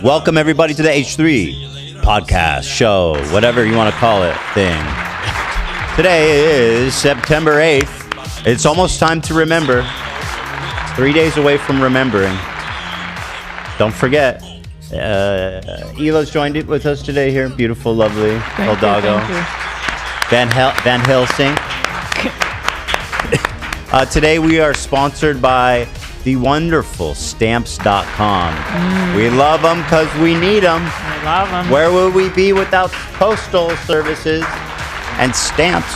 Welcome everybody to the H3 podcast show, whatever you want to call it thing. Today is September 8th. It's almost time to remember. 3 days away from remembering. Don't forget. Hila's joined it with us today here. Beautiful, lovely, El Doggo. Van Helsing. Today we are sponsored by the wonderful Stamps.com. We love them because we need them. We love them. Where would we be without postal services and stamps?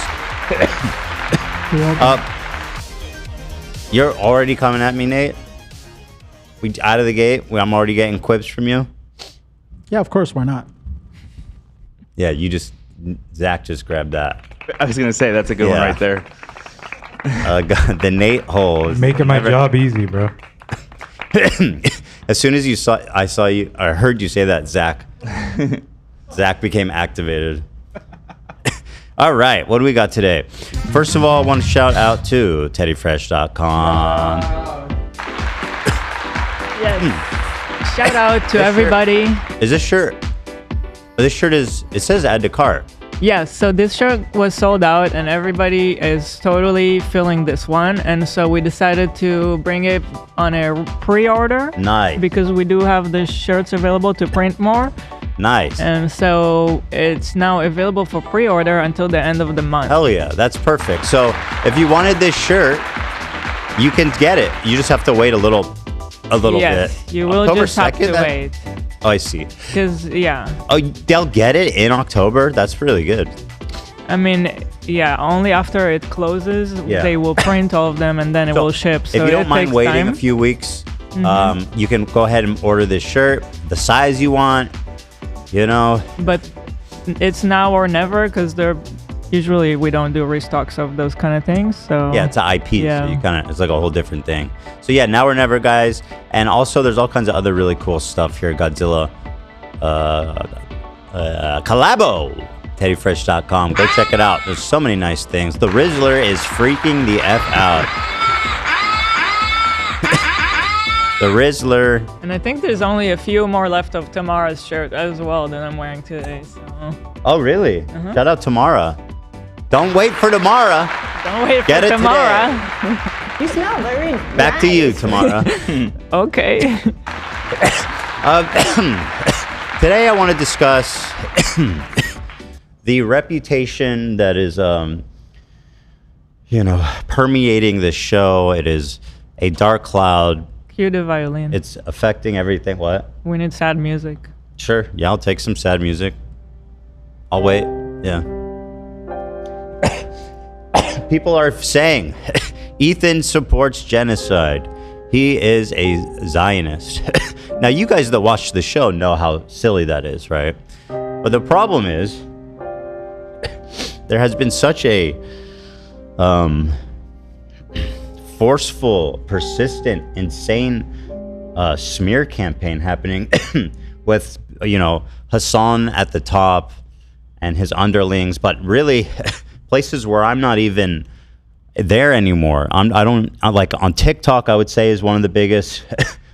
You're already coming at me, Nate? We out of the gate? I'm already getting quips from you? Yeah, of course. Why not? Yeah, Zach just grabbed that. I was going to say, that's a good one right there. The Nate holes. Making my job easy, bro. As soon as I heard you say that, Zach became activated. All right, what do we got today? First of all, I want to shout out to teddyfresh.com. Yes. Shout out to everybody. Is this shirt? This shirt it says add to cart. Yes, so this shirt was sold out and everybody is totally feeling this one. And so we decided to bring it on a pre-order. Nice. Because we do have the shirts available to print more. Nice. And so it's now available for pre-order until the end of the month. Hell yeah, that's perfect. So if you wanted this shirt, you can get it. You just have to wait a little bit. Yes, you will October just have 2nd, to wait. Oh, I see. Because, yeah. Oh, they'll get it in October? That's really good. I mean, yeah, only after it closes, they will print all of them and then it will ship. So if you don't mind waiting time. a few weeks, you can go ahead and order this shirt, the size you want, you know. But it's now or never because usually we don't do restocks of those kind of things. So yeah, it's an IP, yeah. So it's like a whole different thing. So yeah, now or never, guys. And also, there's all kinds of other really cool stuff here. Godzilla, collabo, teddyfresh.com. Go check it out. There's so many nice things. The Rizzler is freaking the F out. The Rizzler. And I think there's only a few more left of Tamara's shirt as well that I'm wearing today. So. Oh really? Shout out Tamara. Don't wait for Tamara. Don't wait Get for it Tamara. You smell very Back to you, Tamara. Okay. Today I want to discuss the reputation that is, permeating this show. It is a dark cloud. Cue the violin. It's affecting everything. What? We need sad music. Sure. Yeah, I'll take some sad music. I'll wait. Yeah. People are saying Ethan supports genocide. He is a Zionist. Now, you guys that watch the show know how silly that is, right? But the problem is there has been such a forceful, persistent, insane smear campaign happening with, Hassan at the top and his underlings, but really places where I'm not even there anymore. I like on TikTok, I would say is one of the biggest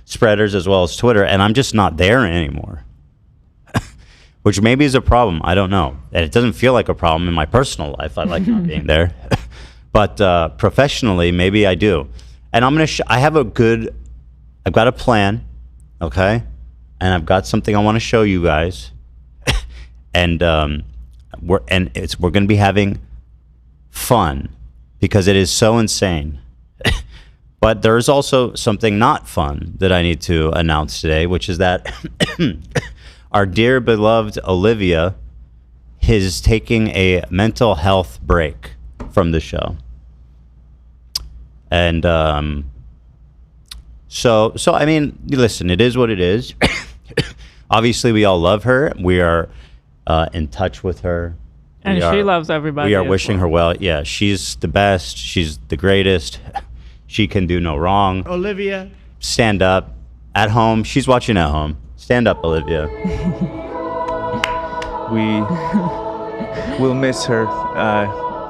spreaders, as well as Twitter, and I'm just not there anymore. Which maybe is a problem. I don't know. And it doesn't feel like a problem in my personal life. I like not being there. But professionally, maybe I do. And I'm gonna. I've got a plan, okay, and I've got something I want to show you guys. And we're gonna be having fun because it is so insane. But there's also something not fun that I need to announce today, which is that our dear beloved Olivia is taking a mental health break from the show. And so I mean, listen, it is what it is. Obviously, we all love her. We are in touch with her. And she loves everybody. We are wishing her well. Yeah, she's the best. She's the greatest. She can do no wrong. Olivia. Stand up. At home. She's watching at home. Stand up, Olivia. We'll miss her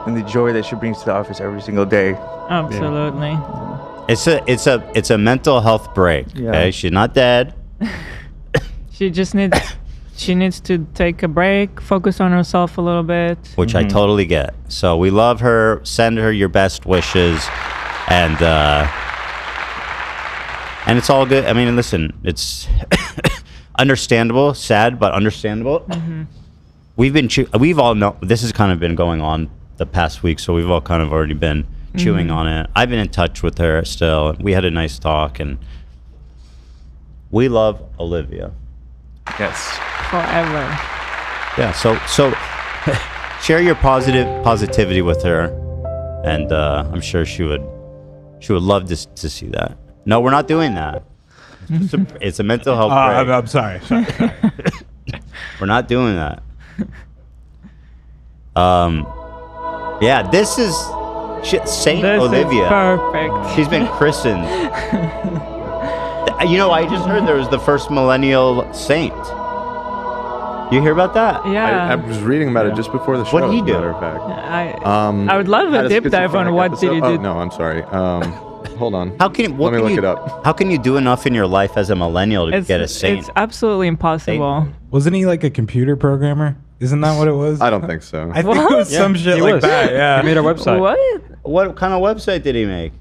and the joy that she brings to the office every single day. Absolutely. Yeah. It's a mental health break. Okay, she's not dead. She just needs she needs to take a break, focus on herself a little bit. Which I totally get. So we love her. Send her your best wishes, and it's all good. I mean, listen, it's understandable, sad but understandable. We've all know this has kind of been going on the past week, so we've all kind of already been chewing on it. I've been in touch with her still. We had a nice talk, and we love Olivia. Yes. Forever. Yeah, so share your positivity with her, and I'm sure she would love to see that. No, we're not doing that. It's a mental health break. I'm sorry. We're not doing that. Yeah, this is Saint This Olivia. is perfect. She's been christened. You know, I just heard there was the first millennial saint. You hear about that? Yeah. I was reading about it just before the show. What'd he as a do? matter of fact. I would love Had a deep dive on schizophrenic what did he episode. do. Oh, no, I'm sorry. Hold on. How can Let me look it up. How can you do enough in your life as a millennial to get a saint? It's absolutely impossible. Wasn't he like a computer programmer? Isn't that what it was? I don't think so. I think it was some shit like that. Yeah. He made our website. What? What kind of website did he make?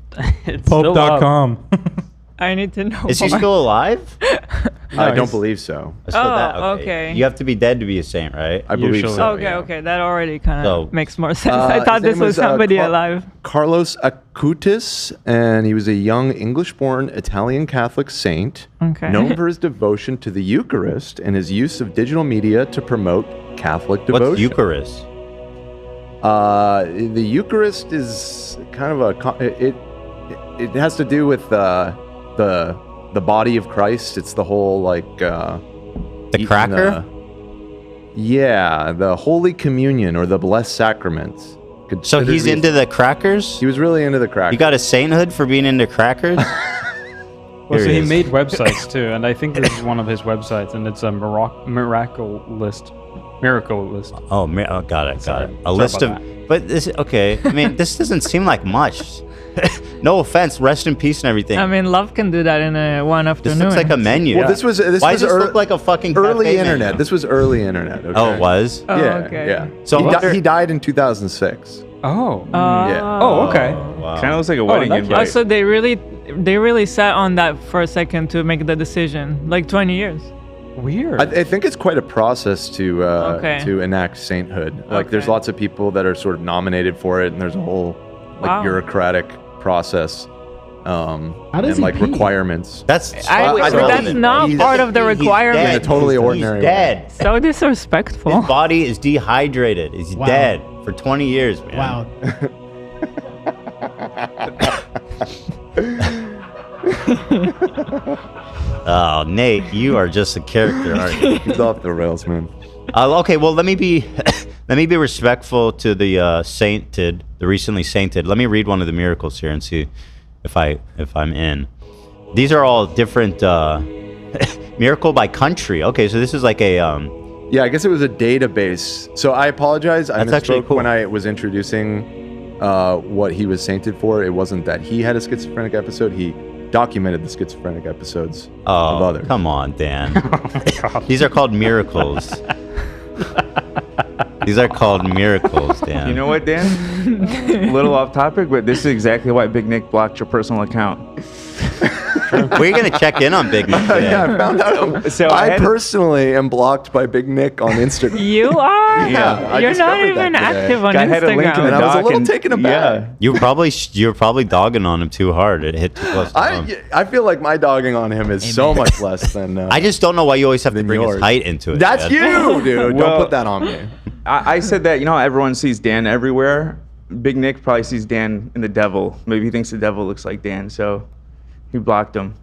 It's still up. Pope.com. I need to know. Is he more. still alive? I don't believe so. So okay. You have to be dead to be a saint, right? I believe Usually. so. Okay, yeah. okay, that already kind of So- makes more sense. I thought His this name was somebody Car- alive. Carlos Acutis, and he was a young English-born Italian Catholic saint, Okay. known for his devotion to the Eucharist and his use of digital media to promote Catholic devotion. What's Eucharist? The Eucharist is kind of it has to do with the body of Christ. It's the whole like The eating cracker? the Holy Communion or the Blessed Sacraments. So Considered he's to be- into the crackers? He was really into the cracker. You got a sainthood for being into crackers? Well, so Here he he is. made websites too, and I think this is one of his websites, and it's a miracle list. Oh, got it. Sorry. A Sorry list of. about But this, okay. I mean, this doesn't seem like much. No offense. Rest in peace and everything. I mean, love can do that in one this afternoon. looks like a menu. Well, this was Why does this ear- look like a fucking early cafe internet. menu? This was early internet. Okay? Oh, it was. Oh, Yeah, okay. yeah. So So what- he died in 2006. Oh. Yeah. Oh, okay. Wow. Kind of looks like a wedding that's- invite. Also, they really sat on that for a second to make the decision, like 20 years. Weird. I think it's quite a process to Okay. to enact sainthood. Like, there's Okay. lots of people that are sort of nominated for it, and there's a whole like Wow. bureaucratic process. does And he like pee? requirements. That's. That's not part of the requirement. In a totally ordinary He's way. dead. So disrespectful. His body is dehydrated. He's Wow. dead for 20 years, man. Wow. Oh, Nate, you are just a character, aren't you? He's off the rails, man. Okay, well, let me be respectful to the sainted, the recently sainted. Let me read one of the miracles here and see if I'm in. These are all different miracle by country. Okay, so this is like a Yeah, I guess it was a database. So I apologize. I That's actually misspoke cool. when I was introducing what he was sainted for. It wasn't that he had a schizophrenic episode. He documented the schizophrenic episodes of others. Come on, Dan. These are called miracles. These are called miracles, Dan. You know what, Dan? A little off topic, but this is exactly why BigNik blocked your personal account. We're gonna check in on BigNik today. Yeah, I found out. So I I had- personally am blocked by BigNik on Instagram. You are? Yeah, I You're not discovered that even today. active on I had a link in Instagram. the And I was a doc little and- taken aback. Yeah. You're probably dogging on him too hard. It hit too close to home. I feel like my dogging on him is so much less than. I just don't know why you always have to than bring his yours. height into it. That's man. you, dude. Well- Don't put that on me. I said that, you know, how everyone sees Dan everywhere. BigNik probably sees Dan in the devil. Maybe he thinks the devil looks like Dan, so he blocked him.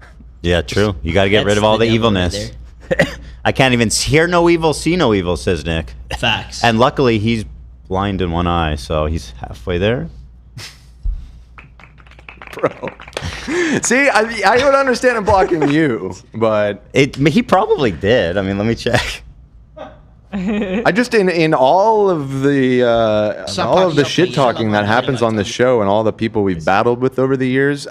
Yeah, true. You got to get rid of all the evilness. I can't even hear no evil, see no evil, says Nick. Facts. And luckily, he's blind in one eye, so he's halfway there. Bro. See, I would understand him blocking you, but He probably did. I mean, let me check. I just in all of the shit talking that happens on this show and all the people we've battled with over the years,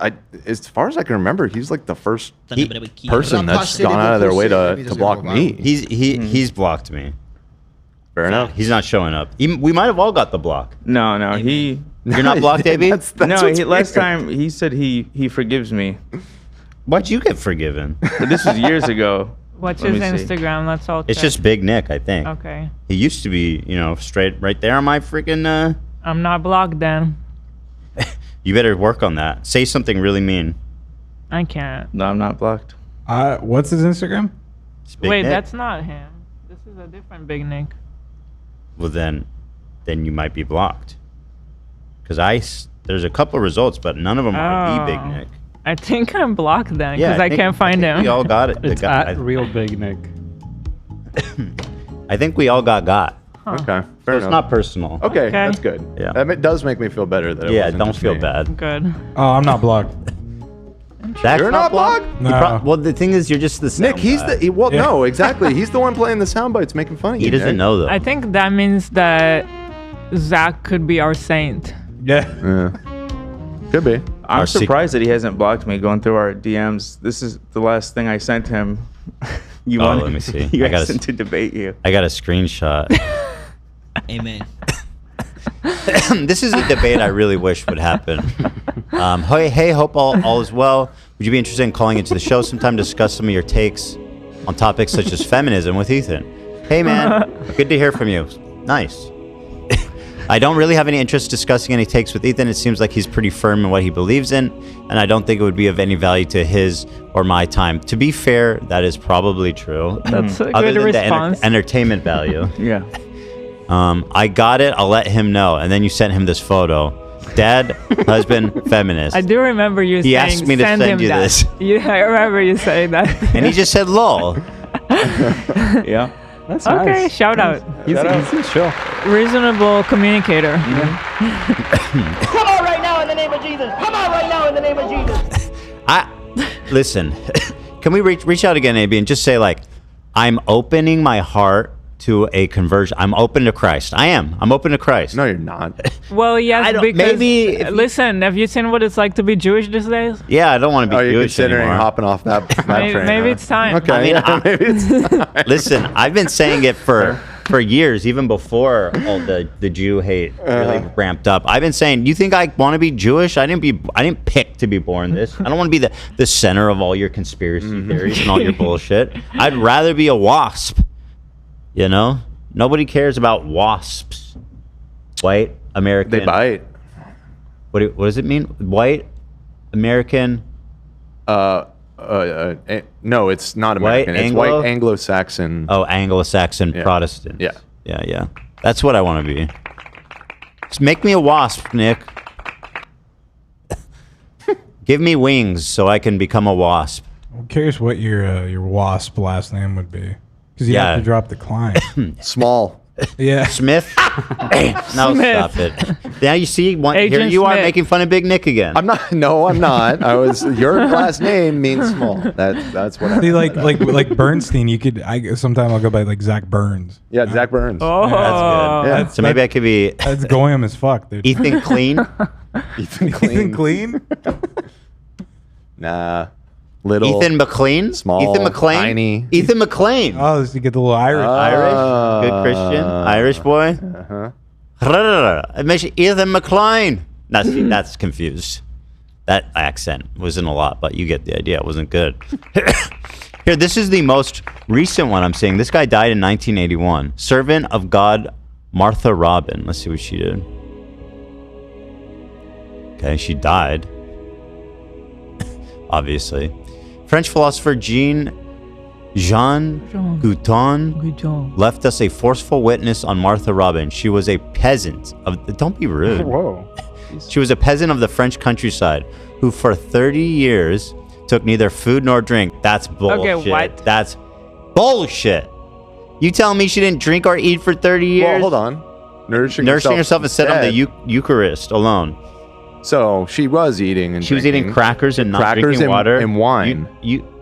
as far as I can remember, he's like the first person that's gone out of their way to block me. He's blocked me. Fair enough. He's not showing up. We might have all got the block. No, You're not blocked, AB? Last time he said he forgives me. Why'd you get forgiven? But this was years ago. What's Let his me see. Instagram? Let's all check. It's just Big Nick, I think. Okay. He used to be, straight right there on my freaking. I'm not blocked then. You better work on that. Say something really mean. I can't. No, I'm not blocked. What's his Instagram? It's Big Wait, Nick. that's not him. This is a different Big Nick. Well, then you might be blocked. Because there's a couple results, but none of them are the Big Nick. I think I'm blocked then because Yeah, I can't find him. We all got it. It's at real Big Nick. I think we all got. Okay, So fair it's enough. not personal. Okay, that's good. Yeah. That does make me feel better. That it Yeah, wasn't don't just feel me. bad. Good. Oh, I'm not blocked. That's You're not blocked? No. Well, the thing is, you're just the Nick, sound he's guy. no, exactly. He's the one playing the sound bites, making fun of you. He doesn't Nick. know though. I think that means that Zach could be our saint. Yeah. Yeah. Could be. I'm Our surprised that he hasn't blocked me going through our DMs. This is the last thing I sent him. You Oh, let me see. You I gotta asked him to debate you. I got a screenshot. Amen. This is a debate I really wish would happen. Hey, hope all is well. Would you be interested in calling into the show sometime to discuss some of your takes on topics such as feminism with Ethan? Hey, man. Good to hear from you. Nice. I don't really have any interest discussing any takes with Ethan. It seems like he's pretty firm in what he believes in, and I don't think it would be of any value to his or my time. To be fair, that is probably true. That's a Other good than the response. entertainment value. Yeah. I got it. I'll let him know. And then you sent him this photo. Dad, husband, feminist. I do remember you He saying asked me to send send him you that. this. Yeah, I remember you saying that. And he just said, lol. Yeah. That's Okay, nice. shout out. He's chill. Reasonable communicator. Come on right now in the name of Jesus. Come on right now in the name of Jesus. Listen, can we reach out again, AB, and just say, like, I'm opening my heart to a conversion. I'm open to Christ. I'm open to Christ. No, you're not. Well, yes, I don't- because maybe if you- listen, have you seen what it's like to be Jewish these days? Yeah, I don't want to be Oh, you're Jewish considering anymore. hopping off that train. Maybe huh? it's time. Okay. I mean, yeah, maybe it's time. Listen, I've been saying it for years, even before all the Jew hate really ramped up. I've been saying, you think I want to be Jewish? I didn't pick to be born this. I don't want to be the center of all your conspiracy theories and all your bullshit. I'd rather be a wasp. You know? Nobody cares about wasps. White American. They bite. What does it mean? White American. No, it's not White American. It's Anglo? white Anglo-Saxon. Oh, Anglo-Saxon Yeah. Protestant. Yeah. Yeah. That's what I want to be. Just make me a wasp, Nick. Give me wings so I can become a wasp. I'm curious what your wasp last name would be. Because you Yeah. have to drop the client. Small. Yeah. Smith? No, Smith. stop it. Now you see, here Agent you are Smith. making fun of Big Nick again. I'm not. No, I'm not. Your last name means small. That's what. See, like Bernstein, you could. Sometime I'll go by like Zach Burns. Yeah, Zach Burns. Oh, That's good. Yeah. So maybe I could be That's goyim as fuck, dude. Ethan Clean. Ethan Clean. Ethan Clean? Nah. Little. Ethan McLean. Small, Ethan McLean. tiny. Ethan McLean. Oh, so you get the little Irish. Irish. Good Christian. Irish boy. It makes you Ethan McLean. That's confused. That accent wasn't a lot, but you get the idea. It wasn't good. Here, this is the most recent one I'm seeing. This guy died in 1981. Servant of God, Martha Robin. Let's see what she did. Okay, she died. Obviously. French philosopher Jean Gouton Good job. left us a forceful witness on Martha Robin. She was a peasant of... Don't be rude. Whoa. She was a peasant of the French countryside who for 30 years took neither food nor drink. That's bullshit. Okay, what? That's bullshit. You telling me she didn't drink or eat for 30 years? Well, hold on. Nourishing herself instead of the Eucharist alone. So she was eating and She was eating crackers and not crackers drinking and, water. and wine.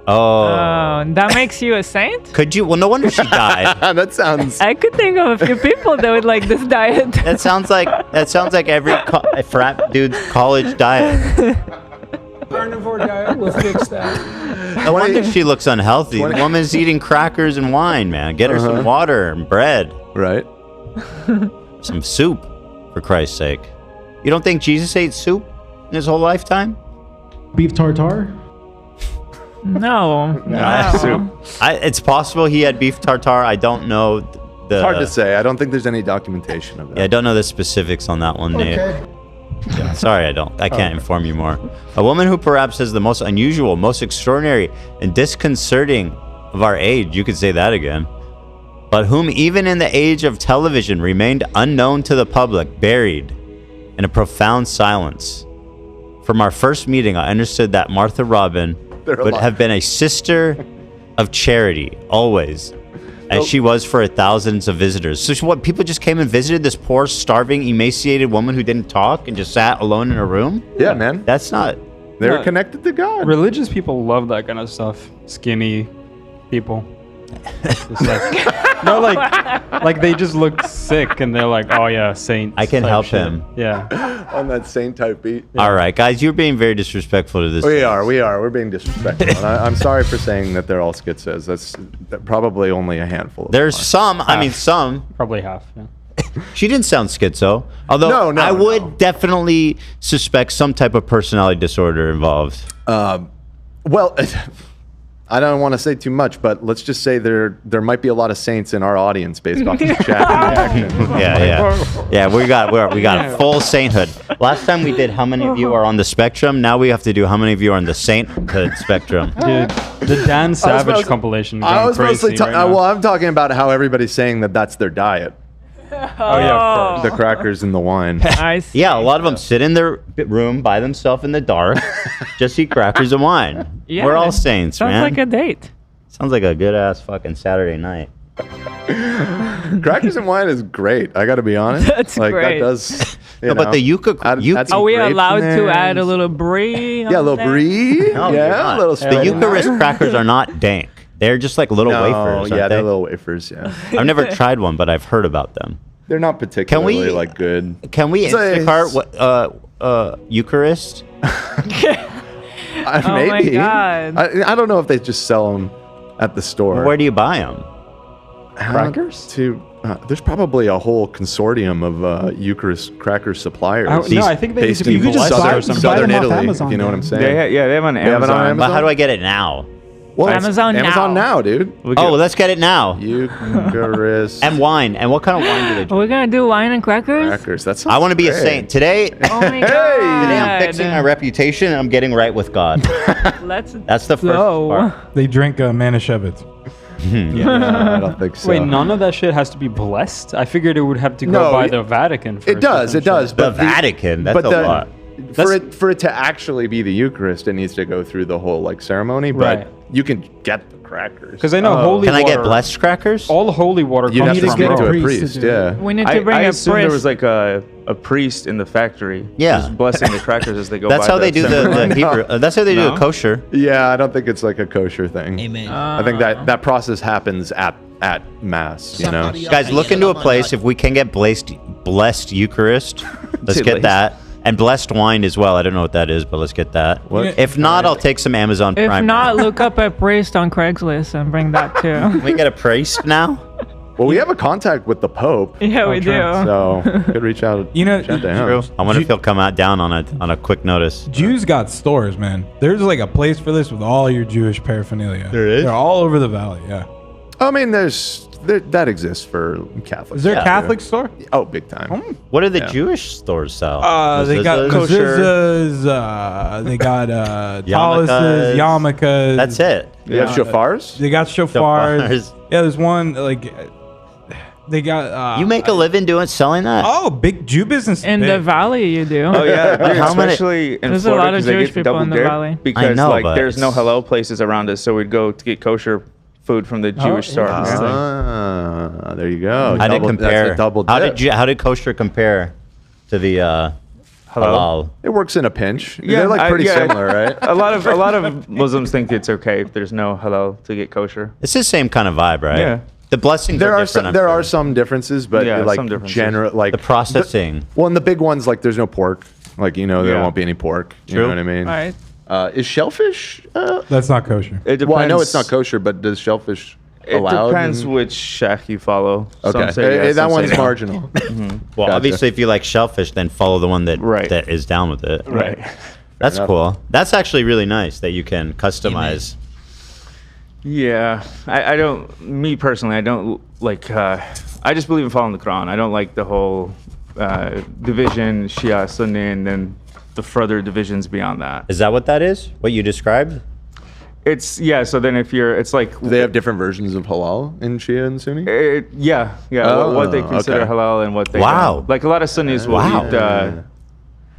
Oh. That makes you a saint? Could you? Well, no wonder she died. That sounds. I could think of a few people that would like this diet. That sounds like every frat dude's college diet. Carnivore diet will fix that. No wonder she looks unhealthy. The woman's eating crackers and wine, man. Get her some water and bread. Right. Some soup, for Christ's sake. You don't think Jesus ate soup in his whole lifetime? Beef tartare? No. It's possible he had beef tartare. I don't know. It's hard to say. I don't think there's any documentation of that. Yeah, I don't know the specifics on that one, Nate. Yeah, sorry, I can't inform you more. A woman who perhaps is the most unusual, most extraordinary, and disconcerting of our age, you could say that again, but whom even in the age of television remained unknown to the public, buried in a profound silence. From our first meeting, I understood that Martha Robin would have been a sister of charity, always, as she was for thousands of visitors. So what, people just came and visited this poor, starving, emaciated woman who didn't talk and just sat alone in her room? Yeah, man. That's not... They're connected to God. Religious people love that kind of stuff. Skinny people. Just like they just look sick and they're like, oh yeah, saint. I can help him. Yeah. On that saint type beat. All right, guys, you're being very disrespectful to this. We are. We're being disrespectful. And I'm sorry for saying that they're all schizos. That's probably only a handful. There's some. I mean, some. Probably half. Yeah. She didn't sound schizo. Although I would definitely suspect some type of personality disorder involved. Well, I don't want to say too much, but let's just say there might be a lot of saints in our audience based off this chat reaction. Yeah. We got a full sainthood. Last time we did how many of you are on the spectrum. Now we have to do how many of you are on the sainthood spectrum. Dude, the Dan Savage compilation. I was mostly well, I'm talking about how everybody's saying that that's their diet. Oh yeah, of course. The crackers and the wine. I see. Yeah, a lot of them sit in their room by themselves in the dark, just eat crackers and wine. Yeah, we're all saints, man. Sounds like a date. Sounds like a good ass fucking Saturday night. Crackers and wine is great. I got to be honest. That's great. That does. But the Eucharist. Are we allowed to add a little brie? Yeah, a little brie. No, yeah, a little. The Eucharist crackers are not dank. They're just like little wafers. Yeah, they're little wafers. Yeah. I've never tried one, but I've heard about them. They're not particularly like good. Can we Instacart Eucharist? Oh my God. I don't know if they just sell them at the store. Where do you buy them? Crackers? There's probably a whole consortium of Eucharist cracker suppliers. No, I think they used to be Southern Italy. Amazon, if you know what I'm saying. Yeah, they have on Amazon. But how do I get it now? Well, Amazon now, dude. Let's get it now. Eucharist. And wine. And what kind of wine do they drink? We're gonna do wine and crackers? Crackers. That's. I want to be a saint. Today, Oh my God. today I'm fixing my reputation and I'm getting right with God. That's the first part. They drink Manischewitz. Yeah, I don't think so. Wait, none of that shit has to be blessed? I figured it would have to go by the Vatican first. It does. The Vatican. That's a lot. For it to actually be the Eucharist, it needs to go through the whole ceremony. But you can get the crackers. Because I know holy water. Can I get blessed crackers? All holy water You comes have to from speak to Rome. a priest. Yeah. We need to bring I a assume priest. there was like a priest in the factory. Yeah. Just blessing the crackers as they go by. That's how they do the ceremony. Hebrew. That's how they do the kosher. Yeah, I don't think it's like a kosher thing. Amen. I think that process happens at mass. You know. Guys, look into a place if we can get blessed Eucharist. Let's get that. And blessed wine as well. I don't know what that is, but let's get that. If not, I'll take some Amazon Prime. If not, look up a priest on Craigslist and bring that too. Can we get a priest now? Well, we have a contact with the Pope. Yeah, we do. So could reach out. You know, reach out to him. I wonder if he'll come out down on a quick notice. Jews got stores, man. There's like a place for this with all your Jewish paraphernalia. There is? They're all over the valley. Yeah. I mean, that exists for Catholics. Is there a Catholic store? Oh, big time. What do the Jewish stores sell? They got kosher. mezuzahs, they got taluses, yarmulkes. That's it. They have shofars? They got shofars. Yeah, there's one they got. You make a living selling that? Oh, big Jew business In the valley, you do. Oh yeah, dude, How many- especially in There's a Florida lot of 'cause they Jewish get the people double in the dip valley. because I know, but there's no it's- halal places around us, so we'd go to get kosher food from the Jewish store. There you go. How did it compare? That's a double dip. How did kosher compare to the halal. It works in a pinch. They're like pretty similar, right? A lot of Muslims think it's okay if there's no halal to get kosher. It's the same kind of vibe, right? Yeah. The blessings There are are different. some, there are some differences, but like some differences. general like the processing. Well, and the big ones like there's no pork. Like there Yeah. won't be any pork. You True. know what I mean? All right. Is shellfish? That's not kosher. It depends. Well, I know it's not kosher, but does shellfish It allowed? depends which sheikh you follow. Some Okay, say yes, that some say one's no. marginal. Well, Gotcha. obviously, if you like shellfish, then follow the one that that is down with it. Right. That's enough. cool. That's actually really nice that you can customize. Yeah, I don't. Me personally, I don't like. I just believe in following the Quran. I don't like the whole division, Shia, Sunni, and then the further divisions beyond that. Is that what that is? What you described? It's So then, if you're, it's like Do they have different versions of halal in Shia and Sunni? yeah. Oh, what they consider okay. halal and what they Wow. don't. Like a lot of Sunnis will eat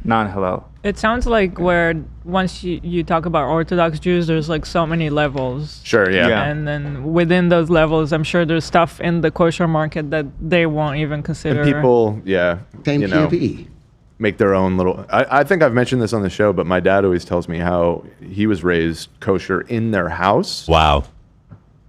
non-halal. It sounds like where once you talk about Orthodox Jews, there's like so many levels. Sure, yeah. And then within those levels, I'm sure there's stuff in the kosher market that they won't even consider. And people, make their own little. I think I've mentioned this on the show, but my dad always tells me how he was raised kosher in their house. Wow.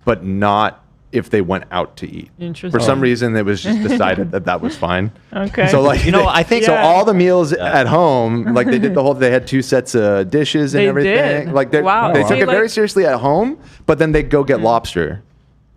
But not if they went out to eat. Interesting. For some reason, it was just decided that was fine. Okay. So like, I think so. All the meals at home, like they did the whole. They had 2 sets of dishes and They everything. did? Like Wow. they took See, it very like- seriously at home, but then they'd go get lobster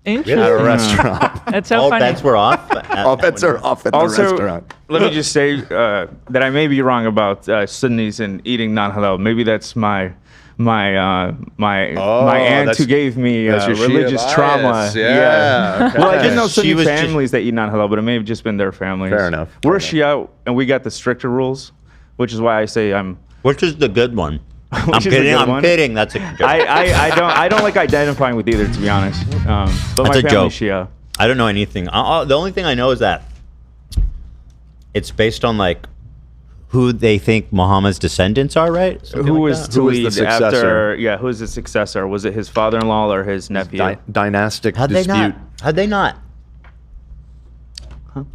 Interesting. at a restaurant. That's so All funny. bets were off. All bets are off at the Also, restaurant. let me just say that I may be wrong about Sunnis and eating non-halal. Maybe that's my aunt that's- who gave me that's your Shia religious bias. trauma. Yeah, okay. Well, I didn't know She Sunni was just- families that eat non-halal, but it may have just been their families. Fair enough. We're Fair Shia, and we got the stricter rules, which is why I say I'm. Which is the good one? I'm Which is the kidding. good I'm one? kidding. That's a joke. I don't like identifying with either, to be honest. But That's my a family's joke. Shia. I don't know anything. The only thing I know is that it's based on like who they think Muhammad's descendants are, right? Something Who like was that? to Who was the lead successor? after? Yeah, who was the successor? Was it his father-in-law or his nephew? Dynastic How'd they dispute. not? How'd they not?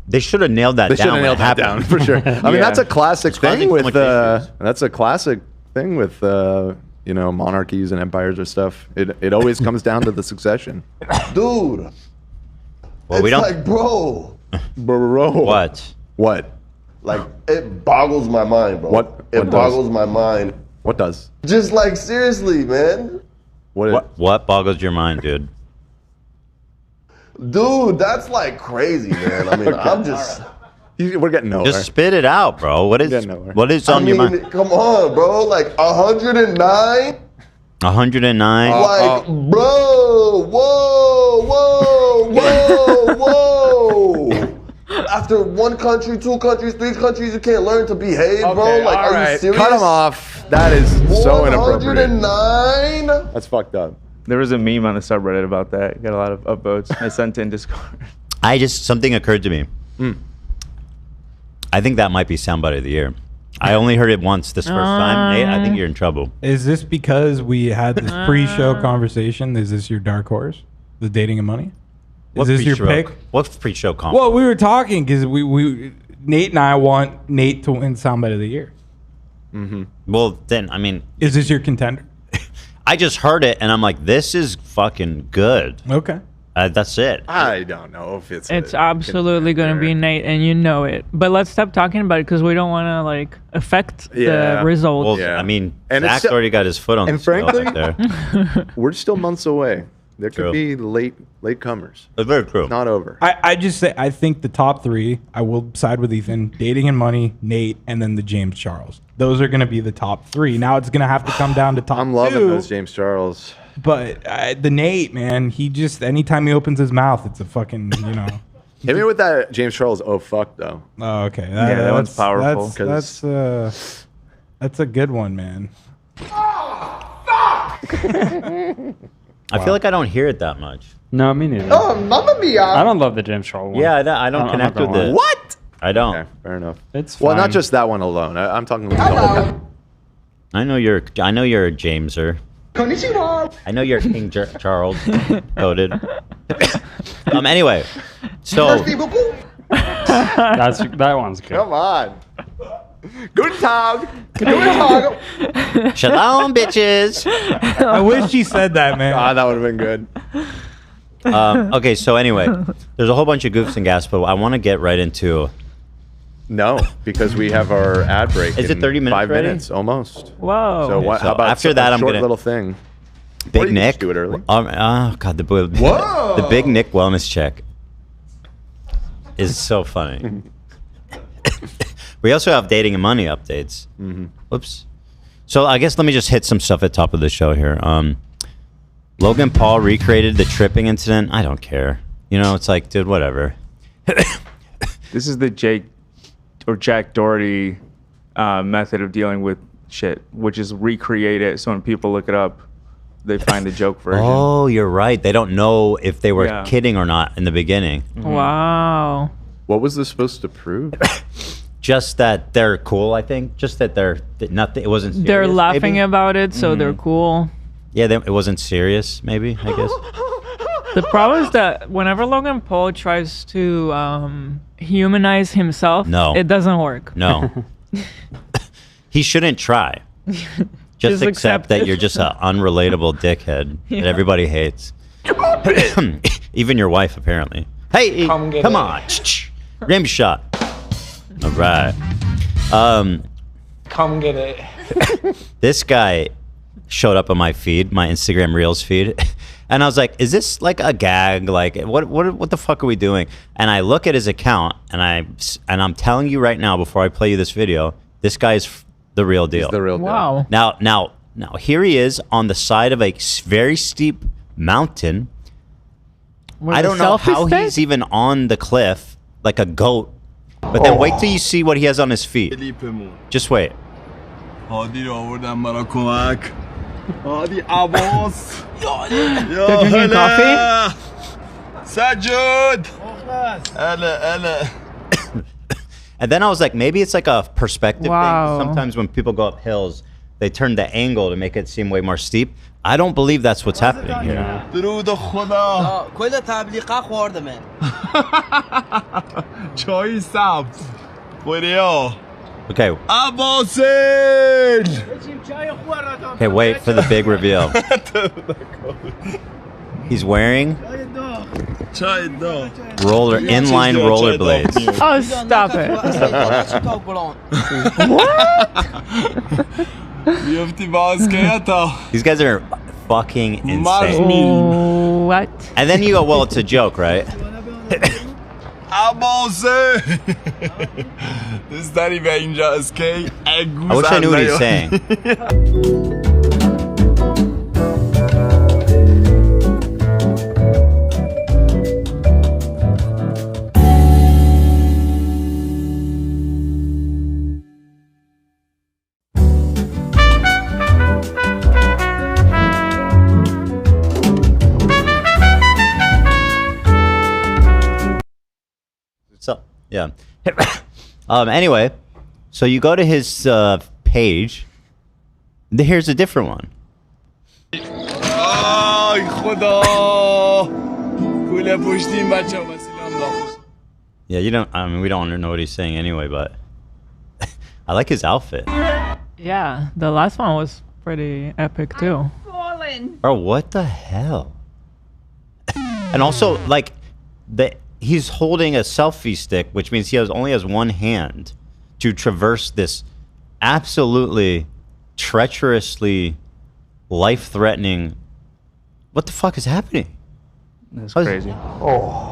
They should have nailed that They should down. have when nailed it that happened. down for sure. I mean, Yeah. that's a classic causing thing so with much issues. that's a classic thing with monarchies and empires or stuff. It always comes down to the succession. Dude, Well, we it's don't. like, bro, Bro, What? What? like it boggles my mind, bro. What It boggles my mind. What does? Just like seriously, man. What boggles your mind, dude? Dude, that's like crazy, man. I mean, I'm just. We're getting nowhere. Just spit it out, bro. What is Yeah, nowhere. what is I on your mean, mind? come on, bro. Like 109. 109. Like, bro. Whoa, whoa, whoa, whoa. After 1 country, 2 countries, 3 countries, you can't learn to behave, bro. Like, are you serious? Cut him off. That is so inappropriate. 109. That's fucked up. There was a meme on the subreddit about that. Got a lot of upvotes. I sent it in Discord. Something occurred to me. I think that might be soundbite of the year. I only heard it once this first time. Nate, I think you're in trouble. Is this because we had this pre-show conversation? Is this your dark horse? The dating and money? Is this your pick? What pre-show comp? Well, we were talking because we Nate and I want Nate to win soundbite of the year. Well, then, I mean, Is this your contender? I just heard it and I'm like, this is fucking good. Okay. That's it. I don't know if it's. It's absolutely going to be Nate, and you know it. But let's stop talking about it because we don't want to like affect Yeah. the results. Well, Yeah. I mean, And it's Zach's still- already got his foot on and the scale frankly- back there. We're still months away. There True. could be late comers. That's very true. Not over. I just say I think the top 3. I will side with Ethan: dating and money, Nate, and then the James Charles. Those are going to be the top 3. Now it's going to have to come down to top I'm loving 2. those James Charles. But the Nate, man, he just anytime he opens his mouth, it's a fucking Hit me with that James Charles. Oh fuck though. Oh, okay. That one's powerful. That's a good one, man. I feel like I don't hear it that much. No, me neither. Oh, mamma mia. I don't love the James Charles one. Yeah, I don't I'm connect not with gonna it. lie. What? I don't. Okay, fair enough. It's Well, not fine. just that one alone. I'm talking about the whole guy. I know you're a Jameser. Konnichiwa. I know you're King Charles coded. Anyway, so Merci beaucoup. that one's good. Come on. Guten Tag. Guten Tag. Shalom, bitches. I wish he said that, man. Ah, that would have been good. Okay, so anyway, there's a whole bunch of goofs and gas, but I want to get right into. No, because we have our ad break. Is it in 30 minutes 5 already? minutes, almost. Whoa. So what? So How about after a that, I'm short gonna- little thing. Or Big you can Nick. just do it early. Oh God, the BigNik wellness check is so funny. We also have dating and money updates. Whoops. So I guess let me just hit some stuff at the top of the show here. Logan Paul recreated the tripping incident. I don't care. You know, it's like, dude, whatever. This is the Jack Doherty method of dealing with shit, which is recreate it so when people look it up, they find the joke version. Oh, you're right. They don't know if they were Yeah. kidding or not in the beginning. Wow. What was this supposed to prove? Just that they're cool, I think. Just that they're nothing. It wasn't. Serious, They're laughing maybe? about it, so they're cool. Yeah, it wasn't serious. Maybe I guess. The problem is that whenever Logan Paul tries to humanize himself, No. it doesn't work. No. He shouldn't try. Just accept accept that it. you're just an unrelatable dickhead that everybody hates. Even your wife, apparently. Hey, Come get come it. on. Rim shot. All right. Come get it. This guy showed up on my feed, my Instagram Reels feed, and I was like, "Is this like a gag? Like, what the fuck are we doing?" And I look at his account, and I'm telling you right now, before I play you this video, this guy is the real deal. It's the real deal. Wow. Now, here he is on the side of a very steep mountain. With I a don't know selfie how stick? he's even on the cliff like a goat. But then wait till you see what he has on his feet. Just wait. They're drinking coffee? And then I was like, maybe it's like a perspective Wow. thing. Sometimes when people go up hills, they turn the angle to make it seem way more steep. I don't believe that's what's happening here. کل تبلیغا خورده من چای سبز خوریا Okay, عباسل okay, wait for the big reveal. He's wearing چای دا inline rollerblades. Oh, stop it. بیفتی باسکیتا These guys are fucking insane. What? And then you go, well, it's a joke, right? عباسل دوست داری به اینجا اسکی I wish I knew what he's saying. So, yeah. Anyway, so you go to his page. Here's a different one. آی خدا کوله پشتیم بچه ها وسیلم داخل Yeah, you don't. I mean, we don't know what he's saying anyway, but I like his outfit. Yeah, the last one was pretty epic too. Bro, what the hell? And also, like, he's holding a selfie stick, which means he only has one hand to traverse this absolutely treacherously life-threatening. What the fuck is happening? That's crazy.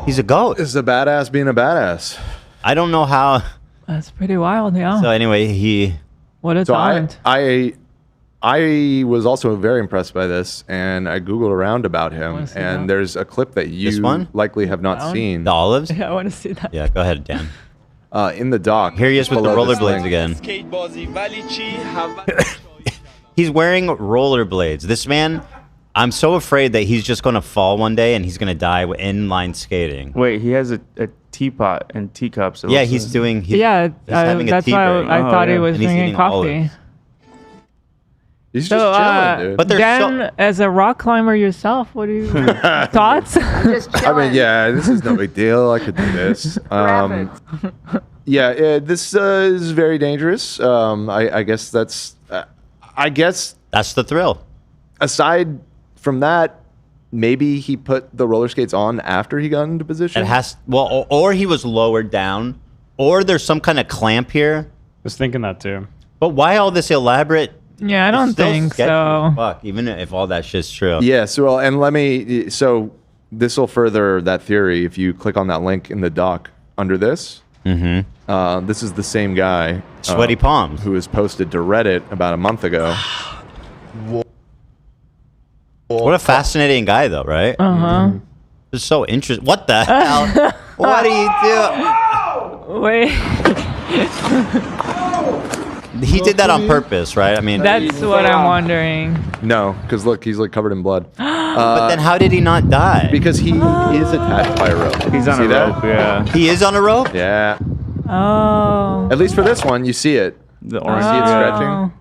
He's a goat. This is a badass being a badass. I don't know how. That's pretty wild, yeah. So anyway, What a So talent. I was also very impressed by this, and I googled around about him, wanna see and that. there's a clip that you This one? likely have not That one? seen the olives. Yeah, I want to see that. Yeah, go ahead, Dan. In the dock. Here he is with the below this rollerblades link. again. اسکیت بازی ولی چی هوا He's wearing rollerblades. This man, I'm so afraid that he's just going to fall one day and he's going to die inline skating. Wait, he has a teapot and teacups. it Yeah, looks he's like. doing. He's having a that's tea why break. I Oh, thought he yeah. was And he's drinking eating coffee. olives. He's So, just chilling, dude. But they're Dan, as a rock climber yourself, what do you thoughts? I mean, yeah, this is no big deal. I could do this. Yeah, this is very dangerous. I guess that's. I guess that's the thrill. Aside from that, maybe he put the roller skates on after he got into position. It has or he was lowered down, or there's some kind of clamp here. Was thinking that too. But why all this elaborate? Yeah, I don't think so. Fuck, even if all that shit's true. Yeah. So and let me. So this will further that theory. If you click on that link in the doc under this. Mm-hmm. This is the same guy, Sweaty Palms, who was posted to Reddit about a month ago. What a fascinating guy, though, right? This is so interesting. What the hell? What are you doing? Wait. He did that on purpose, right? I mean, that's what I'm wondering. No, because look, he's like covered in blood. But then how did he not die? Because he is attached by a rope. He's on a rope, yeah. He is on a rope? Yeah. Oh. At least for this one, you see it. The orange. You see it stretching.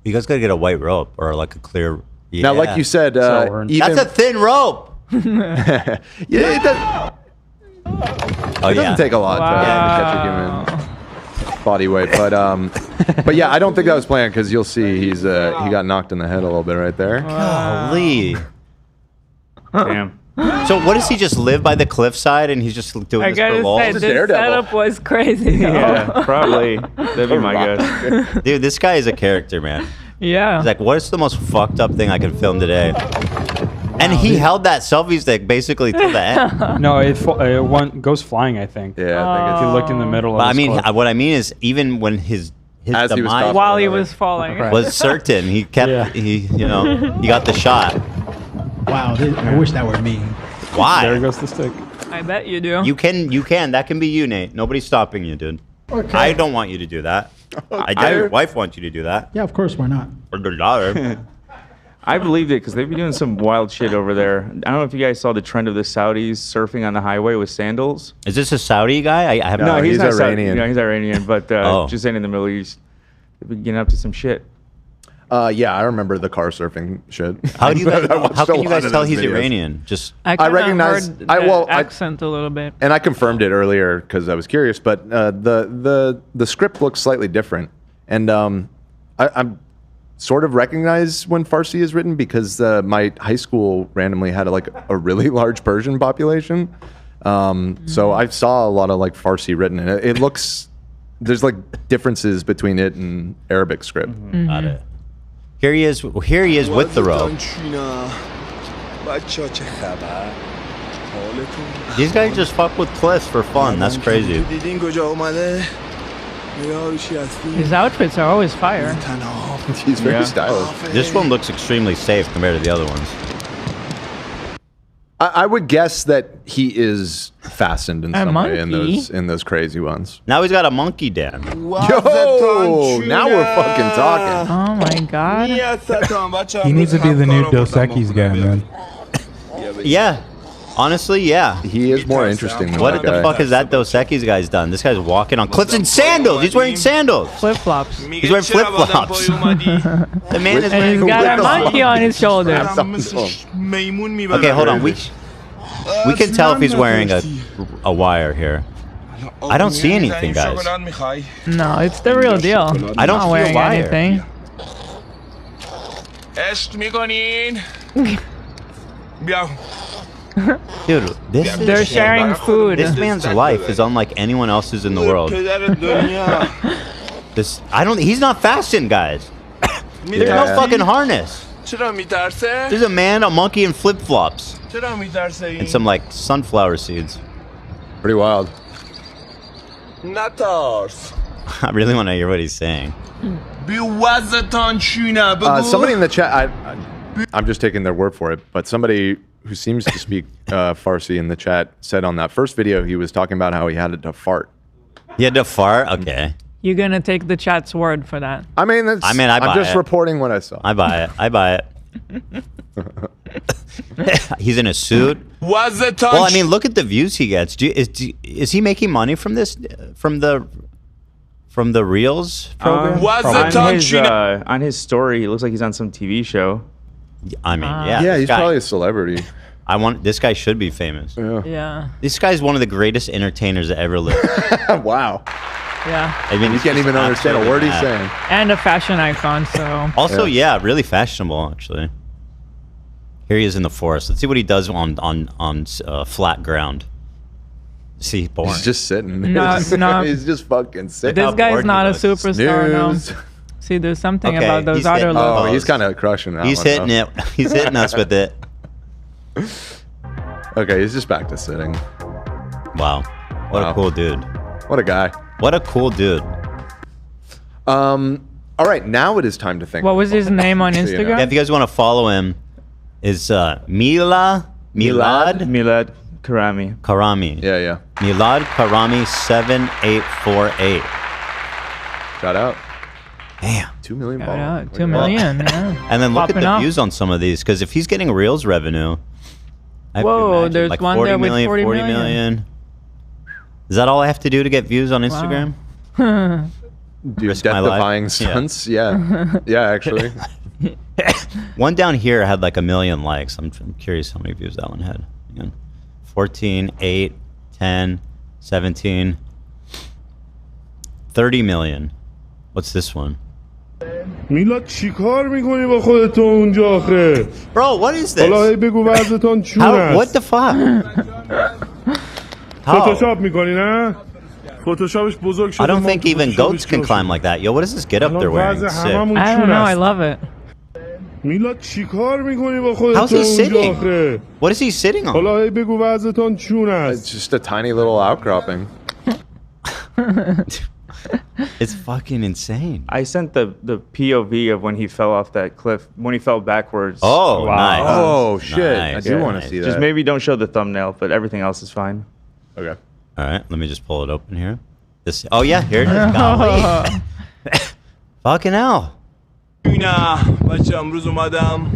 You guys gotta get a white rope or like a clear. Yeah. Now, like you said, even that's a thin rope. Yeah, it does. It doesn't take a lot to catch a human body weight, but yeah, I don't think that was planned because you'll see he got knocked in the head a little bit right there. Golly. Damn. So what does he just live by the cliffside and he's just doing I this for gotta lulz? say, this setup was crazy. Yeah, probably. That'd be my guess. Dude, this guy is a character, man. Yeah. He's like, what's the most fucked up thing I can film today? And he held that selfie stick basically to the end. No, it goes flying, I think. Yeah, I think if you look in the middle But of I mean, clip. what I mean is, even when his As he was demise While he was falling. was certain, he kept he got the shot. Wow, I wish that were me. Why? There goes the stick. I bet you do. You can. That can be you, Nate. Nobody's stopping you, dude. Okay. I don't want you to do that. I doubt your wife wants you to do that. Yeah, of course, why not? Or your daughter. I believed it because they've been doing some wild shit over there. I don't know if you guys saw the trend of the Saudis surfing on the highway with sandals. Is this a Saudi guy? I have No, no. he's not Iranian. No, he's Iranian, but just saying in the Middle East, they've been getting up to some shit. Yeah, I remember the car surfing shit. How do you guys? How can you guys tell he's videos. Iranian? Just I recognize. heard the accent a little bit. And I confirmed it earlier because I was curious, but the script looks slightly different, and I'm sort of recognize when Farsi is written because my high school randomly had a really large Persian population, so I saw a lot of like Farsi written, and it looks there's like differences between it and Arabic script. Got it. Here he is with the rope. These guys just fuck with cliffs for fun. That's crazy. His outfits are always fire. He's very stylish. This one looks extremely safe compared to the other ones. I would guess that he is fastened in A some way monkey? in those crazy ones. Now he's got a monkey den. Yo, now we're fucking talking. Oh my god. He needs to be the new Dos Equis guy, man. Yeah. Honestly, yeah. He is more interesting than What that the guy. fuck is that Dos Equis guy's done? This guy's walking on cliffs in sandals. He's wearing sandals. Flip flops. He's wearing flip flops. The man is And he's wearing got a flip-flops. monkey on his shoulder. Okay, hold on. We can tell if he's wearing a wire here. I don't see anything, guys. No, it's the real deal. I don't Not see a wearing wire. anything. Dude, They're sharing food. This man's life is unlike anyone else's in the world. He's not fastened, guys. There's no fucking harness. There's a man, a monkey, and flip-flops. And some like sunflower seeds. Pretty wild. I really want to hear what he's saying. Somebody in the chat, I'm just taking their word for it, but somebody who seems to speak Farsi in the chat said on that first video he was talking about how he had to fart. He had to fart? Okay. You're gonna take the chat's word for that. I mean, I buy I'm just it. reporting what I saw. I buy it. He's in a suit. Well, I mean, look at the views he gets. Is he making money from this? From the Reels program? On his story, it looks like he's on some TV show. I mean, yeah. Yeah, this he's guy- probably a celebrity. This guy should be famous. Yeah. This guy's one of the greatest entertainers that ever lived. Wow. Yeah. I mean, You can't even understand a word he's saying. And a fashion icon, so. Also, yeah, really fashionable actually. Here he is in the forest. Let's see what he does on flat ground. See, boring. He's just sitting. No, no. He's just fucking sitting. This guy's not a superstar now. See, there's something about those other levels. Oh, he's kind of crushing that He's one, hitting though. it. He's hitting us with it. Okay, he's just back to sitting. Wow. What a cool dude. What a guy. What a cool dude. All right, now it is time to think. What was his name on Instagram? Yeah, if you guys want to follow him, is Milad Karami. Yeah. Milad Karami 7848. Shout out. Damn. 2 million Shout followers. out, 2 million, yeah. And then look Popping at the off. views on some of these, because if he's getting Reels revenue, I have to Whoa, imagine, there's like one 40 there with million, 40 40 million. Is that all I have to do to get views on Instagram? Dude, Risk my life? death-defying stunts? Yeah. Yeah, actually. One down here had like 1 million likes. I'm curious how many views that one had. Again. 14, 8, 10, 17, 30 million. What's this one? میلاد چیکار میکنی با خودتون اونجا آخه؟ Bro, what is this? حالا هی بگو وضعتان چون How, what است؟ the fuck? فتوشاپ میکنی نه؟ فتوشاپش بزرگ شده. I don't think even goats can climb like that. Yo, what is this get up they're wearing? Sick. I don't know, I love it. میلاد چیکار میکنی با خودتون How's he اونجا sitting? آخه؟ What is he sitting on? حالا هی بگو وضعتان چون است؟ It's just a tiny little outcropping. It's fucking insane. I sent the POV of when he fell off that cliff, when he fell backwards. Oh, nice. Oh, shit. I Nice. do want to see that. Just maybe don't show the thumbnail, but everything else is fine. Okay. All right, let me just pull it open here. This. Oh yeah, here it is. Golly. Fucking hell. نه بچه امروز اومدم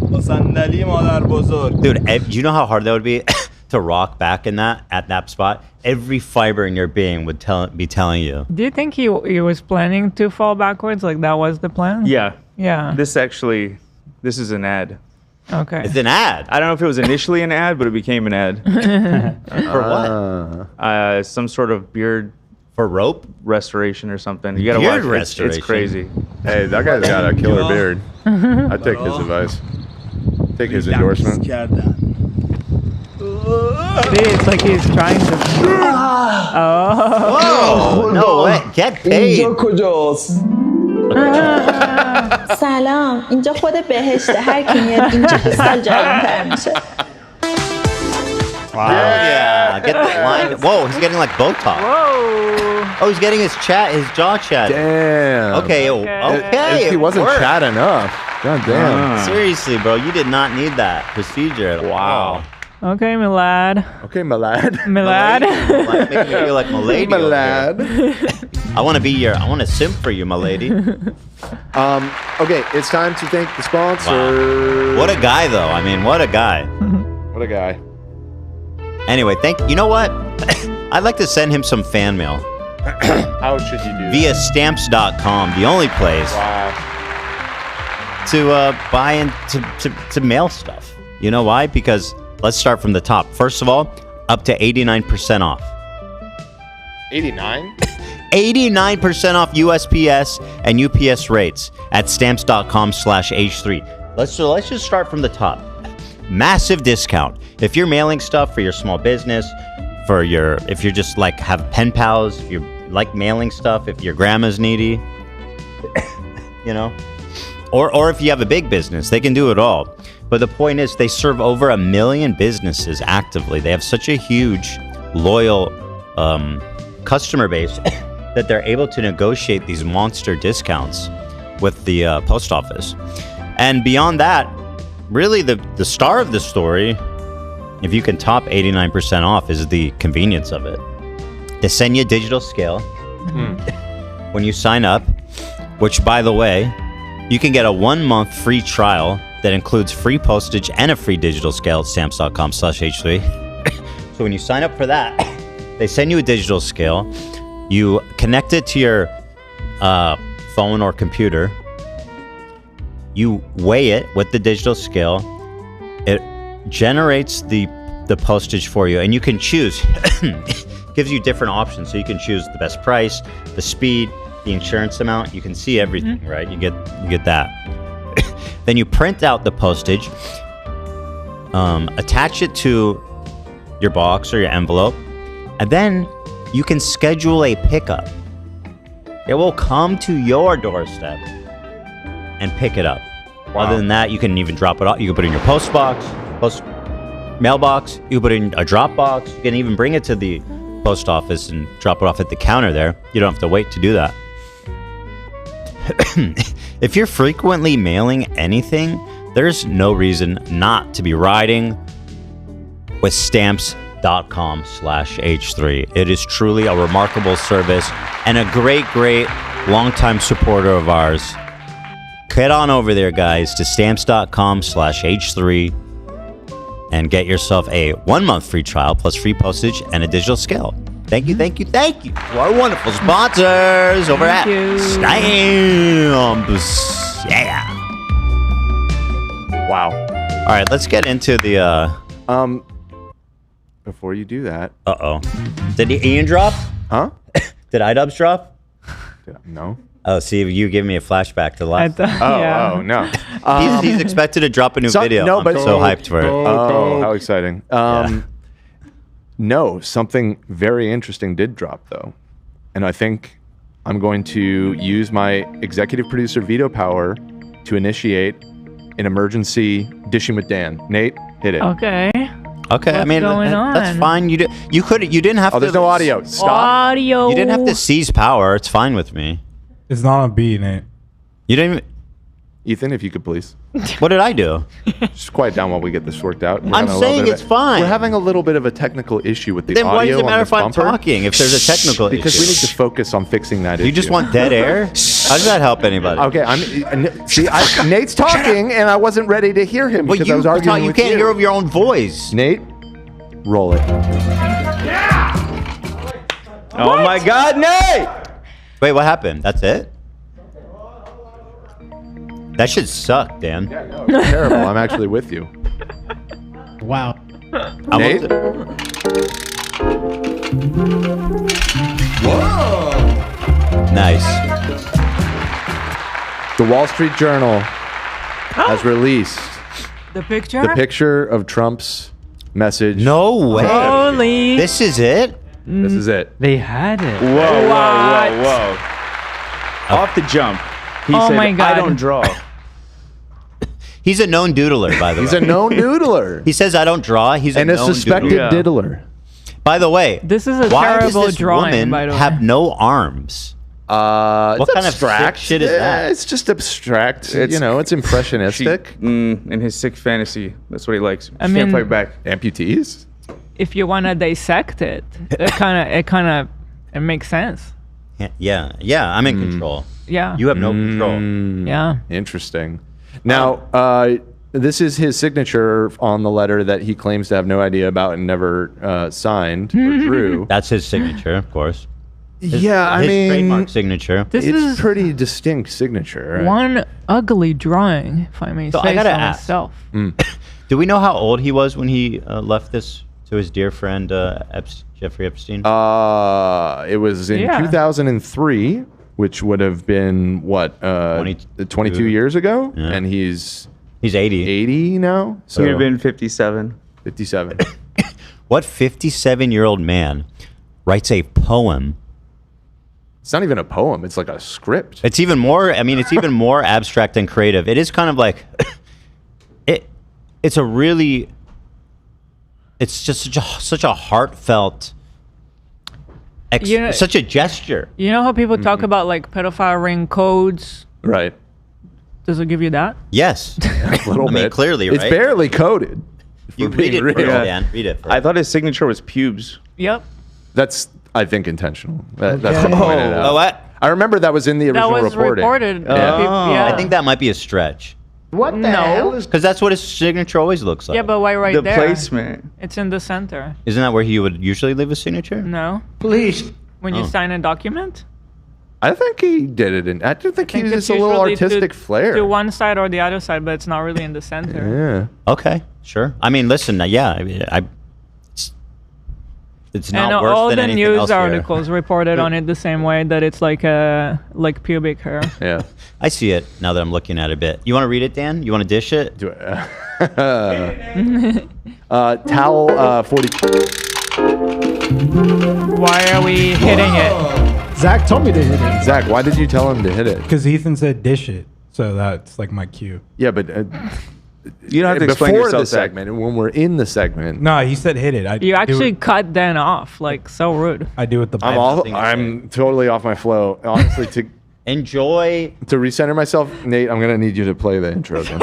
با صندلی مادر بزرگ. Dude, do you know how hard that would be to rock back in that at that spot? Every fiber in your being would be telling you. Do you think he was planning to fall backwards? Like that was the plan? Yeah. Yeah. This is an ad. Okay. It's an ad. I don't know if it was initially an ad, but it became an ad. For what? Some sort of beard for rope restoration or something. You gotta Beard watch. restoration. It's crazy. Hey, that guy's got a killer beard. I take his advice. Take his endorsement. See, it's like he's trying to. Oh no way! Get paid. اینجا کجاست؟ سلام اینجا خود بهشته هر کی میاد اینجا 20 سال جوان‌تر میشه. Wow. Yeah, get the line. Whoa, he's getting like Botox. Whoa. Oh, he's getting his jaw chat. Damn. Okay. If he wasn't worked. chat enough. God damn. Seriously, bro, you did not need that procedure at all. Wow. Okay, Milad. Okay, my lad. Milad. Make me feel like my lady. My over lad. here. I want to simp for you, my lady. Okay, it's time to thank the sponsor. Wow. What a guy, though. I mean, what a guy. What a guy. Anyway, you know what? I'd like to send him some fan mail. How should you do Via stamps.com, the only place to buy and to mail stuff. You know why? Because let's start from the top. First of all, up to 89% off. 89? 89% off USPS and UPS rates at stamps.com/H3. Let's just start from the top. Massive discount. If you're mailing stuff for your small business, if you're just like have pen pals, if you like mailing stuff, if your grandma's needy, you know, or if you have a big business, they can do it all. But the point is they serve over 1 million businesses actively. They have such a huge, loyal customer base that they're able to negotiate these monster discounts with the post office. And beyond that, really the star of the story, if you can top 89% off, is the convenience of it. They send you a digital scale when you sign up, which, by the way, you can get a 1-month free trial that includes free postage and a free digital scale at stamps.com/H3. So when you sign up for that, they send you a digital scale. You connect it to your phone or computer. You weigh it with the digital scale. It generates the postage for you, and you can choose. Gives you different options, so you can choose the best price, the speed, the insurance amount. You can see everything, right? You get that. Then you print out the postage, attach it to your box or your envelope, and then you can schedule a pickup. It will come to your doorstep and pick it up. Wow. Other than that, you can even drop it off. You can put it in your mailbox. You can put it in a drop box. You can even bring it to the post office and drop it off at the counter there. You don't have to wait to do that. If you're frequently mailing anything, there's no reason not to be riding with stamps.com/H3. It is truly a remarkable service and a great longtime supporter of ours. Head on over there, guys, to stamps.com/H3 and get yourself a 1-month free trial plus free postage and a digital scale. Thank you to our wonderful sponsors over at Stamps. Yeah. Wow. All right, let's get into the. Before you do that. Did Ian drop? Huh? Did iDubbbz drop? No. Oh, see, you gave me a flashback to the last. Oh no. He's expected to drop a new video. No, but I'm so hyped for it. Oh, how exciting! No, something very interesting did drop though, and I think I'm going to use my executive producer veto power to initiate an emergency dishing with Dan. Nate, hit it. Okay. Okay, I mean that's fine. You didn't have to. Oh, there's no audio. Stop. Audio. You didn't have to seize power. It's fine with me. It's not on B, Nate. You didn't even... Ethan, if you could please. What did I do? Just quiet down while we get this worked out. I'm saying it's fine. We're having a little bit of a technical issue with the then audio. Then why does it matter if I'm bumper. talking if there's a technical issue? Because we need to focus on fixing that issue. You just want dead air? How does that help anybody? Okay, Nate's talking and I wasn't ready to hear him because I was arguing with you. You can't hear your own voice. Nate, roll it. Yeah! Oh my God, Nate! Wait, what happened? That's it? That should suck, Dan. Yeah, no, it's terrible. I'm actually with you. Wow. Nate? Whoa! Nice. The Wall Street Journal has released the picture of Trump's message. No way. Holy. This is it? This is it. They had it. Whoa. Off the jump. He said, my God. I don't draw. He's a known doodler, by the way. He's a known doodler. He says, I don't draw. He's a known suspected doodler. By the way, this is a why terrible does this drawing, woman by the way. have no arms? What kind of sick shit is that? It's just abstract. It's impressionistic. In his sick fantasy, that's what he likes. I Can't mean- fight back. Amputees? If you want to dissect it, it makes sense. Yeah, I'm in control. Yeah. You have no control. Yeah. Interesting. Now, this is his signature on the letter that he claims to have no idea about and never signed or drew. That's his signature, of course. His trademark signature. This it's is pretty distinct signature. Right? one ugly drawing, if I may So say I gotta so ask. myself. Do we know how old he was when he left this to his dear friend Jeffrey Epstein? It was in 2003, which would have been what 22 years ago, and he's 80. 80 now. So he would have been 57. 57. What 57-year-old man writes a poem? It's not even a poem. It's like a script. It's even more. I mean, it's even more abstract and creative. It is kind of like It's a really. It's just such a heartfelt. Such a gesture. You know how people talk about like pedophile ring codes? Right. Does it give you that? Yes. A little bit. Clearly, right? It's barely coded. You read it first, Dan. Read it first. I thought his signature was pubes. Yep. That's, I think, intentional. That's what pointed out. Oh, what? I remember that was in the original That was reporting. reported. I think that might be a stretch. What the hell is... Because that's what his signature always looks like. Yeah, but why right The there? placement. It's in the center. Isn't that where he would usually leave his signature? No. Please. When you sign a document? I think he did it, and I do think he's it's just a little usually artistic flair. To one side or the other side, but it's not really in the center. Yeah. Okay, sure. I mean, listen, it's not And worse all than the anything news else here. articles reported on it the same way, that it's like pubic hair. Yeah. I see it now that I'm looking at it a bit. You want to read it, Dan? You want to dish it? Do it. Towel 40. Why are we hitting it? Zach told me to hit it. Zach, why did you tell him to hit it? Because Ethan said dish it. So that's like my cue. Yeah, but you don't have to explain before yourself, the Zach. segment, and when we're in the segment. No, he said hit it. You actually cut Dan off, like so rude. I do it the I'm totally off my flow. Honestly, to enjoy, to recenter myself, Nate, I'm gonna need you to play the intro again.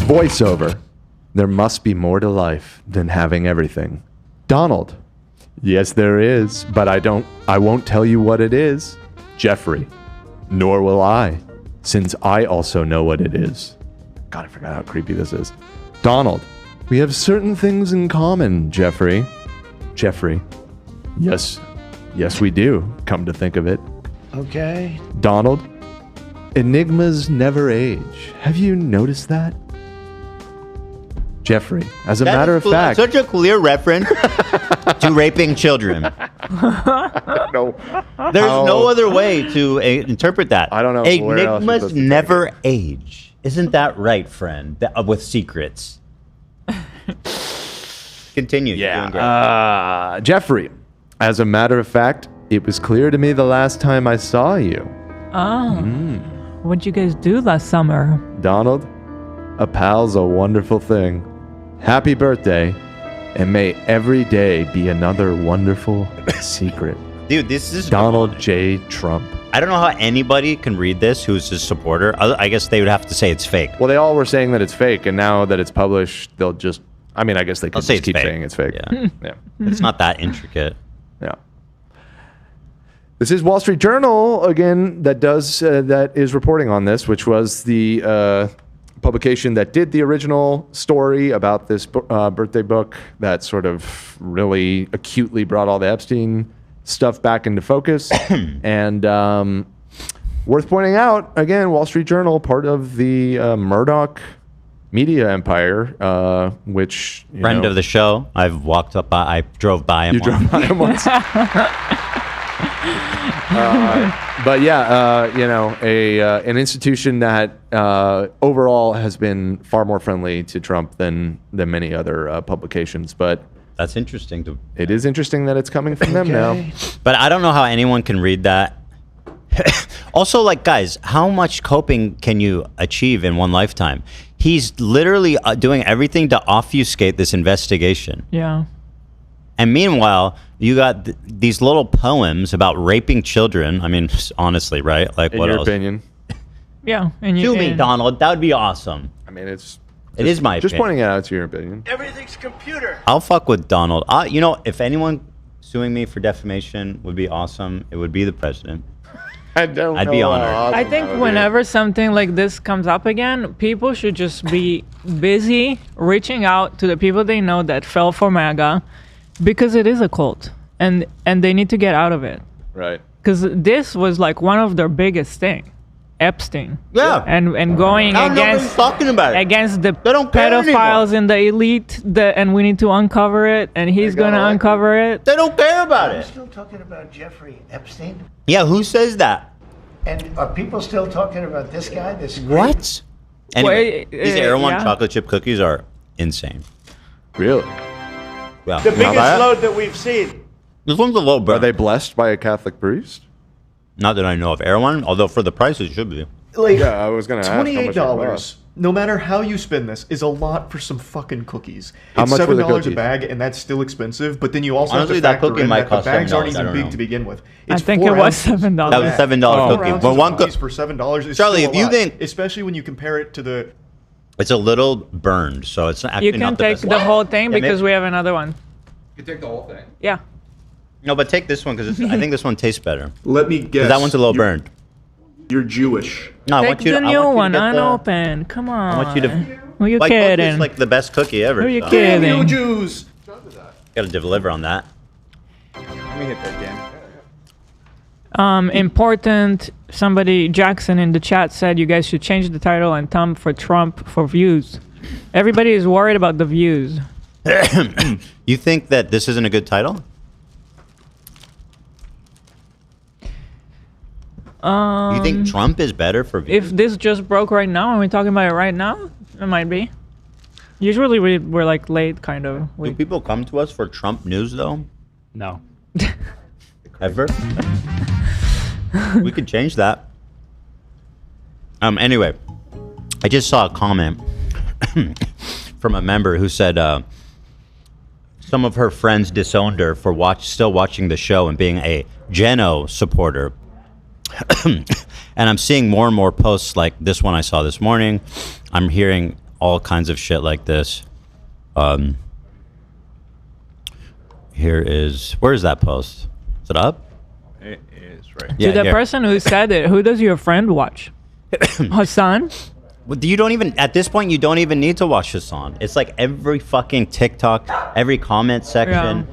Voiceover. There must be more to life than having everything. Donald. Yes, there is, but I won't tell you what it is. Jeffrey. Nor will I, since I also know what it is. God, I forgot how creepy this is. Donald. We have certain things in common, Jeffrey. Jeffrey. Yes, we do, come to think of it. Okay. Donald. Enigmas never age. Have you noticed that? Jeffrey, as a matter of fact. Such a clear reference to raping children. No. There's no other way to interpret that. I don't know. where else you're Enigmas supposed to never age. Isn't that right, friend? With secrets. Continue. Yeah. Jeffrey, as a matter of fact, it was clear to me the last time I saw you. Oh. What'd you guys do last summer? Donald, a pal's a wonderful thing. Happy birthday, and may every day be another wonderful secret. Dude, this is Donald J. Trump. I don't know how anybody can read this who's his supporter. I guess they would have to say it's fake. Well, they all were saying that it's fake, and now that it's published, they'll just. I mean, I guess they could say just it's keep fake. saying it's fake. Yeah. Yeah. It's not that intricate. Yeah. This is Wall Street Journal again that is reporting on this, which was the publication that did the original story about this birthday book that sort of really acutely brought all the Epstein stuff back into focus. And worth pointing out, again, Wall Street Journal, part of the Murdoch media empire, which Friend of the show. I drove by him. You drove by him once. But yeah, an institution that overall has been far more friendly to Trump than many other publications. But that's interesting. It is interesting that it's coming from them now. But I don't know how anyone can read that. Also, like, guys, how much coping can you achieve in one lifetime? He's literally doing everything to obfuscate this investigation. Yeah. And meanwhile, you got these little poems about raping children. I mean, honestly, right? Like, In what your else? opinion? Yeah. And To me, Donald, that would be awesome. I mean, it is my just opinion. pointing it out. It's your opinion. Everything's computer. I'll fuck with Donald. If anyone suing me for defamation would be awesome, it would be the president. I'd be honored. I think whenever something like this comes up again, people should just be busy reaching out to the people they know that fell for MAGA, because it is a cult, and they need to get out of it. Right. Because this was like one of their biggest thing, Epstein. Yeah. And going Now nobody's against talking about it. against the don't care pedophiles anymore. in the elite, and we need to uncover it, and he's gonna uncover it. They don't care about Are we it. still talking about Jeffrey Epstein? Yeah, who says that? And are people still talking about this guy? This What? Anyway, Wait, these Air One yeah. chocolate chip cookies are insane. Really? Yeah. The biggest load that we've seen. This one's a little Are burnt. they blessed by a Catholic priest? Not that I know of. Air One, although for the price it should be. Like, Yeah, I was gonna ask how much it $28, cost. no matter how you spin this, is a lot for some fucking cookies. How It's much were the $7 a cookies? bag, and that's still expensive. But then you also Honestly, have that to factor cookie in might that the cost bags aren't $7, I even don't big know. to begin with. I It's think 4 it was ounces. $7. That was a $7 cookie. 4 ounces But of one cookies for $7 is Charlie, still if a you lot, think- especially when you compare it to the. It's a little burned, so it's actually You can not the take best. the whole thing Yeah, because maybe- we have another one. You take the whole thing. Yeah. No, but take this one because I think this one tastes better. Let me 'Cause guess. that one's a little burned. You're Jewish. No, I Take want you the to. new one, I want you to get unopened. Come on. I want you to. Who you White kidding? Cookie is like the best cookie ever. Who you so. kidding? Damn you, Jews! Got to deliver on that. Let me hit that again. Important. Somebody, Jackson in the chat said you guys should change the title and Tom for Trump for views. Everybody is worried about the views. You think that this isn't a good title? You think Trump is better for views? If this just broke right now and we're talking about it right now, it might be. Usually we're like late, kind of. Do people come to us for Trump news though? No. Ever? We could change that. Anyway, I just saw a comment from a member who said some of her friends disowned her for still watching the show and being a Geno supporter. And I'm seeing more and more posts like this one I saw this morning. I'm hearing all kinds of shit like this. Where is that post? Is it up? It is right. To the person who said it, who does your friend watch? Hassan? Well, you don't even, at this point, you don't even need to watch Hassan. It's like every fucking TikTok, every comment section,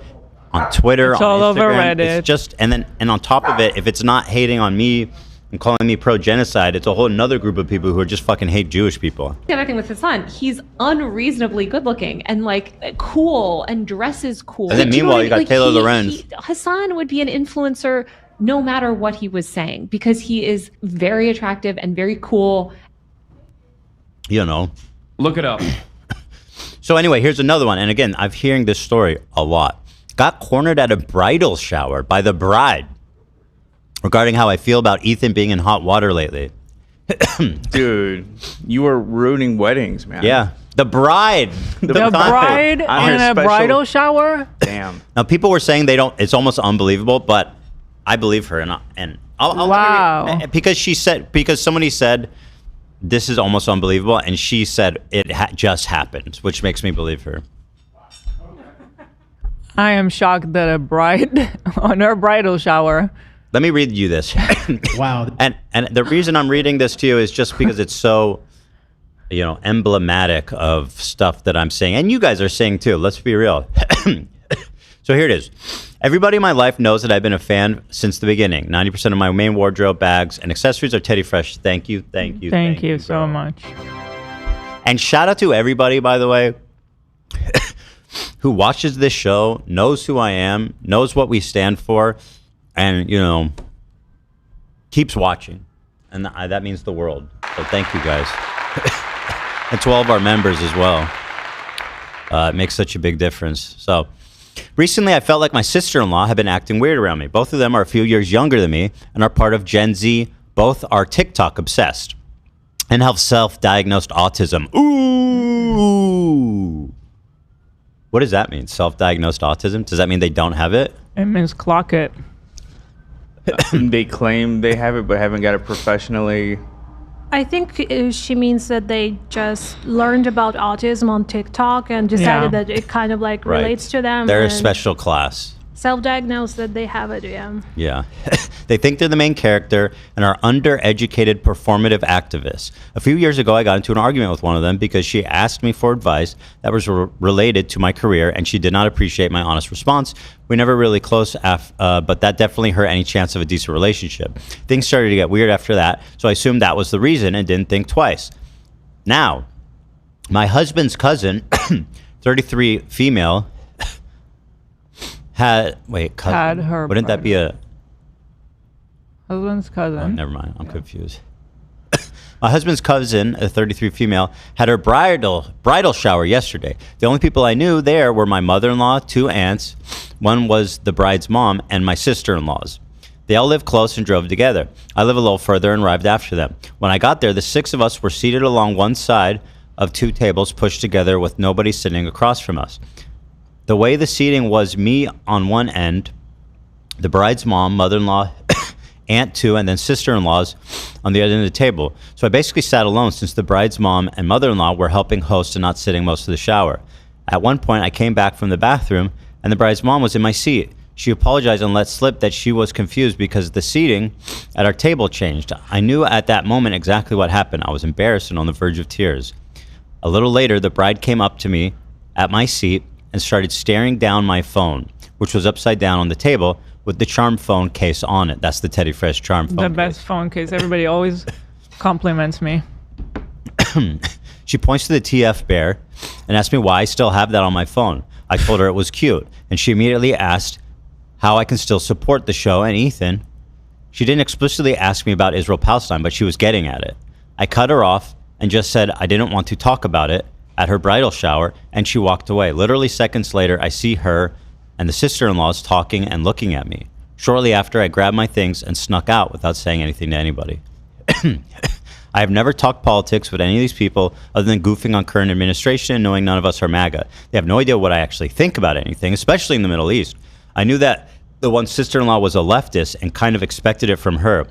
on Twitter, It's on all over Instagram. Reddit. It's just, and on top of it, if it's not hating on me and calling me pro-genocide, it's a whole another group of people who are just fucking hate Jewish people. The other thing with Hassan, he's unreasonably good looking and like cool and dresses cool. And then Do you know meanwhile, what I you got mean? Taylor Like, Lorenz. Hassan would be an influencer no matter what he was saying because he is very attractive and very cool. You know. Look it up. So anyway, here's another one. And again, I'm hearing this story a lot. Got cornered at a bridal shower by the bride regarding how I feel about Ethan being in hot water lately. Dude, you are ruining weddings, man. Yeah. The bride. The bride in a bridal shower? Damn. Now, people were saying they don't, it's almost unbelievable, but I believe her. And I'll Wow. because somebody said, this is almost unbelievable. And she said it just happened, which makes me believe her. I am shocked that a bride on her bridal shower. Let me read you this. Wow. And the reason I'm reading this to you is just because it's so, emblematic of stuff that I'm saying. And you guys are saying too. Let's be real. So here it is. Everybody in my life knows that I've been a fan since the beginning. 90% of my main wardrobe, bags, and accessories are Teddy Fresh. Thank you, thank you, Thank you so much. And shout out to everybody, by the way, who watches this show, knows who I am, knows what we stand for, and, keeps watching. And that means the world. So thank you, guys. And to all of our members as well. It makes such a big difference. So recently, I felt like my sister-in-law had been acting weird around me. Both of them are a few years younger than me and are part of Gen Z. Both are TikTok obsessed and have self-diagnosed autism. Ooh. What does that mean? Self-diagnosed autism? Does that mean they don't have it? It means clock it. They claim they have it, but haven't got it professionally. I think she means that they just learned about autism on TikTok and decided that it kind of like relates to them. They're a and special class. self-diagnosed that they have it, yeah. Yeah. They think they're the main character and are undereducated performative activists. A few years ago, I got into an argument with one of them because she asked me for advice that was related to my career, and she did not appreciate my honest response. We never really close, but that definitely hurt any chance of a decent relationship. Things started to get weird after that, so I assumed that was the reason and didn't think twice. Now, my husband's cousin, 33 female, had her wouldn't that be a husband's cousin? Oh, never mind. I'm confused. My husband's cousin, a 33 female, had her bridal shower yesterday. The only people I knew there were my mother-in-law, 2 aunts, one was the bride's mom, and my sister-in-laws. They all live close and drove together. I live a little further and arrived after them. When I got there, the 6 of us were seated along one side of 2 tables pushed together with nobody sitting across from us. The way the seating was, me on one end, the bride's mom, mother-in-law, aunt 2, and then sister-in-laws on the other end of the table. So I basically sat alone since the bride's mom and mother-in-law were helping host and not sitting most of the shower. At one point, I came back from the bathroom, and the bride's mom was in my seat. She apologized and let slip that she was confused because the seating at our table changed. I knew at that moment exactly what happened. I was embarrassed and on the verge of tears. A little later, the bride came up to me at my seat and started staring down my phone, which was upside down on the table with the charm phone case on it. That's the Teddy Fresh charm phone The best phone case. Everybody always compliments me. She points to the TF bear and asked me why I still have that on my phone. I told her it was cute, and she immediately asked how I can still support the show and Ethan. She didn't explicitly ask me about Israel-Palestine, but she was getting at it. I cut her off and just said I didn't want to talk about it at her bridal shower, and she walked away. Literally seconds later, I see her and the sister-in-laws talking and looking at me. Shortly after, I grabbed my things and snuck out without saying anything to anybody. I have never talked politics with any of these people other than goofing on current administration and knowing none of us are MAGA. They have no idea what I actually think about anything, especially in the Middle East. I knew that the one sister-in-law was a leftist and kind of expected it from her.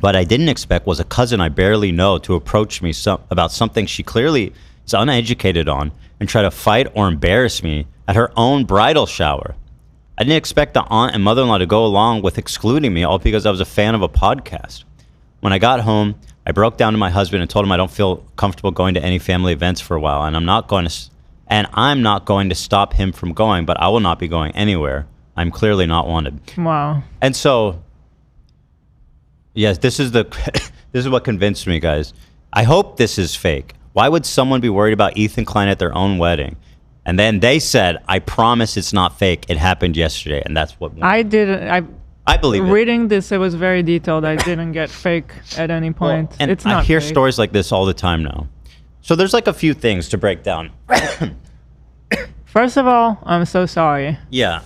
What I didn't expect was a cousin I barely know to approach me about something she clearly is uneducated on and try to fight or embarrass me at her own bridal shower. I didn't expect the aunt and mother-in-law to go along with excluding me all because I was a fan of a podcast. When I got home, I broke down to my husband and told him I don't feel comfortable going to any family events for a while, and I'm not going to stop him from going, but I will not be going anywhere. I'm clearly not wanted. Wow. And so, yes, this is what convinced me, guys. I hope this is fake. Why would someone be worried about Ethan Klein at their own wedding? And then they said, I promise it's not fake. It happened yesterday. And that's what I didn't. I believe it. Reading this, it was very detailed. I didn't get fake at any point. Well, and it's not I hear fake. stories like this all the time now. So there's like a few things to break down. First of all, I'm so sorry. Yeah.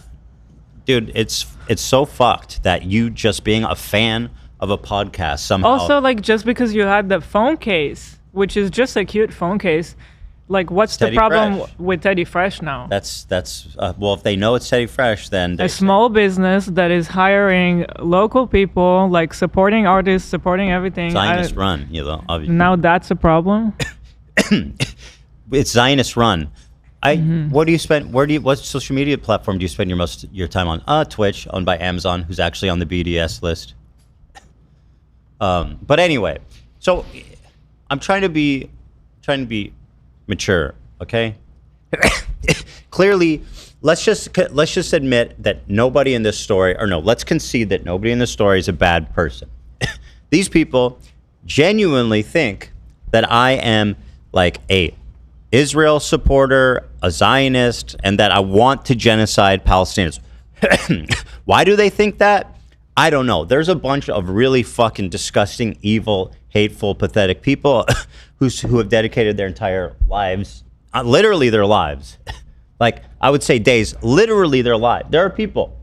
Dude, it's so fucked that you just being a fan of a podcast somehow. Also, like, just because you had the phone case, which is just a cute phone case, like, what's the Teddy problem Fresh. with Teddy Fresh now? That's well, if they know it's Teddy Fresh, then A small business that is hiring local people, like supporting artists, supporting everything. Zionist run, you know. Obviously. Now that's a problem. It's Zionist run. What do you spend? What social media platform do you spend your time on? Twitch, owned by Amazon, who's actually on the BDS list. But anyway, so I'm trying to be mature, okay? Clearly, let's just admit that nobody in this story, or no, let's concede that nobody in this story is a bad person. These people genuinely think that I am like a Israel supporter, a Zionist, and that I want to genocide Palestinians. Why do they think that? I don't know. There's a bunch of really fucking disgusting, evil, hateful, pathetic people who have dedicated their entire lives, literally their lives, like I would say days, literally their lives. There are people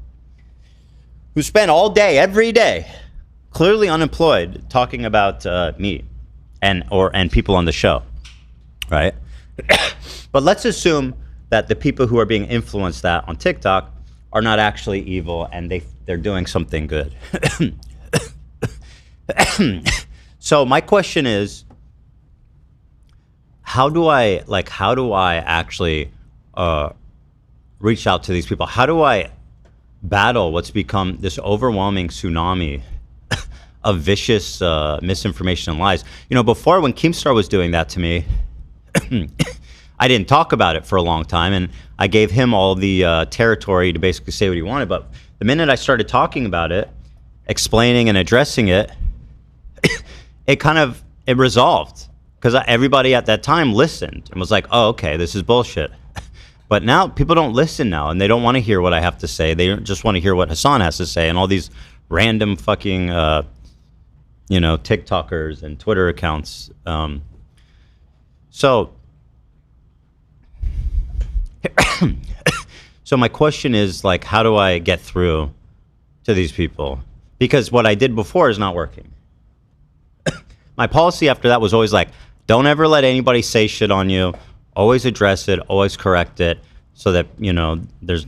who spend all day, every day, clearly unemployed, talking about me and people on the show, right? But let's assume that the people who are being influenced that on TikTok are not actually evil and they're doing something good. So my question is, how do I actually reach out to these people? How do I battle what's become this overwhelming tsunami of vicious misinformation and lies? You know, before, when Keemstar was doing that to me, I didn't talk about it for a long time, and I gave him all the territory to basically say what he wanted. But the minute I started talking about it, explaining and addressing it, it resolved, because everybody at that time listened and was like, oh, okay, this is bullshit. But now people don't listen now, and they don't want to hear what I have to say. They just want to hear what Hassan has to say, and all these random fucking TikTokers and Twitter accounts. So my question is, like, how do I get through to these people? Because what I did before is not working. My policy after that was always like, don't ever let anybody say shit on you. Always address it, always correct it, so that, there's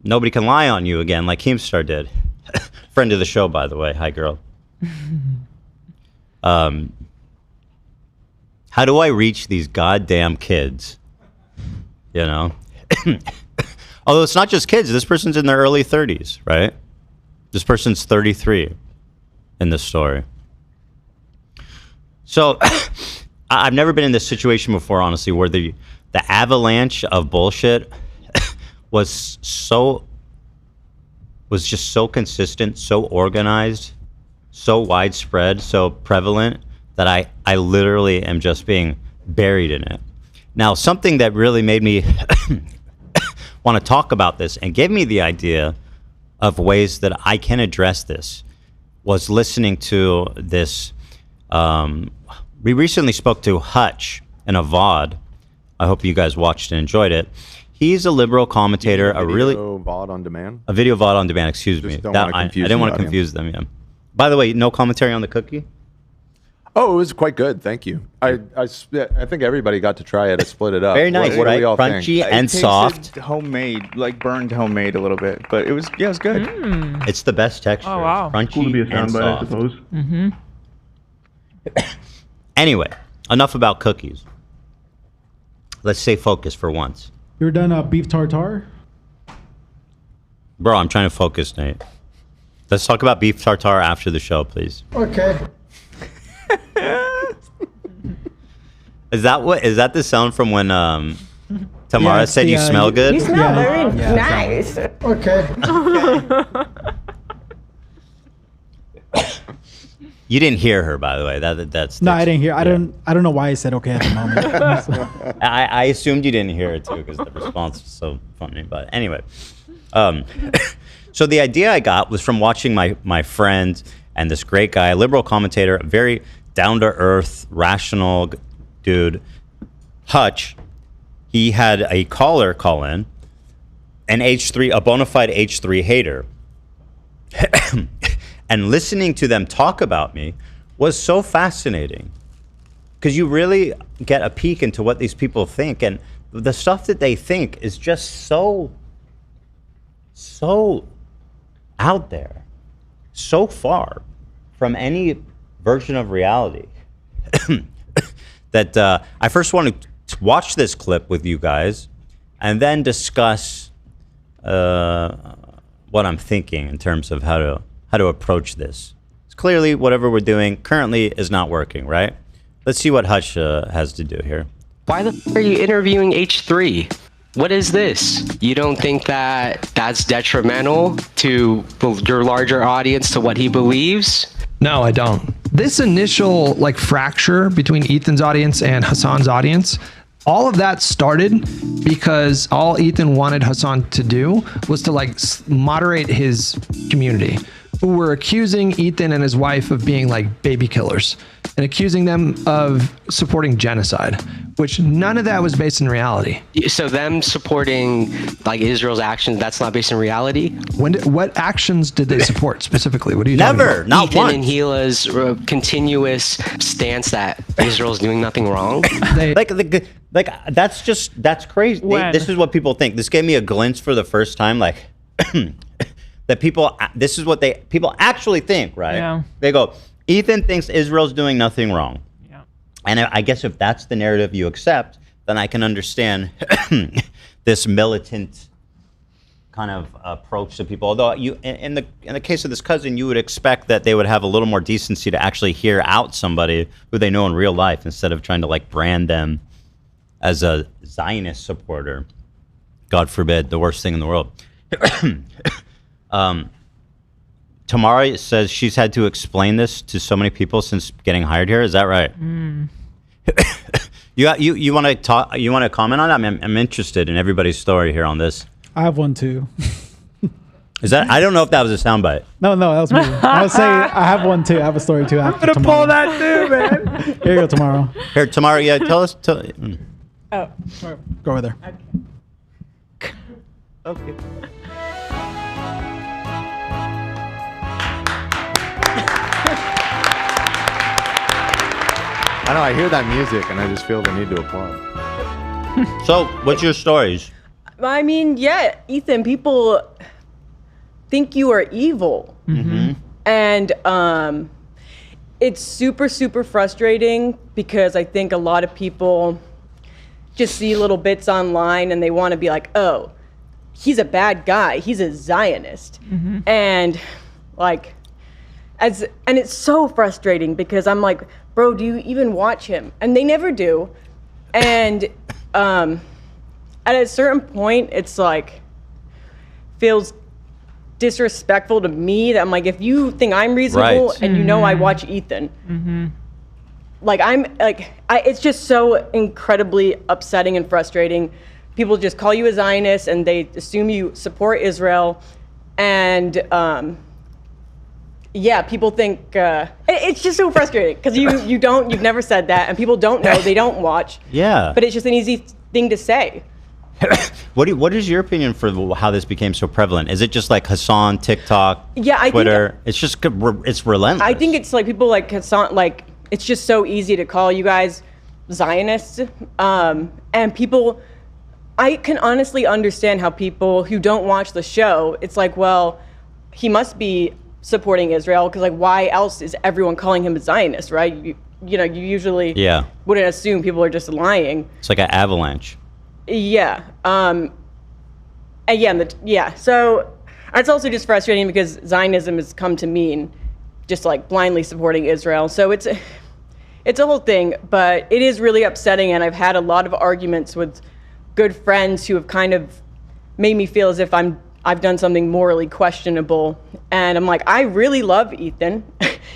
nobody can lie on you again, like Keemstar did. Friend of the show, by the way. Hi, girl. How do I reach these goddamn kids? Although it's not just kids. This person's in their early 30s, right? This person's 33 in this story. So I've never been in this situation before, honestly, where the avalanche of bullshit was just so consistent, so organized, so widespread, so prevalent that I literally am just being buried in it. Now, something that really made me want to talk about this and gave me the idea of ways that I can address this was listening to this. We recently spoke to Hutch in a VOD. I hope you guys watched and enjoyed it. He's a liberal commentator, a VOD on demand. A video VOD on demand. Excuse me. I didn't want to confuse them. Yeah. By the way, no commentary on the cookie. Oh, it was quite good. Thank you. I think everybody got to try it. I split it up. Very nice, what right? do we all Crunchy think? and soft. Homemade, like burned homemade a little bit, but it was good. It's the best texture. Oh, wow. It's crunchy Cool to be a and soundbite, I soft. suppose. Mm-hmm. Anyway, enough about cookies. Let's stay focused for once. You ever done beef tartare? Bro, I'm trying to focus, Nate. Let's talk about beef tartare after the show, please. Okay. Is that the sound from when Tamara Yeah, said you smell good? You smell very nice. Okay. You didn't hear her, by the way. That's No, I didn't hear. I don't know why I said okay at the moment. I assumed you didn't hear it too because the response was so funny. But anyway, so the idea I got was from watching my friend and this great guy, a liberal commentator, a very down to earth, rational dude, Hutch. He had a caller call in, a bona fide H3 hater. And listening to them talk about me was so fascinating because you really get a peek into what these people think, and the stuff that they think is just so out there, so far from any version of reality that I first wanted to watch this clip with you guys and then discuss what I'm thinking in terms of how to approach this. It's clearly whatever we're doing currently is not working, right? Let's see what Hutch has to do here. Why the f are you interviewing H3? What is this? You don't think that that's detrimental to your larger audience, to what he believes? No, I don't. This initial fracture between Ethan's audience and Hassan's audience, all of that started because all Ethan wanted Hassan to do was to moderate his community, who were accusing Ethan and his wife of being baby killers and accusing them of supporting genocide, which none of that was based in reality. So them supporting Israel's actions, that's not based in reality? What actions did they support specifically? What are you talking about? Not Ethan once. and Gila's continuous stance that Israel's doing nothing wrong? That's crazy. This is what people think. This gave me a glimpse for the first time, that people actually think, right? Yeah. They go, Ethan thinks Israel's doing nothing wrong. Yeah. And I guess if that's the narrative you accept, then I can understand this militant kind of approach to people. Although in the case of this cousin, you would expect that they would have a little more decency to actually hear out somebody who they know in real life instead of trying to brand them as a Zionist supporter. God forbid, the worst thing in the world. Tamara says she's had to explain this to so many people since getting hired here. Is that right? Mm. You want to talk? You want to comment on that? I'm interested in everybody's story here on this. I have one too. Is that? I don't know if that was a soundbite. No, that was me. I was saying I have one too. I have a story too. I'm gonna pull that too, man. Here you go, Tomorrow. Here, Tamara. Yeah, tell us. Oh, go over there. Okay. I know, I hear that music and I just feel the need to applaud. So, what's your stories? I mean, yeah, Ethan, people think you are evil. Mm-hmm. And it's super, super frustrating because I think a lot of people just see little bits online and they want to be like, oh, he's a bad guy. He's a Zionist. Mm-hmm. And and it's so frustrating because I'm like, bro, do you even watch him? And they never do. And at a certain point, it's like, feels disrespectful to me that I'm like, if you think I'm reasonable Right. and you know I watch Ethan, like it's just so incredibly upsetting and frustrating. People just call you a Zionist and they assume you support Israel, and people think it's just so frustrating because you've never said that, and people don't know, they don't watch. Yeah. But it's just an easy thing to say. What is your opinion for how this became so prevalent? Is it just like Hassan, TikTok, Twitter? It's just it's relentless. I think it's like people like Hassan, like it's just so easy to call you guys Zionists, and people. I can honestly understand how people who don't watch the show, it's like, well, he must be supporting Israel because like why else is everyone calling him a Zionist, right? You usually wouldn't assume people are just lying. It's like an avalanche. Yeah. So it's also just frustrating because Zionism has come to mean just like blindly supporting Israel. So it's a whole thing, but it is really upsetting. And I've had a lot of arguments with good friends who have kind of made me feel as if I've done something morally questionable. And I'm like, I really love Ethan.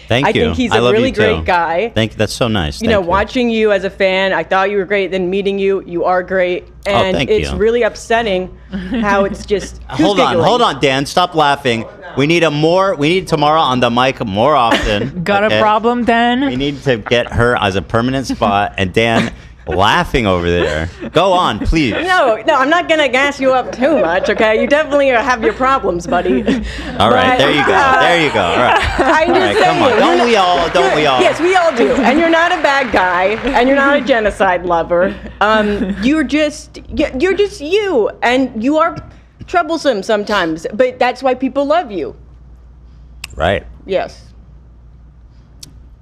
Thank you. I think he's a really great guy. Thank you. That's so nice. You know, watching you as a fan, I thought you were great. Then meeting you, you are great. And it's really upsetting how it's just. Hold on, Dan. Stop laughing. We need Tamara on the mic more often. Got a problem, Dan? We need to get her as a permanent spot. And Dan laughing over there. Go on, please. No, I'm not gonna gas you up too much, okay? You definitely have your problems, buddy. All right, there you go. All right. I'm just saying. Come on. Don't we all? Yes, we all do. And you're not a bad guy, and you're not a genocide lover. You're just you, and you are troublesome sometimes, but that's why people love you. Right. Yes.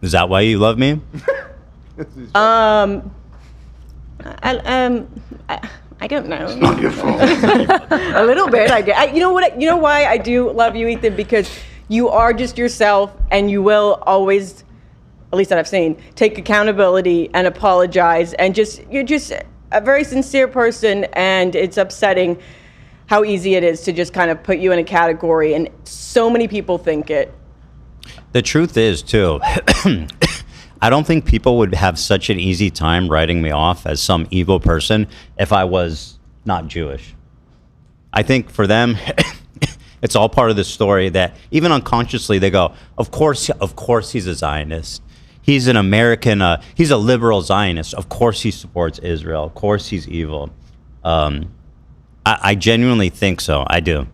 Is that why you love me? I don't know. It's not your fault. A little bit, I guess. You know what? You know why I do love you, Ethan? Because you are just yourself, and you will always, at least that I've seen, take accountability and apologize, and you're just a very sincere person, and it's upsetting how easy it is to just kind of put you in a category, and so many people think it. The truth is, too, I don't think people would have such an easy time writing me off as some evil person if I was not Jewish. I think for them, it's all part of the story that even unconsciously they go, of course he's a Zionist. He's an American, he's a liberal Zionist. Of course he supports Israel. Of course he's evil. I genuinely think so. I do.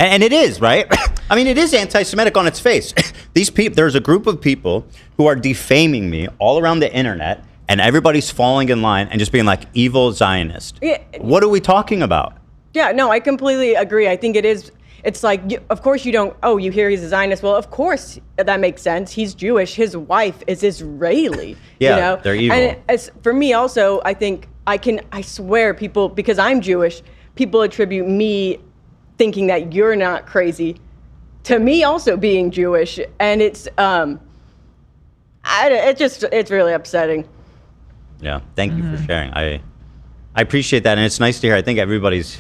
And it is, right? I mean, it is anti-Semitic on its face. These people, there's a group of people who are defaming me all around the internet, and everybody's falling in line and just being like, evil Zionist. Yeah. What are we talking about? Yeah, no, I completely agree. I think it is. It's like, of course you don't, you hear he's a Zionist. Well, of course that makes sense. He's Jewish. His wife is Israeli. Yeah, you know? They're evil. And for me also, I think I swear people, because I'm Jewish, people attribute me thinking that you're not crazy to me also being Jewish. And it's really upsetting. Yeah, thank you for sharing. I appreciate that, and it's nice to hear. I think everybody's,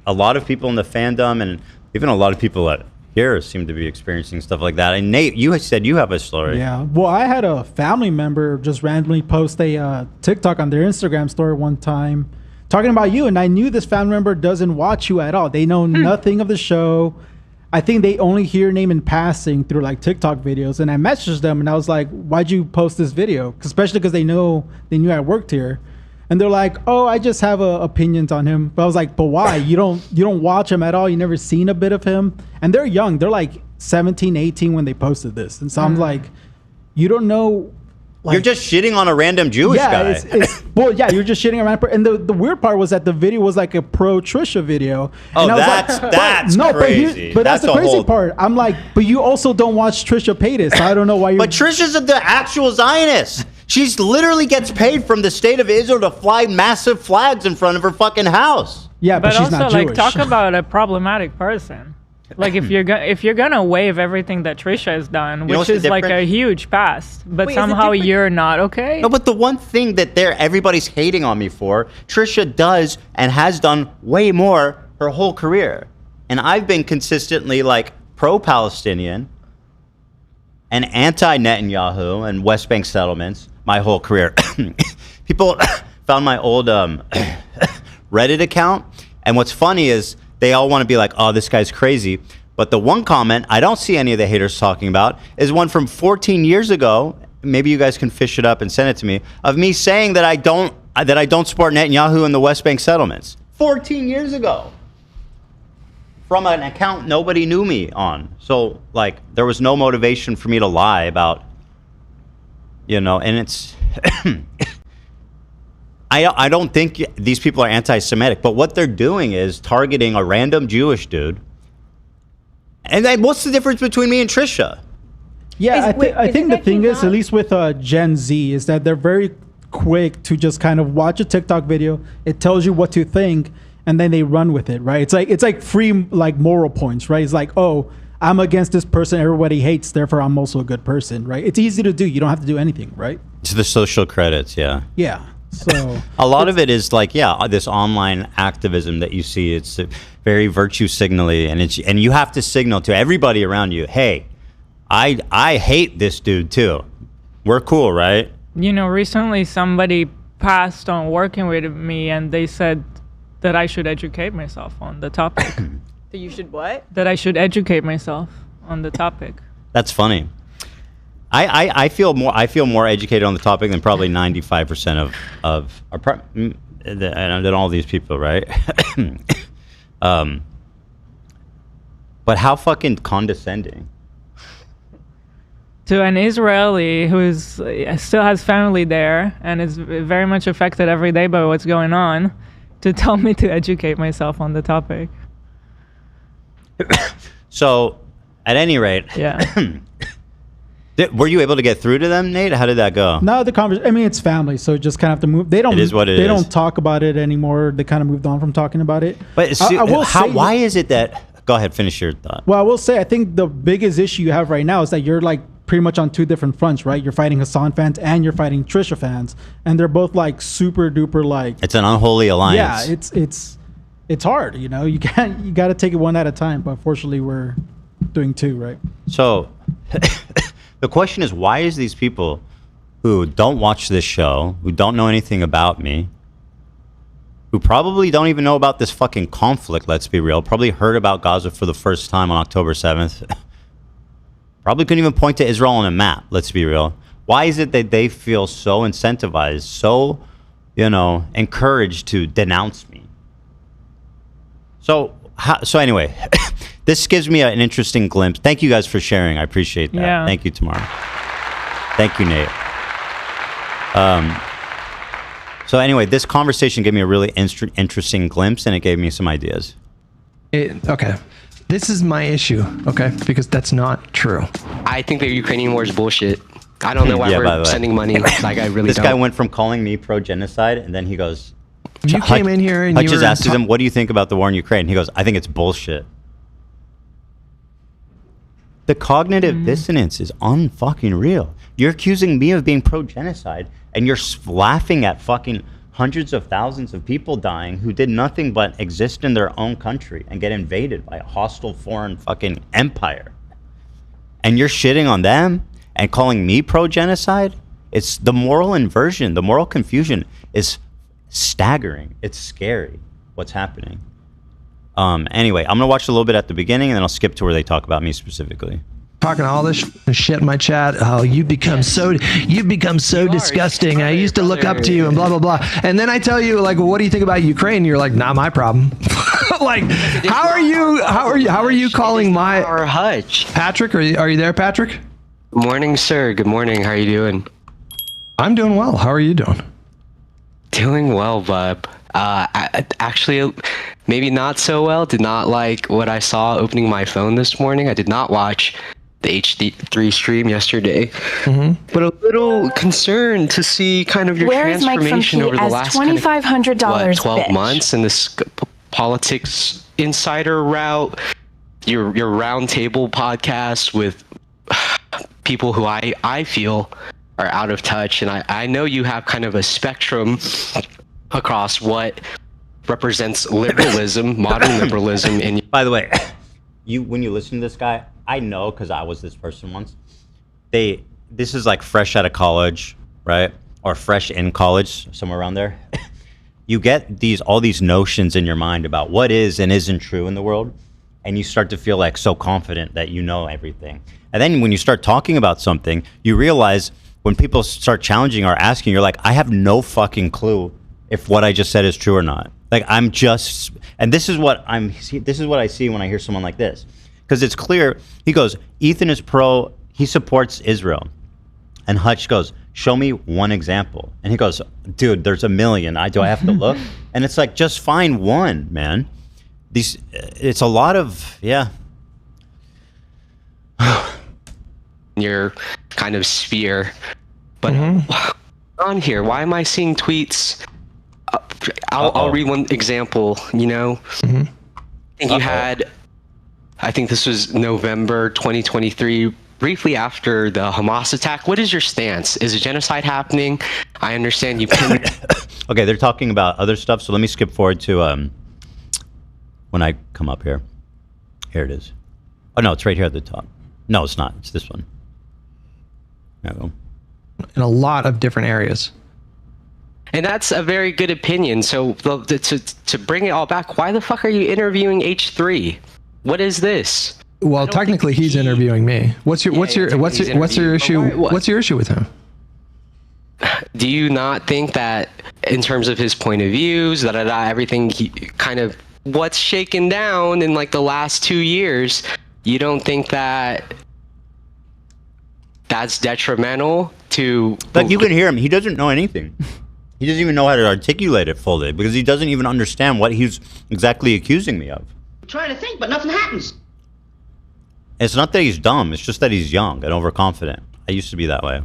a lot of people in the fandom, and even a lot of people here seem to be experiencing stuff like that. And Nate, you said you have a story. Yeah, well, I had a family member just randomly post a TikTok on their Instagram story one time talking about you, and I knew this family member doesn't watch you at all. They know nothing of the show. I think they only hear your name in passing through like TikTok videos. And I messaged them and I was like, why'd you post this video? Especially because they knew I worked here. And they're like, oh, I just have opinions on him. But I was like, but why? You don't watch him at all? You never seen a bit of him? And they're young. They're like 17, 18 when they posted this. And so I'm like, you don't know. Like, you're just shitting on a random Jewish guy. Well, yeah, you're just shitting around. And the weird part was that the video was like a pro Trisha video. Oh, and I was that's crazy. But that's the crazy part. I'm like, but you also don't watch Trisha Paytas. So I don't know why you're. But Trisha's the actual Zionist. She's literally gets paid from the state of Israel to fly massive flags in front of her fucking house. Yeah, but she's also not Jewish. like talk about a problematic person. Like if you're gonna waive everything that Trisha has done, You know which what's the is like a difference? huge past, but Wait, is it somehow different? you're not okay. No, but the one thing that everybody's hating on me for, Trisha does and has done way more her whole career. And I've been consistently like pro-Palestinian and anti-Netanyahu and West Bank settlements my whole career. People found my old Reddit account, and what's funny is they all want to be like, oh, this guy's crazy. But the one comment I don't see any of the haters talking about is one from 14 years ago. Maybe you guys can fish it up and send it to me, of me saying that I don't support Netanyahu and the West Bank settlements. 14 years ago. From an account nobody knew me on. So, like, there was no motivation for me to lie about, and it's... I don't think these people are anti-Semitic, but what they're doing is targeting a random Jewish dude. And then what's the difference between me and Trisha? Yeah, I think the thing is, at least with Gen Z, is that they're very quick to just kind of watch a TikTok video. It tells you what to think, and then they run with it, right? It's like free like moral points, right? It's like, oh, I'm against this person everybody hates, therefore I'm also a good person, right? It's easy to do. You don't have to do anything, right? It's the social credits, yeah. Yeah. So a lot of it is like, this online activism that you see. It's very virtue signally, and you have to signal to everybody around you, hey, I hate this dude too. We're cool, right? Recently somebody passed on working with me, and they said that I should educate myself on the topic. That you should what? That I should educate myself on the topic. That's funny. I feel more educated on the topic than probably 95% than all these people, right? But how fucking condescending. To an Israeli who still has family there and is very much affected every day by what's going on, to tell me to educate myself on the topic. So, at any rate, were you able to get through to them, Nate? How did that go? No, the conversation. I mean, it's family, so just kind of have to move. They don't. It is what it they is. don't talk about it anymore. They kind of moved on from talking about it. But why is it that? Go ahead, finish your thought. Well, I will say, I think the biggest issue you have right now is that you're like pretty much on two different fronts, right? You're fighting Hassan fans and you're fighting Trisha fans, and they're both like super duper like. It's an unholy alliance. Yeah, it's hard. You got to take it one at a time. But fortunately, we're doing two, right? So. The question is, why is these people who don't watch this show, who don't know anything about me, who probably don't even know about this fucking conflict, let's be real, probably heard about Gaza for the first time on October 7th, probably couldn't even point to Israel on a map, let's be real. Why is it that they feel so incentivized, so, encouraged to denounce me? So anyway... This gives me an interesting glimpse. Thank you guys for sharing. I appreciate that. Yeah. Thank you, Tamara. Thank you, Nate. So anyway, this conversation gave me a really interesting glimpse, and it gave me some ideas. Okay. This is my issue, okay? Because that's not true. I think the Ukrainian war is bullshit. I don't know why we're sending money. Like, I really This don't. guy went from calling me pro-genocide, and then he goes... You came in here and Hutch you just were... asked him, what do you think about the war in Ukraine? He goes, I think it's bullshit. The cognitive dissonance is unfucking real. You're accusing me of being pro-genocide, and you're laughing at fucking hundreds of thousands of people dying who did nothing but exist in their own country and get invaded by a hostile foreign fucking empire. And you're shitting on them and calling me pro-genocide? It's the moral inversion, the moral confusion is staggering. It's scary what's happening. Anyway, I'm gonna watch a little bit at the beginning, and then I'll skip to where they talk about me specifically. Talking all this shit in my chat. Oh, you've become so disgusting. I used to look up to you and blah blah blah. And then I tell you, like, well, what do you think about Ukraine? You're like, not my problem. Like, how are you calling my or Hutch? Patrick? Are you there, Patrick? Good morning, sir. Good morning. How are you doing? I'm doing well. How are you doing? Doing well, bub. Actually, maybe not so well. Did not like what I saw opening my phone this morning. I did not watch the HD3 stream yesterday, but a little concerned to see kind of your transformation over the last $2,500 12 months in this politics insider route your roundtable podcast with people who I feel are out of touch, and I know you have kind of a spectrum across what represents liberalism, modern liberalism. And by the way, when you listen to this guy, I know because I was this person once. This is like fresh out of college, right? Or fresh in college, somewhere around there. You get all these notions in your mind about what is and isn't true in the world, and you start to feel like so confident that you know everything. And then when you start talking about something, you realize when people start challenging or asking, you're like, I have no fucking clue if what I just said is true or not. Like I'm just, and this is what I see when I hear someone like this, because it's clear. He goes, Ethan is he supports Israel, and Hutch goes, show me one example, and he goes, dude, there's a million. Do I have to look? And it's like, just find one, man. It's a lot of your kind of sphere, but on here, why am I seeing tweets? I'll read one example. I think you had, I think this was November 2023, briefly after the Hamas attack. What is your stance? Is a genocide happening? I understand you pinned. Okay, they're talking about other stuff, so let me skip forward to when I come up here. Here it is. Oh no, it's right here at the top. No, it's not. It's this one. There we go. In a lot of different areas. And that's a very good opinion. So to bring it all back, why the fuck are you interviewing H3? What is this? Well, technically, he's interviewing me. What's your issue? What's your issue with him? Do you not think that, in terms of his point of views, everything he kind of what's shaken down in like the last 2 years, you don't think that that's detrimental to? Like you can hear him. He doesn't know anything. He doesn't even know how to articulate it fully because he doesn't even understand what he's exactly accusing me of. I'm trying to think, but nothing happens. It's not that he's dumb. It's just that he's young and overconfident. I used to be that way.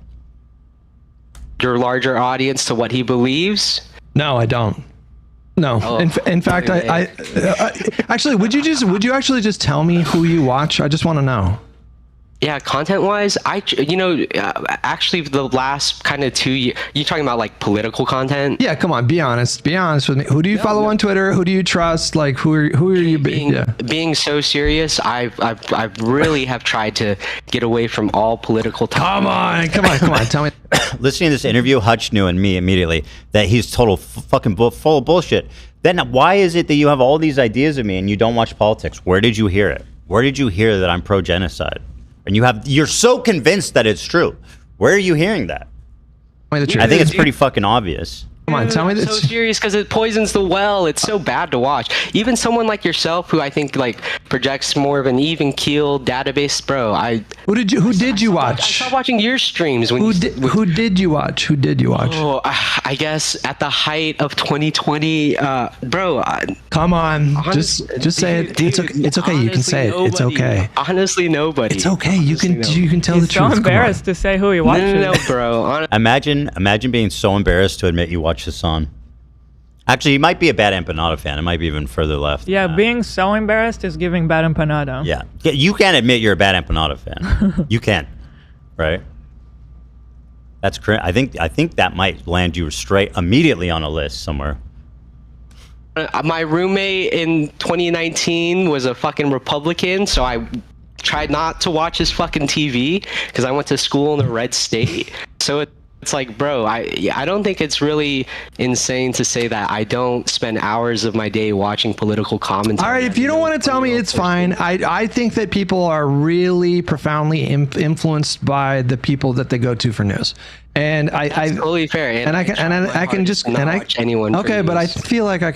Your larger audience to what he believes? No, I don't. No. Oh, in fact, I actually, would you actually just tell me who you watch? I just want to know. Yeah, content-wise, actually the last kind of 2 years, you talking about like political content? Yeah, come on, be honest. Be honest with me. Who do you follow on Twitter? Who do you trust? Like, who are you being so serious? I really have tried to get away from all political topics. Come on, tell me. Listening to this interview, Hutch knew and me immediately that he's total fucking full of bullshit. Then why is it that you have all these ideas of me and you don't watch politics? Where did you hear it? Where did you hear that I'm pro-genocide? And you're so convinced that it's true. Where are you hearing that? I think it's pretty fucking obvious. Come on, tell me that. So serious because it poisons the well. It's so bad to watch. Even someone like yourself, who I think like projects more of an even keel database, bro. Who did you watch? I stopped watching your streams who did you watch? Oh, I guess at the height of 2020, bro. Come on, just say it. It's okay. You can say it. It's okay. Honestly, nobody. It's okay. You can tell the truth. He's so embarrassed to say who he watches. No, bro. Imagine being so embarrassed to admit you watch Hassan. Actually, he might be a Bad Empanada fan. It might be even further left. Yeah, being so embarrassed is giving Bad Empanada. Yeah, you can't admit you're a Bad Empanada fan. You can't, right? That's correct. I think that might land you straight immediately on a list somewhere. My roommate in 2019 was a fucking Republican, so I tried not to watch his fucking TV because I went to school in a red state. So it's like, bro, I don't think it's really insane to say that I don't spend hours of my day watching political commentary. All right, if you don't want to tell me, it's fine. I think that people are really profoundly influenced by the people that they go to for news. And that's totally fair. And I can just watch anyone. Okay, but I feel like I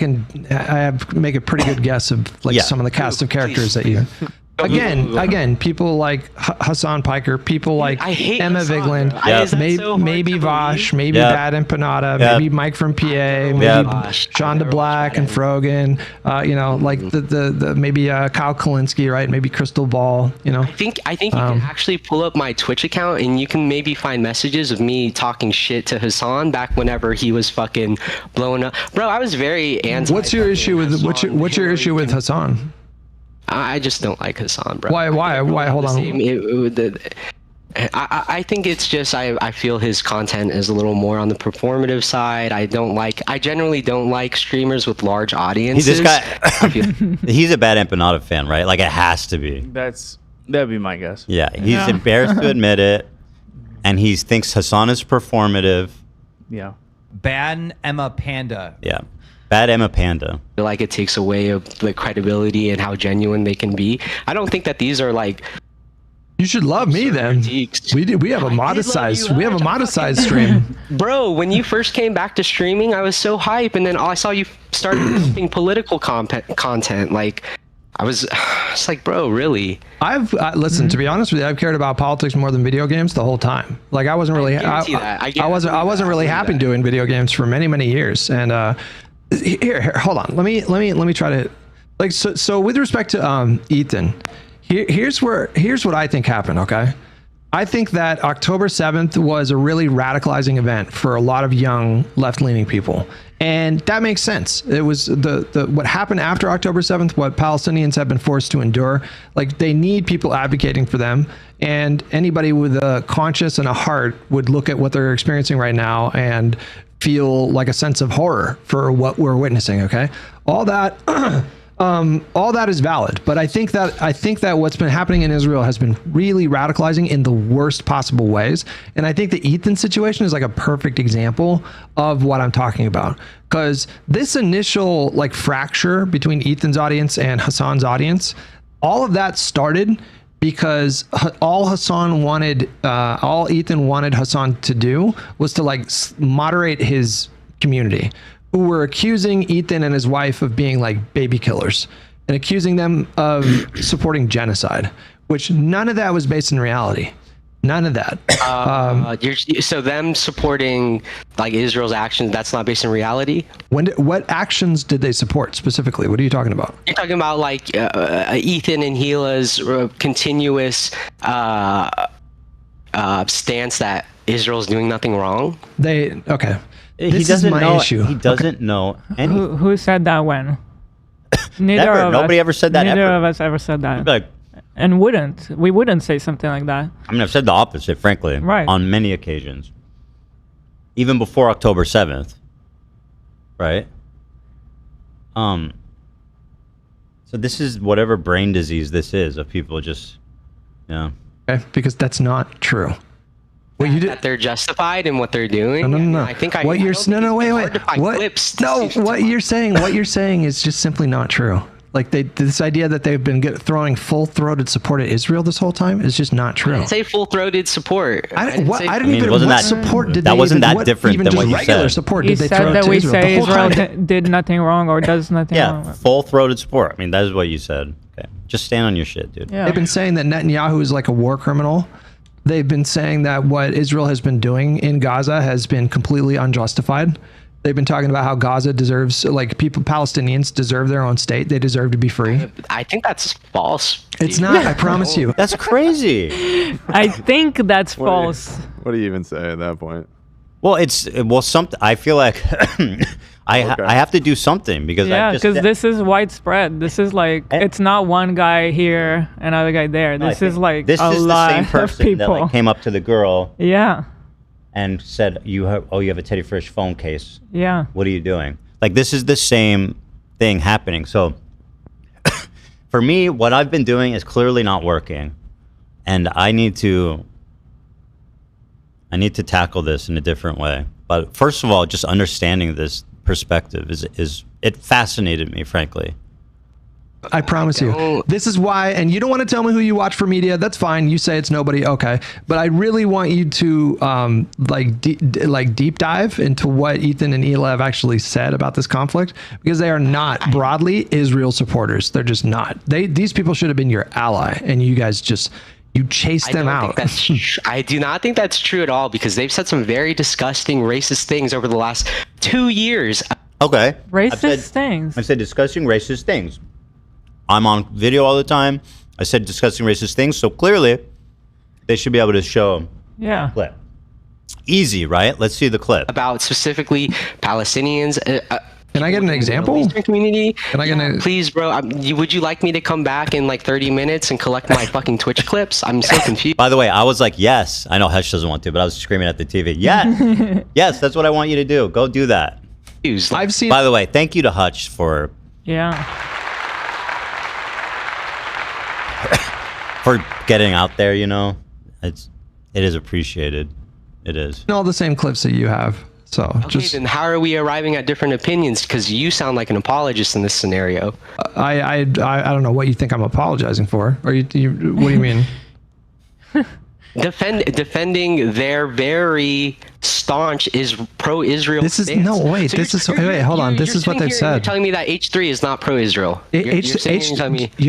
make a pretty good guess of some of the cast of characters that you. Again, people like Hassan Piker, people like Emma Vigeland, maybe Vosh, maybe Bad Empanada, maybe Mike from PA, maybe Shonda Black and Frogan, like the maybe Kyle Kalinske, right? Maybe Crystal Ball, I think you can actually pull up my Twitch account and you can maybe find messages of me talking shit to Hassan back whenever he was fucking blowing up. Bro, I was very anti. What's your issue with Hassan? I just don't like Hassan, bro. Why? Hold on. I think it's just I feel his content is a little more on the performative side. I generally don't like streamers with large audiences. He's a bad empanada fan, right? Like it has to be. That'd be my guess. Yeah, he's embarrassed to admit it, and he thinks Hassan is performative. Yeah. Ban Emma Panda. Yeah. Bad Emma Panda. I feel like it takes away of the credibility and how genuine they can be. I don't think that these are like. You should love me then. We have a modest size stream. Bro, when you first came back to streaming, I was so hype, and then I saw you start posting political content. Like, I was just like, bro, really? Listen. To be honest with you, I've cared about politics more than video games the whole time. Like, I wasn't really. I wasn't really happy doing video games for many years. And here, hold on. Let me try to, like, so with respect to Ethan. Here's what I think happened, okay? I think that October 7th was a really radicalizing event for a lot of young left-leaning people. And that makes sense. It was the what happened after October 7th, what Palestinians have been forced to endure. Like, they need people advocating for them. And anybody with a conscience and a heart would look at what they're experiencing right now and feel like a sense of horror for what we're witnessing, okay? All that is valid, but I think that what's been happening in Israel has been really radicalizing in the worst possible ways. And I think the Ethan situation is like a perfect example of what I'm talking about. Because this initial like fracture between Ethan's audience and Hassan's audience, all of that started because all Ethan wanted Hassan to do was to like moderate his community, who were accusing Ethan and his wife of being like baby killers and accusing them of supporting genocide, which none of that was based in reality. None of that. So them supporting like Israel's actions, that's not based in reality? What actions did they support specifically? What are you talking about? You're talking about like Ethan and Gila's continuous stance that Israel's doing nothing wrong? Okay. He doesn't know. He doesn't know anything. Who said that when? Nobody ever said that. Neither of us ever said that. And we wouldn't say something like that. I mean, I've said the opposite, frankly, right, on many occasions. Even before October 7th, right? So this is whatever brain disease this is of people just, yeah. Okay, because that's not true. What you did? That they're justified in what they're doing. No. I think wait. What you're saying is just simply not true. Like this idea that they've been throwing full-throated support at Israel this whole time is just not true. I didn't say full-throated support. That wasn't that different than what you said. Support he did they said throw that to we Israel? say Israel did nothing wrong or does nothing wrong. Yeah, full-throated support. I mean, that is what you said. Okay, just stand on your shit, dude. Yeah. They've been saying that Netanyahu is like a war criminal. They've been saying that what Israel has been doing in Gaza has been completely unjustified. They've been talking about how Gaza deserves, like Palestinians deserve their own state. They deserve to be free. I think that's false. It's not, I promise you. That's crazy. I think that's false. What do you even say at that point? Well, something. I feel like I have to do something because this is widespread. This is like it's not one guy here, another guy there. This is like this a is lot the same person of people that like, came up to the girl. Yeah. And said, you have a Teddy Fresh phone case. Yeah. What are you doing? Like, this is the same thing happening. So, for me, what I've been doing is clearly not working. And I need to tackle this in a different way. But first of all, just understanding this perspective it fascinated me, frankly. I promise you. This is why, and you don't want to tell me who you watch for media. That's fine. You say it's nobody. Okay. But I really want you to deep dive into what Ethan and Hila have actually said about this conflict, because they are not broadly Israel supporters. They're just not. These people should have been your ally, and you guys you chased them out. I do not think that's true at all, because they've said some very disgusting racist things over the last 2 years. Okay. Racist things. I said discussing racist things. I'm on video all the time. I said discussing racist things, so clearly they should be able to show a clip. Easy, right? Let's see the clip. About specifically Palestinians. Can I get an example? Community. Can I get an? Please, bro. Would you like me to come back in like 30 minutes and collect my fucking Twitch clips? I'm so confused. By the way, I was like, yes. I know Hesh doesn't want to, but I was screaming at the TV. Yes, yes, that's what I want you to do. Go do that. I've seen. By the way, thank you to Hutch for for getting out there. You know, it is appreciated. It is. All the same clips that you have. So Okay, then how are we arriving at different opinions? Because you sound like an apologist in this scenario. I don't know what you think I'm apologizing for. Or what do you mean? Defending their very staunch pro-Israel. This is no wait. So this is wait. Hold on. This is what they've You're said. telling me that H3 is not pro-Israel. You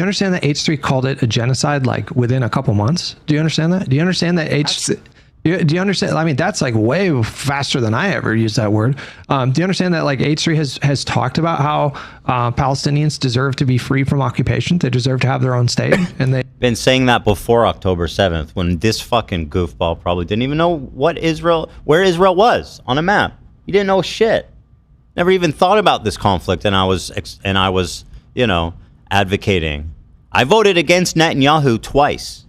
understand that H3 called it a genocide like within a couple months? Do you understand that? Do you understand that H3? Do you understand? I mean, that's like way faster than I ever used that word. Do you understand that like H3 has talked about how Palestinians deserve to be free from occupation? They deserve to have their own state, and they been saying that before October 7th, when this fucking goofball probably didn't even know where Israel was on a map. He didn't know shit. Never even thought about this conflict, and I was, you know, advocating. I voted against Netanyahu twice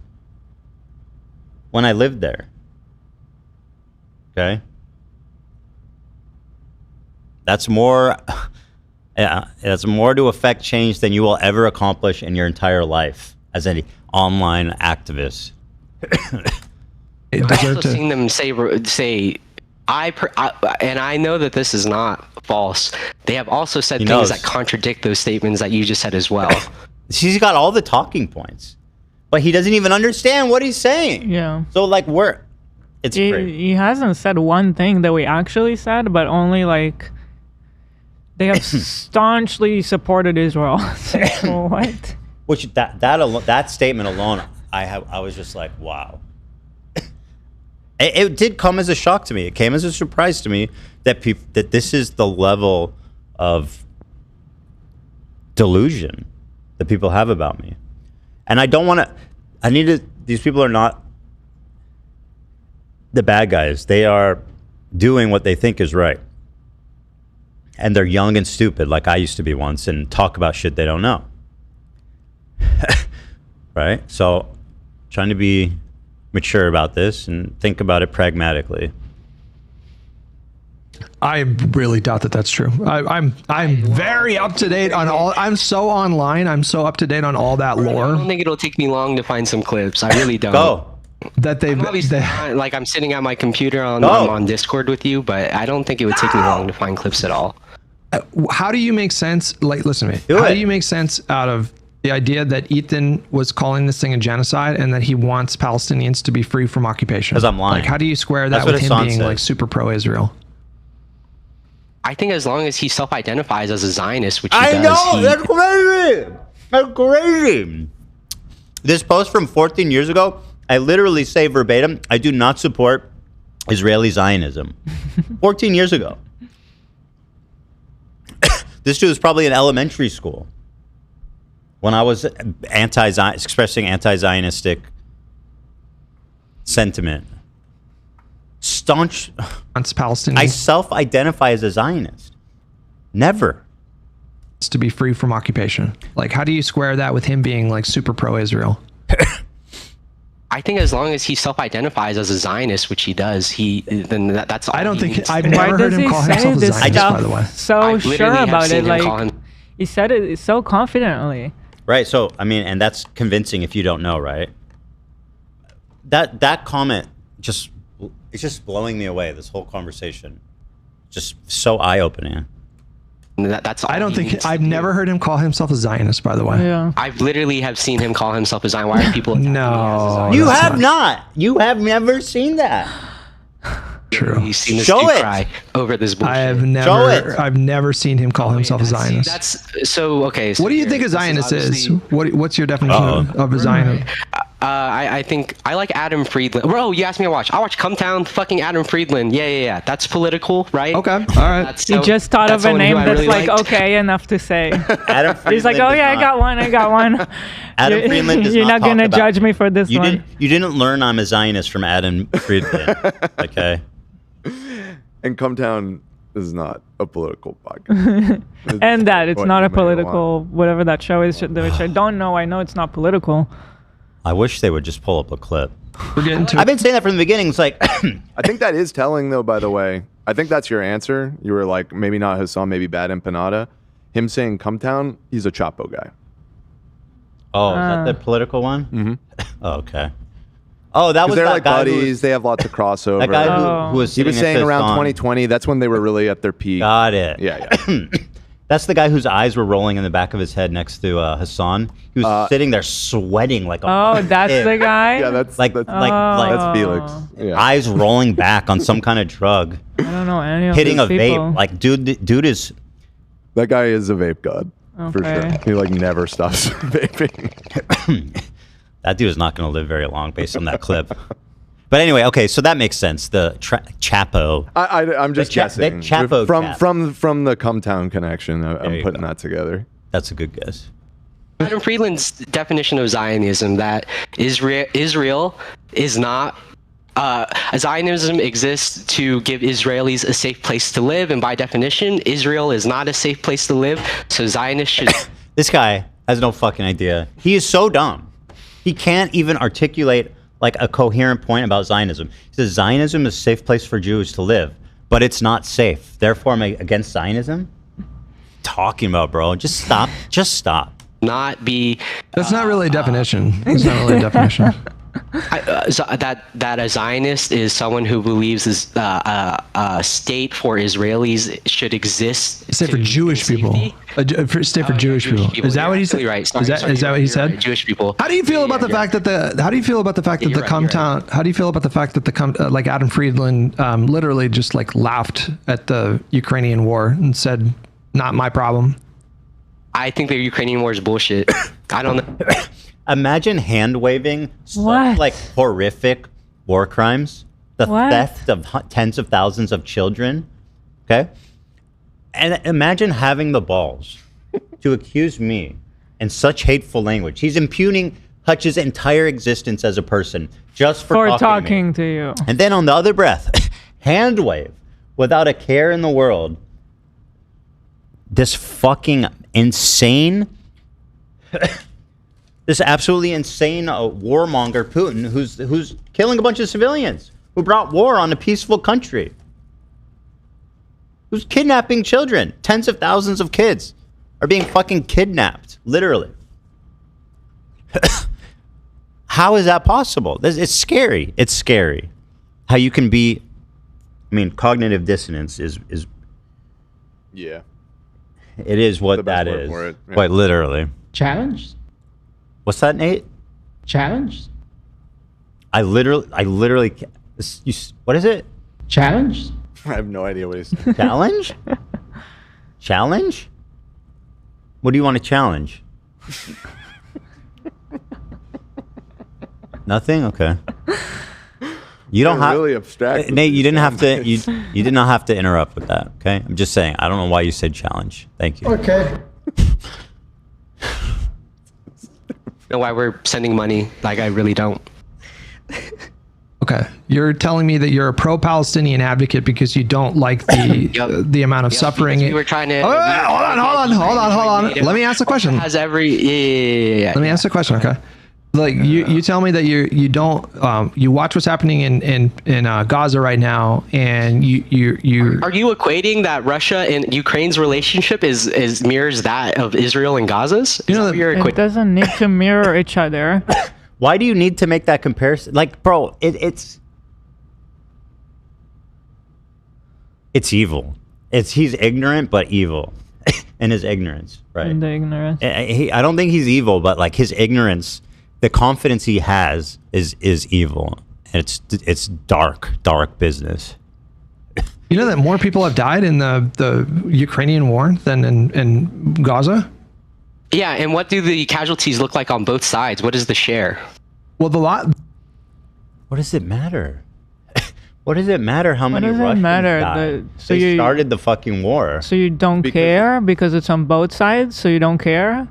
when I lived there. Okay, that's more. Yeah, that's more to affect change than you will ever accomplish in your entire life as an online activist. I've also seen them say, and I know that this is not false. They have also said things that contradict those statements that you just said as well. He's got all the talking points, but he doesn't even understand what he's saying. Yeah. So like it's crazy. He hasn't said one thing that we actually said, but only like they have staunchly supported Israel. So what? Which that statement alone, I was just like, wow. It did come as a shock to me. It came as a surprise to me that this is the level of delusion that people have about me, and I don't want to. These people are not the bad guys. They are doing what they think is right. And they're young and stupid like I used to be once and talk about shit they don't know. Right? So trying to be mature about this and think about it pragmatically. I really doubt that that's true. I'm very up to date on all. I'm so online. I'm so up to date on all that lore. I don't think it'll take me long to find some clips. I really don't. Go. That they've like I'm sitting at my computer I'm on Discord with you, but I don't think it would take me long to find clips at all. How do you make sense? Like, listen to me. How do you make sense out of the idea that Ethan was calling this thing a genocide and that he wants Palestinians to be free from occupation? Because I'm lying. Like, how do you square that with him being like super pro-Israel? I think as long as he self-identifies as a Zionist, which he does. I know, that's crazy. That's crazy. This post from 14 years ago, I literally say verbatim, I do not support Israeli Zionism. 14 years ago. This dude was probably in elementary school when I was expressing anti-Zionistic sentiment. Staunch. Palestinian. I self-identify as a Zionist. Never. To be free from occupation. Like, how do you square that with him being like super pro-Israel? I think as long as he self-identifies as a Zionist, which he does, then that's all. I don't think I've never heard him call himself a Zionist, by the way. So sure about it, like he said it so confidently. Right. So I mean, and that's convincing if you don't know, right? That comment it's just blowing me away. This whole conversation, just so eye-opening. That's all. I don't think I've never heard him call himself a Zionist, by the way. Yeah. I've literally have seen him call himself a Zionist. Why are people? No, you have not. You have never seen that. True. You've seen this Show dude it. cry over this bullshit. I've never seen him call himself a Zionist. That's so okay. So what do you think a Zionist is? What's your definition of a Zionist? I think I like Adam Friedland. Bro, you asked me to watch. I watch Come Town, fucking Adam Friedland. Yeah. That's political, right? Okay, all right. You just thought of a name that's really like, liked. okay, enough to say. Adam Friedland. He's like, oh yeah, I got one. Adam Friedland does You're not talk gonna about- judge me for this one. You didn't learn I'm a Zionist from Adam Friedland. Okay. And Come Town This is not a political podcast. And that it's what not you a may political, whatever that show is, which I don't know. I know it's not political. I wish they would just pull up a clip. We're getting to I've been saying that from the beginning. It's like, I think that is telling, though, by the way. I think that's your answer. You were like, maybe not Hassan, maybe Bad Empanada. Him saying Come Town, he's a Chapo guy. oh, is that the political one? Mm-hmm. Oh, okay. Oh, that was They're that like guy buddies. They have lots of crossover. That guy who was He was sitting saying next to around Hassan. 2020, that's when they were really at their peak. Got it. Yeah. That's the guy whose eyes were rolling in the back of his head next to Hassan. He was sitting there sweating like a Oh, that's pig. the guy? Yeah, that's like that's Felix. Yeah. eyes rolling back on some kind of drug, I don't know any of hitting a these people. vape. Like dude is That guy is a vape god. For sure. Okay. He like never stops vaping. that dude is not going to live very long based on that clip. But anyway, okay, so that makes sense. The Chapo. I'm just guessing. The Chapo from the Come Town connection. I'm putting that together. That's a good guess. Adam Friedland's definition of Zionism, that Israel is not Zionism exists to give Israelis a safe place to live, and by definition, Israel is not a safe place to live. So Zionists should. This guy has no fucking idea. He is so dumb. He can't even articulate like a coherent point about Zionism. He says Zionism is a safe place for Jews to live, but it's not safe. Therefore, I'm against Zionism. Talking about, bro? Just stop. Just stop. Not be. That's not really a definition. It's not really a definition. That a Zionist is someone who believes a state for Israelis should exist. Say for Jewish people. Stay for Jewish people. Is that what he said? Right. Is that what he said? Right. Jewish people. How do you feel about the fact that the? How do you feel about the fact that the Come Town? How do you feel about the fact that the like Adam Friedland literally just like laughed at the Ukrainian war and said, "Not my problem." I think the Ukrainian war is bullshit. I don't know. Imagine hand waving such like horrific war crimes, the theft of tens of thousands of children. Okay, and imagine having the balls to accuse me in such hateful language. He's impugning Hutch's entire existence as a person just for talking to you. And then on the other breath, hand wave without a care in the world. This fucking insane, this absolutely insane warmonger Putin, who's killing a bunch of civilians, who brought war on a peaceful country, who's kidnapping children. Tens of thousands of kids are being fucking kidnapped, literally. How is that possible? It's scary. It's scary. How you can be. I mean, cognitive dissonance is. Yeah. It is what that is. Yeah. Quite literally. Challenged? What's that, Nate? Challenged? I literally. What is it? Challenged? I have no idea what he's saying. Challenge? Challenge? What do you want to challenge? Nothing? Okay. You don't have really abstract. Nate, you didn't have to. You did not have to interrupt with that. Okay, I'm just saying. I don't know why you said challenge. Thank you. Okay. Know why we're sending money? Like, I really don't. Okay, you're telling me that you're a pro-Palestinian advocate because you don't like the amount of suffering. We were trying to. Hold on. Let me ask the question. Has every Let me ask the question. Okay. Like you tell me that you don't you watch what's happening in Gaza right now, and you are you equating that Russia and Ukraine's relationship is mirrors that of Israel and Gaza's? You know, it doesn't need to mirror each other. Why do you need to make that comparison? Like, bro, it's evil. He's ignorant but evil, in his ignorance, right? In the ignorance. I don't think he's evil, but like his ignorance. The confidence he has is evil, and it's dark business. You know that more people have died in the Ukrainian war than in Gaza? Yeah, and what do the casualties look like on both sides? What is the share? Well, What does it matter? What does it matter how many Russians died? They started the fucking war. So you don't care because it's on both sides. So you don't care.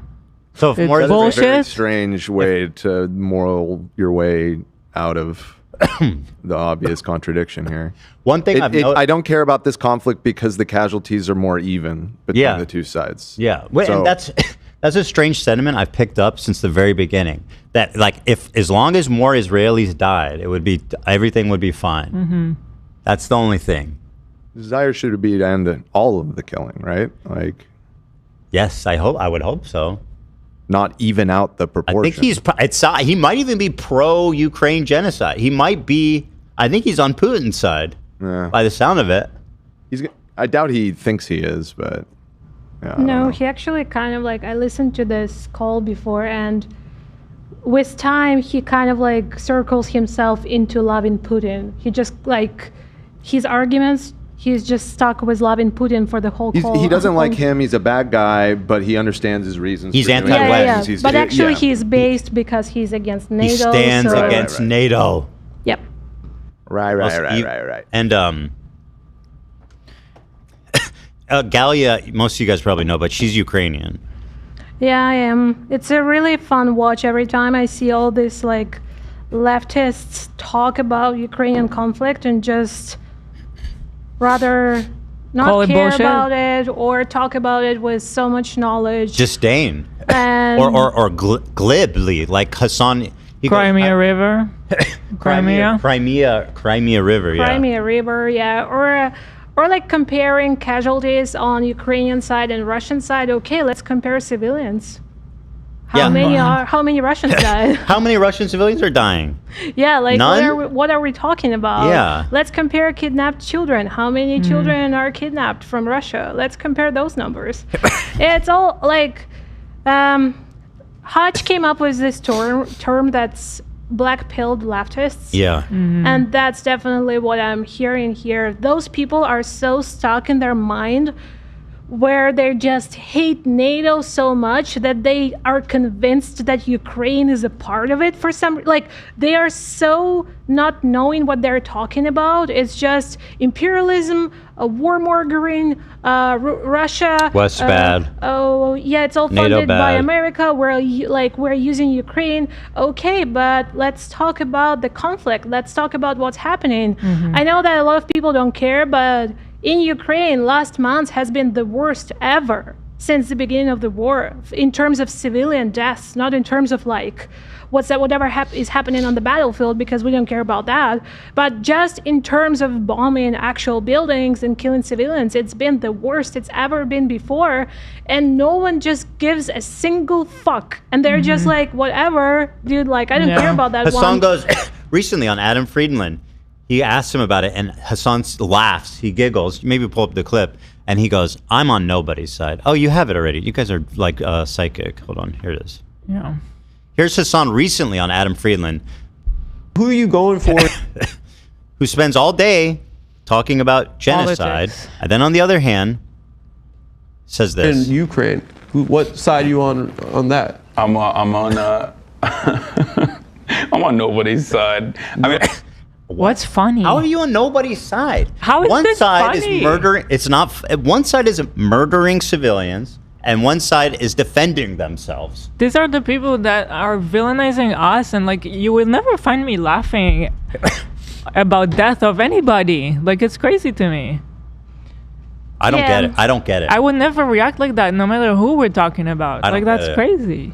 So if it's more bullshit. That's a very strange way to moral your way out of the obvious contradiction here. One thing I don't care about this conflict because the casualties are more even between the two sides. Yeah, and that's a strange sentiment I've picked up since the very beginning. That like if as long as more Israelis died, everything would be fine. Mm-hmm. That's the only thing. The desire should be to end all of the killing, right? Like, yes, I would hope so. Not even out the proportion. I think he might even be pro-Ukraine genocide. He might be. I think he's on Putin's side by the sound of it. I doubt he thinks he is, but no, he actually kind of like I listened to this call before, and with time he kind of like circles himself into loving Putin. He just like his arguments. He's just stuck with loving Putin for the whole call. He doesn't like him. He's a bad guy, but he understands his reasons. He's anti-West. Yeah. But actually, he's based because he's against NATO. He stands against NATO. Yep. Right. And Galia, most of you guys probably know, but she's Ukrainian. Yeah, I am. It's a really fun watch every time I see all this like leftists talk about Ukrainian conflict and just rather not care about it or talk about it with so much knowledge. Disdain. And or glibly, like Hassan. Crimea River. Crimea River, yeah. Crimea River, yeah. Or like comparing casualties on Ukrainian side and Russian side. Okay, let's compare civilians. How many Russians died? How many Russian civilians are dying? Yeah, like None? what are we talking about? Yeah. Let's compare kidnapped children. How many children are kidnapped from Russia? Let's compare those numbers. It's all like Hodge came up with this term that's black-pilled leftists. Yeah. Mm-hmm. And that's definitely what I'm hearing here. Those people are so stuck in their mind where they just hate NATO so much that they are convinced that Ukraine is a part of it for some, like they are so not knowing what they're talking about. It's just imperialism, warmongering, Russia. West bad. Oh yeah, it's all funded by America. We're using Ukraine. Okay, but let's talk about the conflict. Let's talk about what's happening. Mm-hmm. I know that a lot of people don't care, but in Ukraine, last month has been the worst ever since the beginning of the war in terms of civilian deaths, not in terms of like whatever is happening on the battlefield, because we don't care about that, but just in terms of bombing actual buildings and killing civilians. It's been the worst it's ever been before, and no one just gives a single fuck, and they're just like, whatever, dude, like I don't care about that. Hassan goes recently on Adam Friedland. He asked him about it, and Hassan laughs. He giggles. Maybe pull up the clip, and he goes, "I'm on nobody's side." Oh, you have it already. You guys are like psychic. Hold on, here it is. Yeah. Here's Hassan recently on Adam Friedland. Who are you going for? Who spends all day talking about genocide, and then on the other hand, says this. In Ukraine, what side are you on that? I'm on I'm on nobody's side. I mean. What's funny? How are you on nobody's side? How is one this side funny? is murdering. It's not. One side is murdering civilians, and one side is defending themselves. These are the people that are villainizing us, and like you will never find me laughing about death of anybody. Like it's crazy to me. I don't get it. I don't get it. I would never react like that, no matter who we're talking about. Like that's crazy.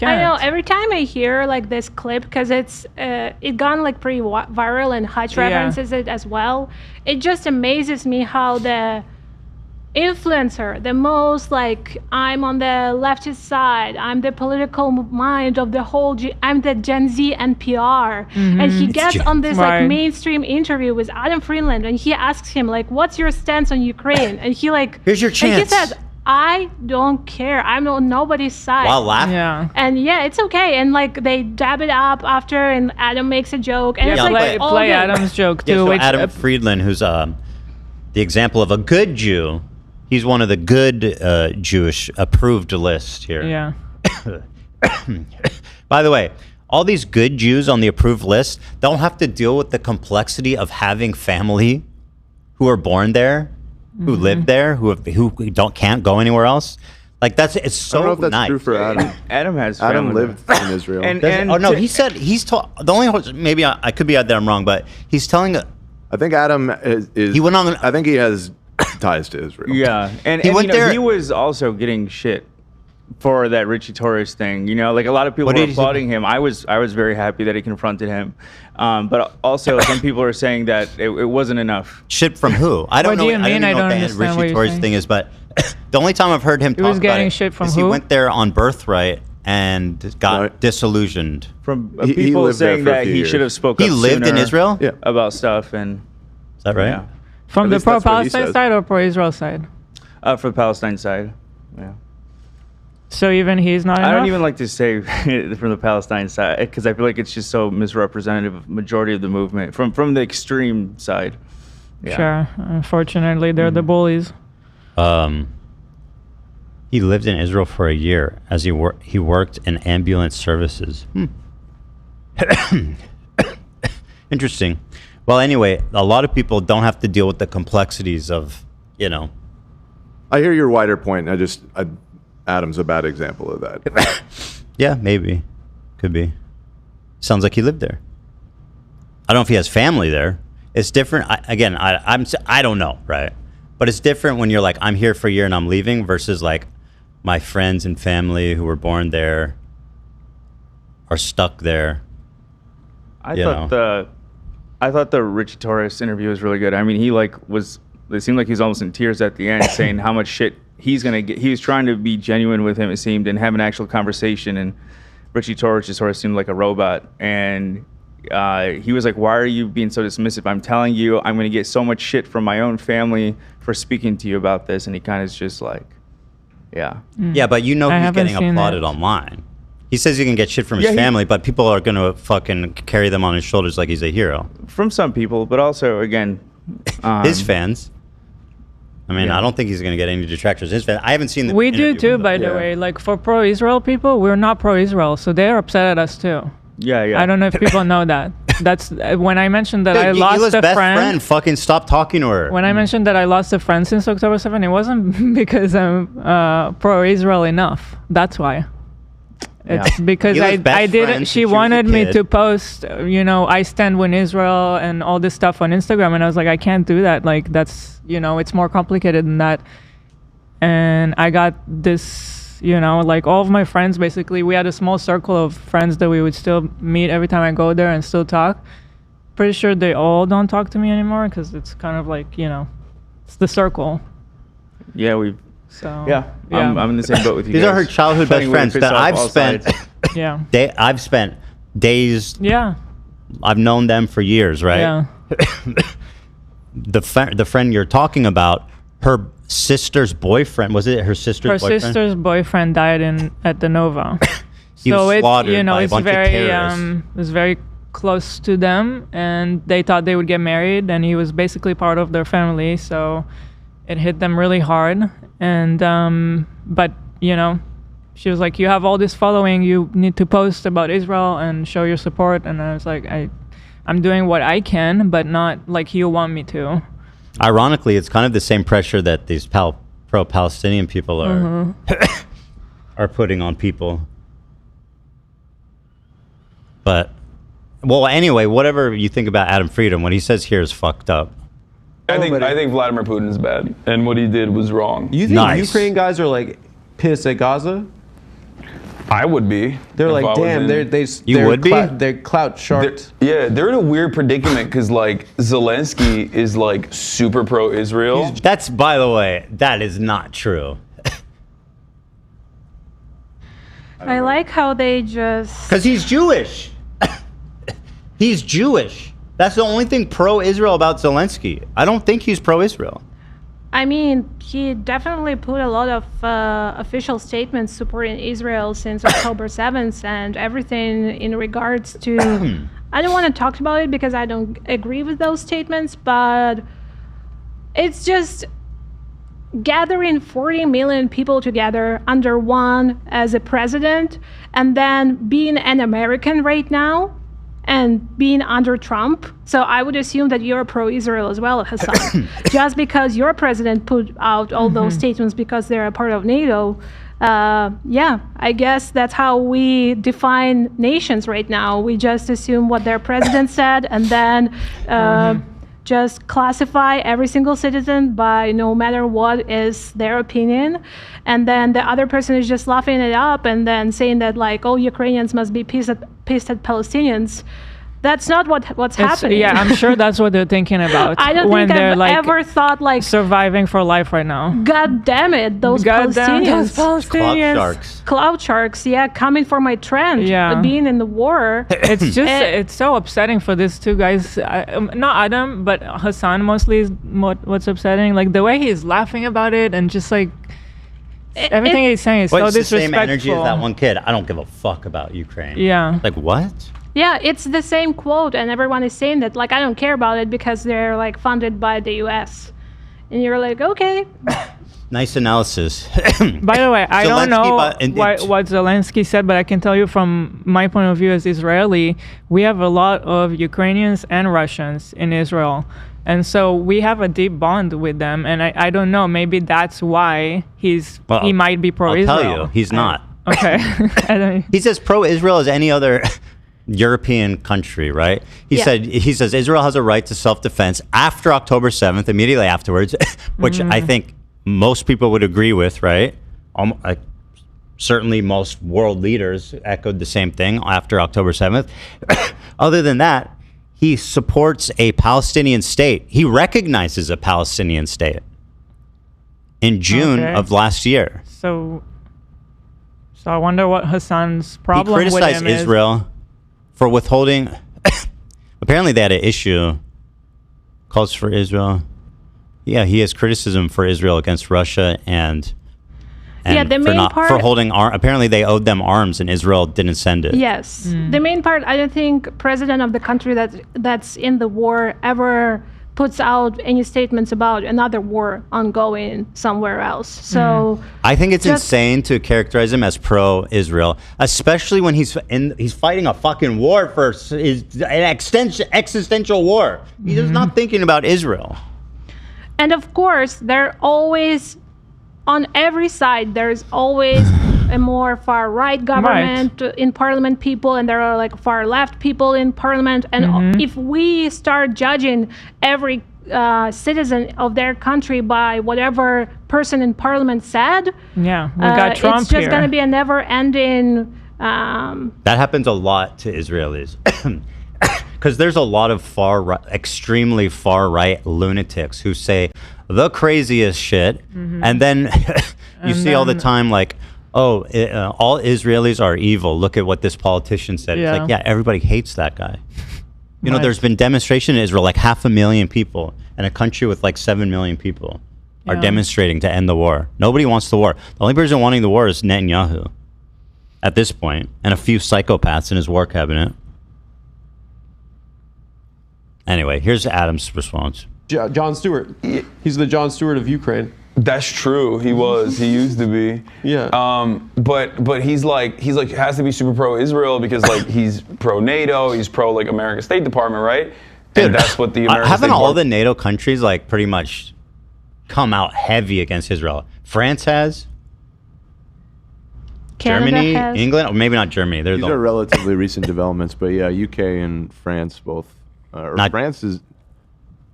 I know every time I hear like this clip, because it gone like pretty viral and Hutch references it as well. It just amazes me how the influencer, the most like I'm on the leftist side, I'm the political mind of the whole I'm the Gen Z NPR, and he gets on this like mainstream interview with Adam Friedland, and he asks him like, what's your stance on Ukraine? And he like, here's your chance. And he says, I don't care. I'm on nobody's side. Wow, laugh. Yeah. And yeah, it's okay. And like they dab it up after, and Adam makes a joke. And it's like play Adam's joke too. Yeah, so Adam Friedland, who's the example of a good Jew, he's one of the good Jewish approved list here. Yeah. By the way, all these good Jews on the approved list don't have to deal with the complexity of having family who are born there, who live there, who can't go anywhere else. Like it's so I don't know if that's nice. true for Adam. Adam has Adam family lived in Israel. He said the only maybe I could be out there I'm wrong, but he's telling. I think Adam is. He went on. I think he has ties to Israel. Yeah, and He went there. He was also getting shit for that Richie Torres thing. You know, like a lot of people were applauding him. I was very happy that he confronted him, but also some people are saying that it wasn't enough. Shit from who? I don't know. What do you mean? I don't what the understand what Richie you're Torres saying. thing is, but the only time I've heard him He talk was about getting it shit from is who? he went there on Birthright and got disillusioned. From He people lived there saying for a that few he years. should have spoke He up lived in sooner Israel? Yeah. about stuff, and Is that right? yeah, From At the least that's what he pro-Palestine says. side or pro-Israel side? for the Palestine side. Yeah. So even he's not I enough? don't even like to say from the Palestine side because I feel like it's just so misrepresentative of majority of the movement from the extreme side. Yeah. Sure. Unfortunately, they're the bullies. He lived in Israel for a year as he worked in ambulance services. Interesting. Well, anyway, a lot of people don't have to deal with the complexities of, I hear your wider point. Adam's a bad example of that. Yeah, maybe. Could be. Sounds like he lived there. I don't know if he has family there. It's different. I don't know, right? But it's different when you're like, I'm here for a year and I'm leaving versus like my friends and family who were born there are stuck there. I thought the Richie Torres interview was really good. I mean, it seemed like he was almost in tears at the end saying how much shit he's going to get. He was trying to be genuine with him, it seemed, and have an actual conversation. And Richie Torres just sort of seemed like a robot. And he was like, why are you being so dismissive? I'm telling you, I'm going to get so much shit from my own family for speaking to you about this. And he kind of is just like, yeah. Yeah, but he's getting applauded online. He says he can get shit from his family, but people are going to fucking carry them on his shoulders like he's a hero. From some people, but also, again... his fans. I mean, I don't think he's going to get any detractors. His fans, I haven't seen the We do interview, too, by the way. Like for pro-Israel people, we're not pro-Israel, so they're upset at us too. Yeah. I don't know if people know that. That's when I mentioned that Dude, I lost Gila's a best friend. fucking stopped talking to her. When I mentioned that I lost a friend since October 7, it wasn't because I'm pro-Israel enough. That's why. It's because Gila's best I did friend it. since She she was a wanted me kid. to post, I stand with Israel and all this stuff on Instagram, and I was like, I can't do that. Like that's, it's more complicated than that. And I got this, like all of my friends, basically, we had a small circle of friends that we would still meet every time I go there and still talk. Pretty sure they all don't talk to me anymore because it's kind of like, it's the circle. Yeah, So yeah. I'm in the same boat with you. These guys. are her childhood best Finding ways friends to that piss off I've all spent. sides. Yeah. I've spent days. Yeah. I've known them for years, right? Yeah. The friend you're talking about, her sister's boyfriend, was it her sister's boyfriend? Her sister's boyfriend died at the Nova. He was so slaughtered by a it's bunch of very terrorists. it's very close to them, and they thought they would get married, and he was basically part of their family, so it hit them really hard. And but she was like, you have all this following, you need to post about Israel and show your support. And I was like, I'm doing what I can, but not like you want me to. Ironically, it's kind of the same pressure that these pro-Palestinian people are are putting on people. But, well, anyway, whatever you think about Adam Friedman, what he says here is fucked up. I think Vladimir Putin is bad, and what he did was wrong. You think Ukraine guys are like pissed at Gaza? I would be. They're if like, I was damn, in- they're clout sharked. They're in a weird predicament because like Zelensky is like super pro-Israel. That's, by the way, that is not true. I like how they just... Because he's Jewish. He's Jewish. That's the only thing pro-Israel about Zelensky. I don't think he's pro-Israel. I mean, he definitely put a lot of official statements supporting Israel since October 7th and everything in regards to... I don't want to talk about it because I don't agree with those statements, but it's just gathering 40 million people together under one as a president, and then being an American right now and being under Trump. So I would assume that you're pro-Israel as well, Hassan. Just because your president put out all those statements because they're a part of NATO yeah, I guess that's how we define nations right now. We just assume what their president said, and then just classify every single citizen by no matter what is their opinion. And then the other person is just laughing it up and then saying that, like, oh, Ukrainians must be pissed at Palestinians. That's not what's happening. Yeah, I'm sure that's what they're thinking about. I don't when think they're I've ever thought, like, surviving for life right now. God damn it, those Palestinians. Palestinians. Cloud sharks. Cloud sharks, yeah, coming for my trend. Yeah. Being in the war. It's just, it's so upsetting for these two guys. Not Adam, but Hassan mostly is what's upsetting. Like the way he's laughing about it and just like everything he's saying is so it's the disrespectful. same energy as that one kid. I don't give a fuck about Ukraine. Yeah. Like what? Yeah, it's the same quote, and everyone is saying that, like, I don't care about it because they're, like, funded by the U.S. And you're like, okay. Nice analysis. By the way, I don't know Zelensky, what Zelensky said, but I can tell you from my point of view as Israeli, we have a lot of Ukrainians and Russians in Israel. And so we have a deep bond with them. And I don't know, maybe that's why he might be pro-Israel. I'll tell you, he's not. Okay. He's as pro-Israel as any other European country, right? He says Israel has a right to self-defense after October 7th, immediately afterwards, which I think most people would agree with, right? Certainly most world leaders echoed the same thing after October 7th. Other than that, he supports a Palestinian state. He recognizes a Palestinian state in June of last year. So I wonder what Hassan's problem with him is. He criticized Israel for withholding. Apparently they had an issue. Calls for Israel. Yeah, he has criticism for Israel against Russia and the main part for holding apparently they owed them arms and Israel didn't send it. Yes. The main part, I don't think president of the country that's in the war ever puts out any statements about another war ongoing somewhere else. So I think it's insane to characterize him as pro-Israel, especially when he's fighting a fucking war for an existential war. He's not thinking about Israel. And of course, they're always on every side. There's always a more far right government in parliament people, and there are like far left people in parliament. And if we start judging every citizen of their country by whatever person in parliament said, we got Trump it's just going to be a never-ending. That happens a lot to Israelis. Because there's a lot of extremely far-right lunatics who say the craziest shit, and then you see all the time like, oh, all Israelis are evil. Look at what this politician said. It's like, yeah, everybody hates that guy. You know, there's been demonstration in Israel, like 500,000 people, and a country with like 7 million people are demonstrating to end the war. Nobody wants the war. The only person wanting the war is Netanyahu at this point, and a few psychopaths in his war cabinet. Anyway, here's Adam's response. Jon Stewart. He's the Jon Stewart of Ukraine. That's true. He was. He used to be. Yeah. But he's like has to be super pro-Israel because like he's pro-NATO. He's pro like American State Department, right? Dude, and that's what the American haven't State all the NATO countries like pretty much come out heavy against Israel? France has. Canada Germany, has. England, or maybe not Germany. These are relatively recent developments, but yeah, UK and France both. France is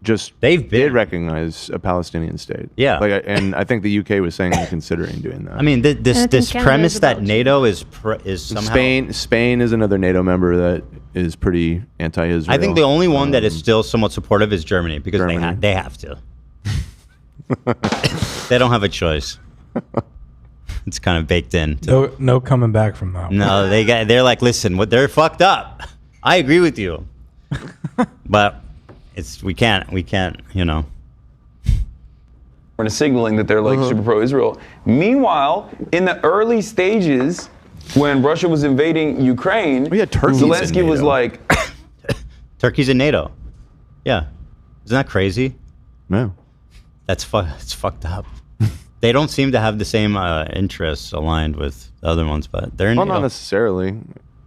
just did recognize a Palestinian state. Yeah, and I think the UK was saying they're considering doing that. I mean, this premise that NATO is somehow Spain is another NATO member that is pretty anti-Israel. I think the only one that is still somewhat supportive is Germany because they have to. They don't have a choice. It's kind of baked in. No coming back from that. No, they're like, listen, they're fucked up. I agree with you, but we can't, you know. We're signaling that they're like super pro-Israel. Meanwhile, in the early stages, when Russia was invading Ukraine, Zelensky was like, Turkey's in NATO. Yeah, isn't that crazy? No, it's fucked up. They don't seem to have the same interests aligned with the other ones, but they're in NATO. Not necessarily.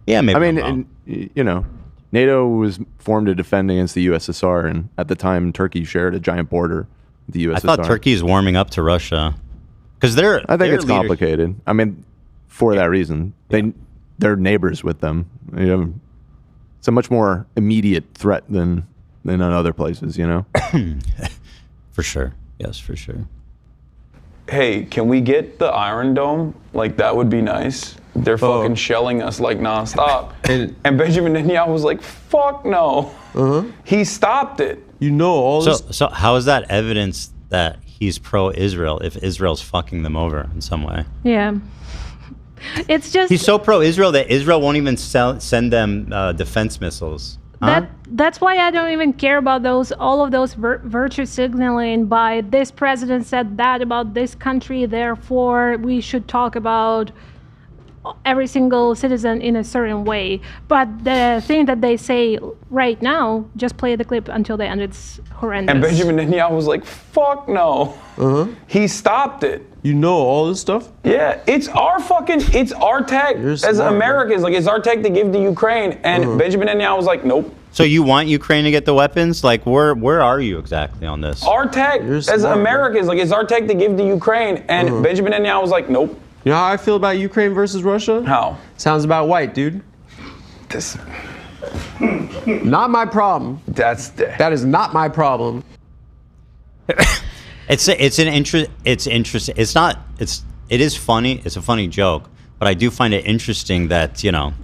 Yeah, maybe. I mean, you know, NATO was formed to defend against the USSR, and at the time, Turkey shared a giant border with the USSR. I thought Turkey is warming up to Russia. Because I think it's complicated. I mean, for that reason, they're neighbors with them. You know, it's a much more immediate threat than in other places. You know. For sure. Yes, for sure. Hey, can we get the Iron Dome? Like, that would be nice. They're fucking shelling us like nonstop. And Benjamin Netanyahu was like, fuck no. He stopped it. You know all this. So how is that evidence that he's pro-Israel if Israel's fucking them over in some way? Yeah. It's just He's so pro-Israel that Israel won't even send them defense missiles. Huh? that's why I don't even care about all of those virtue signaling by this president said that about this country, therefore we should talk about every single citizen in a certain way. But the thing that they say right now, just play the clip until the end, it's horrendous. And Benjamin Netanyahu was like, fuck no. He stopped it. You know all this stuff? Yeah, it's our tech as Americans. Like, it's our tech to give to Ukraine. And Benjamin Netanyahu was like, nope. So you want Ukraine to get the weapons? Like, where are you exactly on this? Our tech as Americans. Like, it's our tech to give to Ukraine. And Benjamin Netanyahu was like, nope. You know how I feel about Ukraine versus Russia? How? Sounds about white, dude. Not my problem. That is not my problem. It is funny. It's a funny joke, but I do find it interesting that, you know,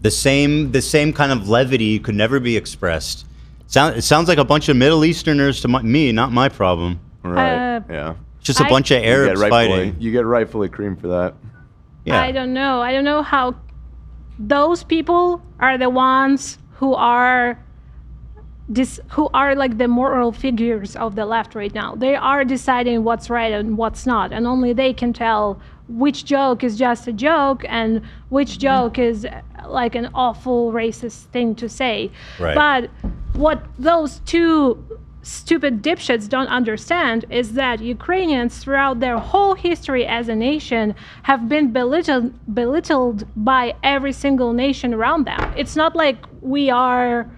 the same kind of levity could never be expressed. It sounds like a bunch of Middle Easterners to me, not my problem. Right. Yeah. Just a bunch of Arabs fighting. You get rightfully creamed for that. Yeah. I don't know how those people are the ones who are like the moral figures of the left right now. They are deciding what's right and what's not, and only they can tell which joke is just a joke and which joke is like an awful racist thing to say. Right. But what those two stupid dipshits don't understand is that Ukrainians throughout their whole history as a nation have been belittled by every single nation around them. It's not like we are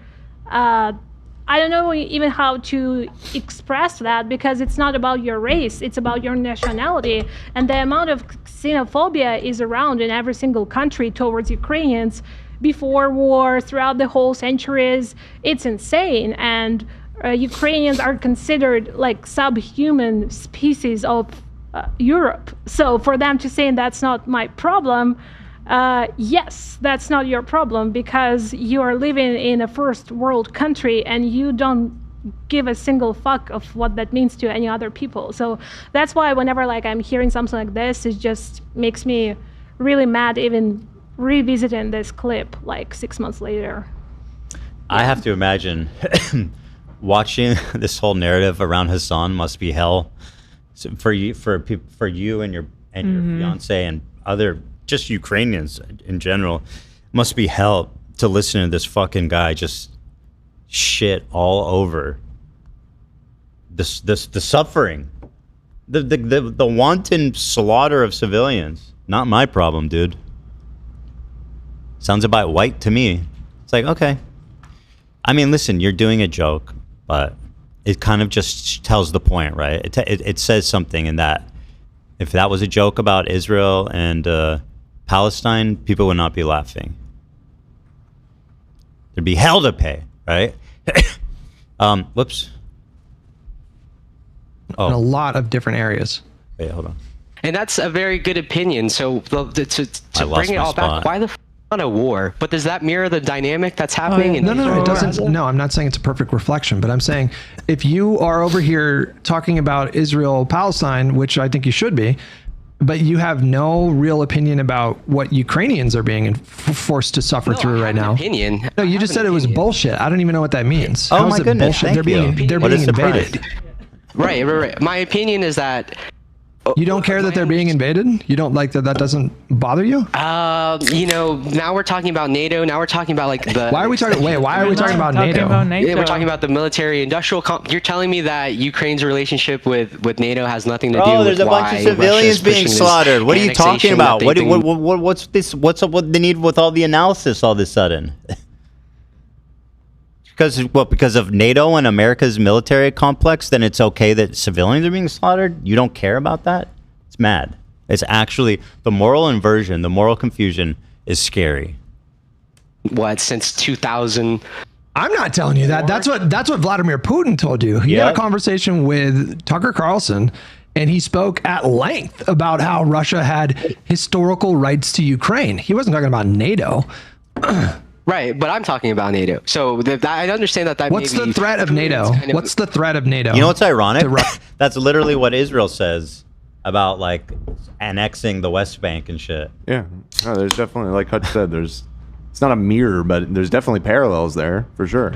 I don't know even how to express that, because it's not about your race, it's about your nationality. And the amount of xenophobia is around in every single country towards Ukrainians before war, throughout the whole centuries. It's insane. And Ukrainians are considered like subhuman species of Europe. So for them to say that's not my problem, yes, that's not your problem, because you are living in a first world country and you don't give a single fuck of what that means to any other people. So that's why whenever like I'm hearing something like this, it just makes me really mad even revisiting this clip like 6 months later. I have to imagine watching this whole narrative around Hassan must be hell. So for you and your fiance and other just Ukrainians in general, must be hell to listen to this fucking guy just shit all over the suffering, the wanton slaughter of civilians. Not my problem, dude. Sounds about white to me. It's like, okay. I mean, listen, you're doing a joke, but it kind of just tells the point, right? It says something in that. If that was a joke about Israel and Palestine, people would not be laughing. There'd be hell to pay, right? Whoops. In a lot of different areas. Wait, hold on. And that's a very good opinion. So to bring it all back, why the not a war? But does that mirror the dynamic that's happening? No, it doesn't. No, I'm not saying it's a perfect reflection, but I'm saying if you are over here talking about Israel, Palestine, which I think you should be, but you have no real opinion about what Ukrainians are being forced to suffer through right now. Opinion. No, you just said it was bullshit. I don't even know what that means. Oh my goodness, bullshit? They're being invaded. Right. My opinion is that you don't care that they're being invaded? You don't like that doesn't bother you? Now we're talking about NATO. Now we're talking about like the. Why are we talking about NATO? Yeah, we're talking about the military-industrial. You're telling me that Ukraine's relationship with NATO has nothing to do with why there's a bunch of civilians being slaughtered. What are you talking about? What's this? What's up with the need with all the analysis all of a sudden? Because of NATO and America's military complex, then it's okay that civilians are being slaughtered? You don't care about that? It's mad. It's actually the moral inversion, the moral confusion is scary. What, since 2000? I'm not telling you that. That's what Vladimir Putin told you. He had a conversation with Tucker Carlson, and he spoke at length about how Russia had historical rights to Ukraine. He wasn't talking about NATO. Right, but I'm talking about NATO. So I understand that. What's the threat of NATO? What's the threat of NATO? You know what's ironic? That's literally what Israel says about like annexing the West Bank and shit. Yeah, no, there's definitely, like Hutch said, it's not a mirror, but there's definitely parallels there for sure.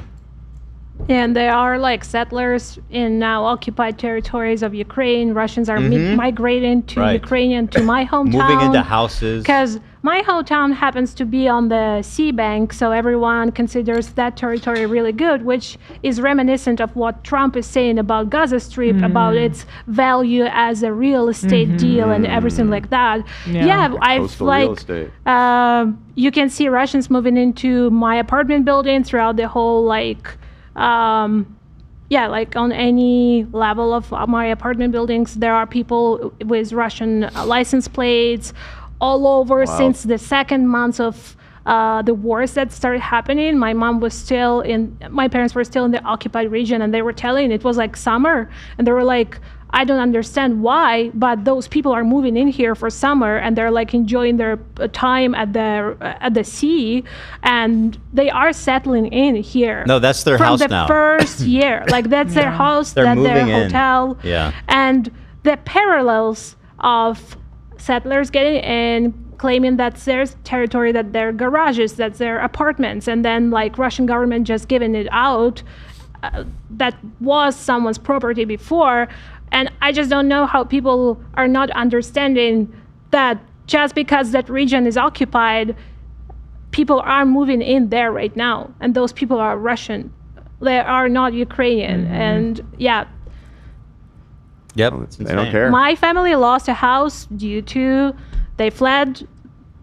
And there are like settlers in now occupied territories of Ukraine. Russians are migrating to Ukrainian, to my hometown. Moving into houses. Because my hometown happens to be on the sea bank, so everyone considers that territory really good, which is reminiscent of what Trump is saying about Gaza Strip, about its value as a real estate deal and everything like that. Yeah, I've like, you can see Russians moving into my apartment building throughout the whole like, like on any level of my apartment buildings, there are people with Russian license plates all over since the second month of the wars that started happening. My parents were still in the occupied region, and they were telling it was like summer, and they were like, I don't understand why, but those people are moving in here for summer, and they're like enjoying their time at the sea, and they are settling in here. No, that's their house now. From the first year, like that's their house, that's their hotel. Yeah. And the parallels of settlers getting in, claiming that's their territory, that their garages, that's their apartments, and then like Russian government just giving it out, that was someone's property before. And I just don't know how people are not understanding that just because that region is occupied, people are moving in there right now. And those people are Russian. They are not Ukrainian. And yeah. Yep. They don't care. My family lost a house due to, they fled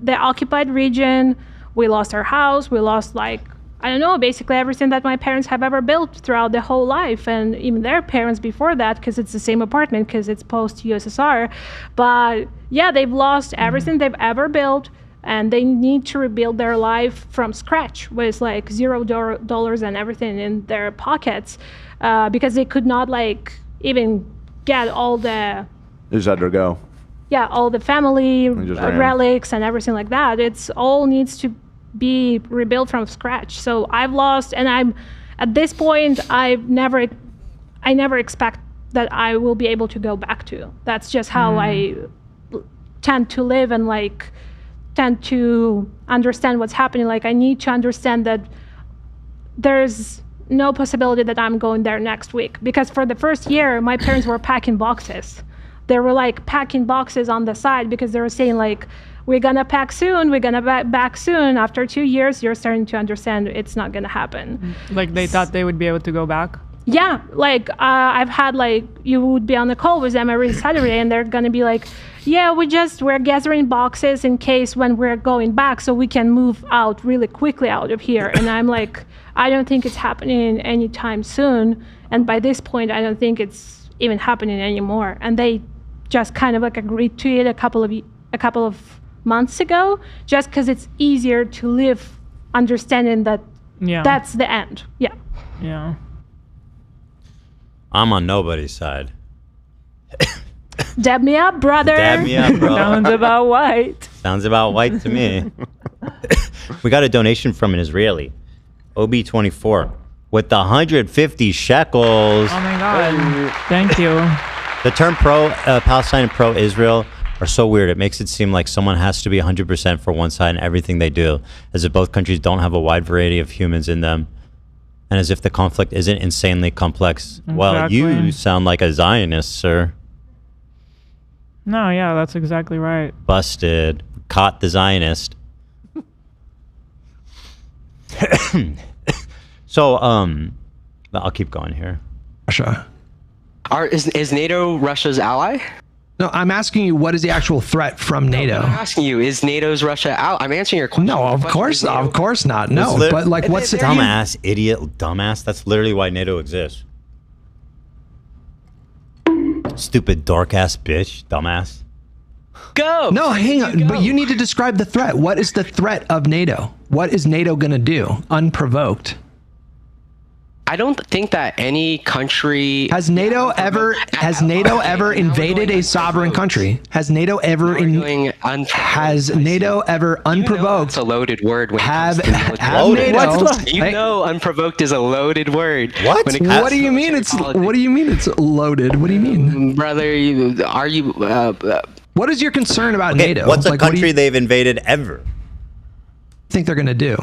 the occupied region. We lost our house. We lost like, I don't know, basically everything that my parents have ever built throughout their whole life, and even their parents before that, because it's the same apartment, because it's post-USSR. But yeah, they've lost everything they've ever built, and they need to rebuild their life from scratch with like $0 and everything in their pockets, because they could not like even get all the... They just had to go. Yeah, all the family relics and everything like that. It's all needs to be rebuilt from scratch. So I've lost, and I'm at this point, I never expect that I will be able to go back to. That's just how I tend to live and like tend to understand what's happening. Like I need to understand that there's no possibility that I'm going there next week, because for the first year my parents were packing boxes. They were like packing boxes on the side because they were saying like, we're gonna pack soon, we're gonna back soon. After 2 years, you're starting to understand it's not gonna happen. Like they thought they would be able to go back? Yeah, like I've had like, you would be on the call with them every Saturday and they're gonna be like, yeah, we're gathering boxes in case when we're going back so we can move out really quickly out of here. And I'm like, I don't think it's happening anytime soon. And by this point, I don't think it's even happening anymore. And they just kind of like agreed to it a couple of months ago, just because it's easier to live understanding that that's the end. Yeah. I'm on nobody's side. Dab me up, brother. Dab me up, bro. Sounds about white. Sounds about white to me. We got a donation from an Israeli, OB24, with 150 shekels. Oh my God. Thank you. The term Palestine and pro-Israel are so weird. It makes it seem like someone has to be 100% for one side in everything they do, as if both countries don't have a wide variety of humans in them, and as if the conflict isn't insanely complex. Exactly. Well, you sound like a Zionist, sir. No, yeah, that's exactly right. Busted. Caught the Zionist. So, I'll keep going here. Russia. Is NATO Russia's ally? No, I'm asking you, what is the actual threat from NATO? I'm asking you, is NATO's Russia out? I'm answering your question. No, of course not. No, but like, what's the dumbass, idiot, dumbass? That's literally why NATO exists. Stupid dork ass bitch, dumbass. Go. No, hang on. But you need to describe the threat. What is the threat of NATO? What is NATO going to do unprovoked? I don't think that any country has NATO ever invaded a sovereign country. Has NATO ever has NATO ever unprovoked? It's a loaded word. When have NATO, unprovoked is a loaded word. What? What do you mean? It's what do you mean? It's loaded. What do you mean, brother? Are you? What is your concern about NATO? What's a country they've invaded ever? Think they're going to do?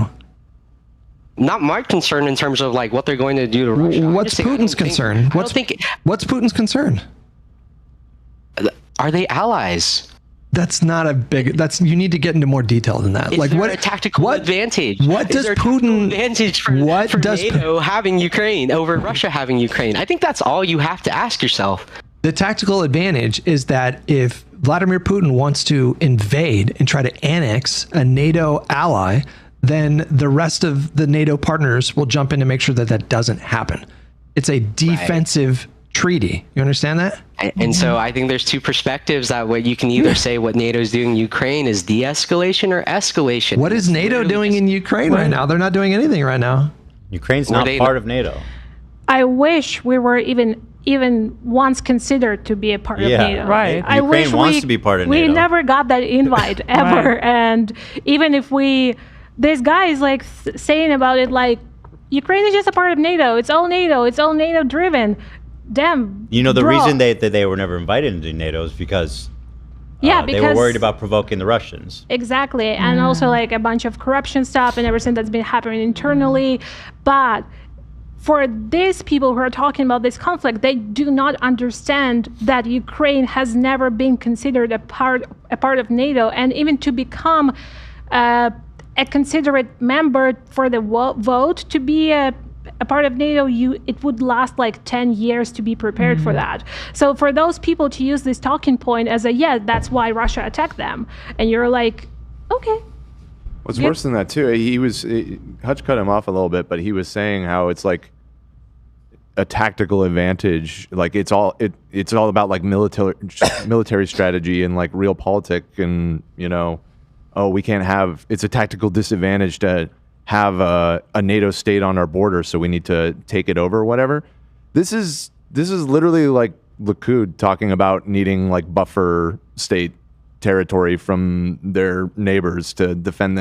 Not my concern in terms of like what they're going to do to Russia. What's Putin's concern? What's Putin's concern? Are they allies? That's not a big. That's you need to get into more detail than that. Is like there what a tactical advantage? What does Putin advantage for NATO having Ukraine over Russia having Ukraine? I think that's all you have to ask yourself. The tactical advantage is that if Vladimir Putin wants to invade and try to annex a NATO ally, then the rest of the NATO partners will jump in to make sure that that doesn't happen. It's a defensive treaty. You understand that? And so I think there's two perspectives that what you can either say what NATO is doing in Ukraine is de-escalation or escalation. What is NATO doing in Ukraine right now? They're not doing anything right now. Ukraine's not part of NATO. I wish we were even once considered to be a part of NATO. Right. I Ukraine wish wants to be part of we NATO. never got that invite ever. And even if this guy is like saying about it like Ukraine is just a part of NATO. It's all NATO. It's all NATO driven. Damn. You know, the reason that they were never invited into NATO is because they were worried about provoking the Russians. Exactly. And also like a bunch of corruption stuff and everything that's been happening internally. But for these people who are talking about this conflict, they do not understand that Ukraine has never been considered a part of NATO, and even to become a considerate member for the vote to be a part of NATO, it would last like 10 years to be prepared for that. So for those people to use this talking point as that's why Russia attacked them, and you're like, okay. What's worse than that too? Hutch cut him off a little bit, but he was saying how it's like a tactical advantage. Like it's all about like military strategy and like real politic, and we can't have. It's a tactical disadvantage to have a NATO state on our border, so we need to take it over or whatever. This is literally like Likud talking about needing like buffer state territory from their neighbors to defend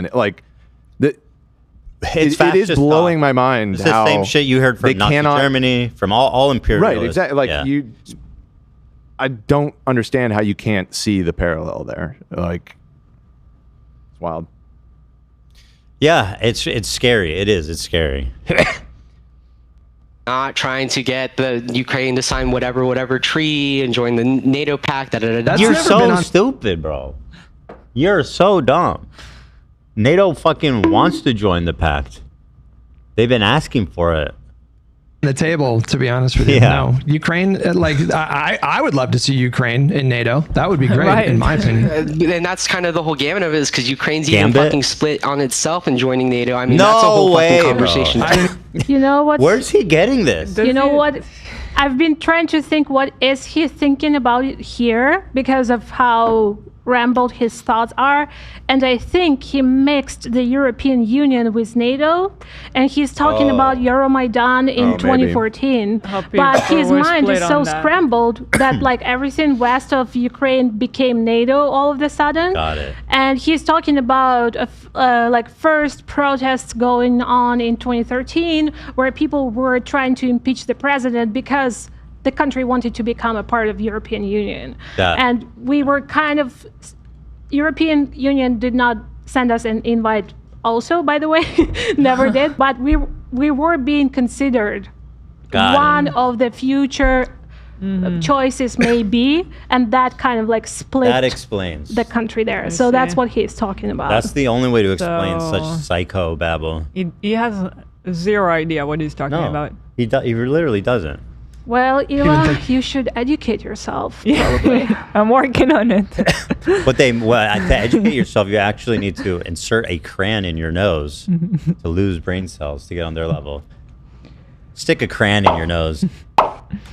it is blowing my mind. It's the same shit you heard from Nazi Germany, from all imperialists. Right, exactly. Like I don't understand how you can't see the parallel there. Like, it's wild. Yeah, it's scary. It is. It's scary. Not trying to get the Ukraine to sign whatever treaty and join the NATO pact. You're so stupid, bro. You're so dumb. NATO fucking wants to join the pact. They've been asking for it. The table, to be honest with you. No. Ukraine, I would love to see Ukraine in NATO. That would be great, in my opinion. And that's kind of the whole gamut of it, is because Ukraine's even fucking split on itself and joining NATO. I mean, that's a whole fucking conversation. You know what? Where's he getting this? You know what? I've been trying to think what is he thinking about it here because of how rambled his thoughts are, and I think he mixed the European Union with NATO, and he's talking about Euromaidan in 2014. But his mind is so scrambled that like everything west of Ukraine became NATO all of a sudden. Got it. And he's talking about like first protests going on in 2013 where people were trying to impeach the president because the country wanted to become a part of European Union. And we were kind of, European Union did not send us an invite also, by the way, never did, but we were being considered one of the future choices may be, and that kind of like split that explains the country there. So that's what he's talking about. That's the only way to explain such psycho babble. He has zero idea what he's talking about. He literally doesn't. Well, Ila, you should educate yourself. Probably. I'm working on it. But to educate yourself, you actually need to insert a crayon in your nose to lose brain cells to get on their level. Stick a crayon in your nose.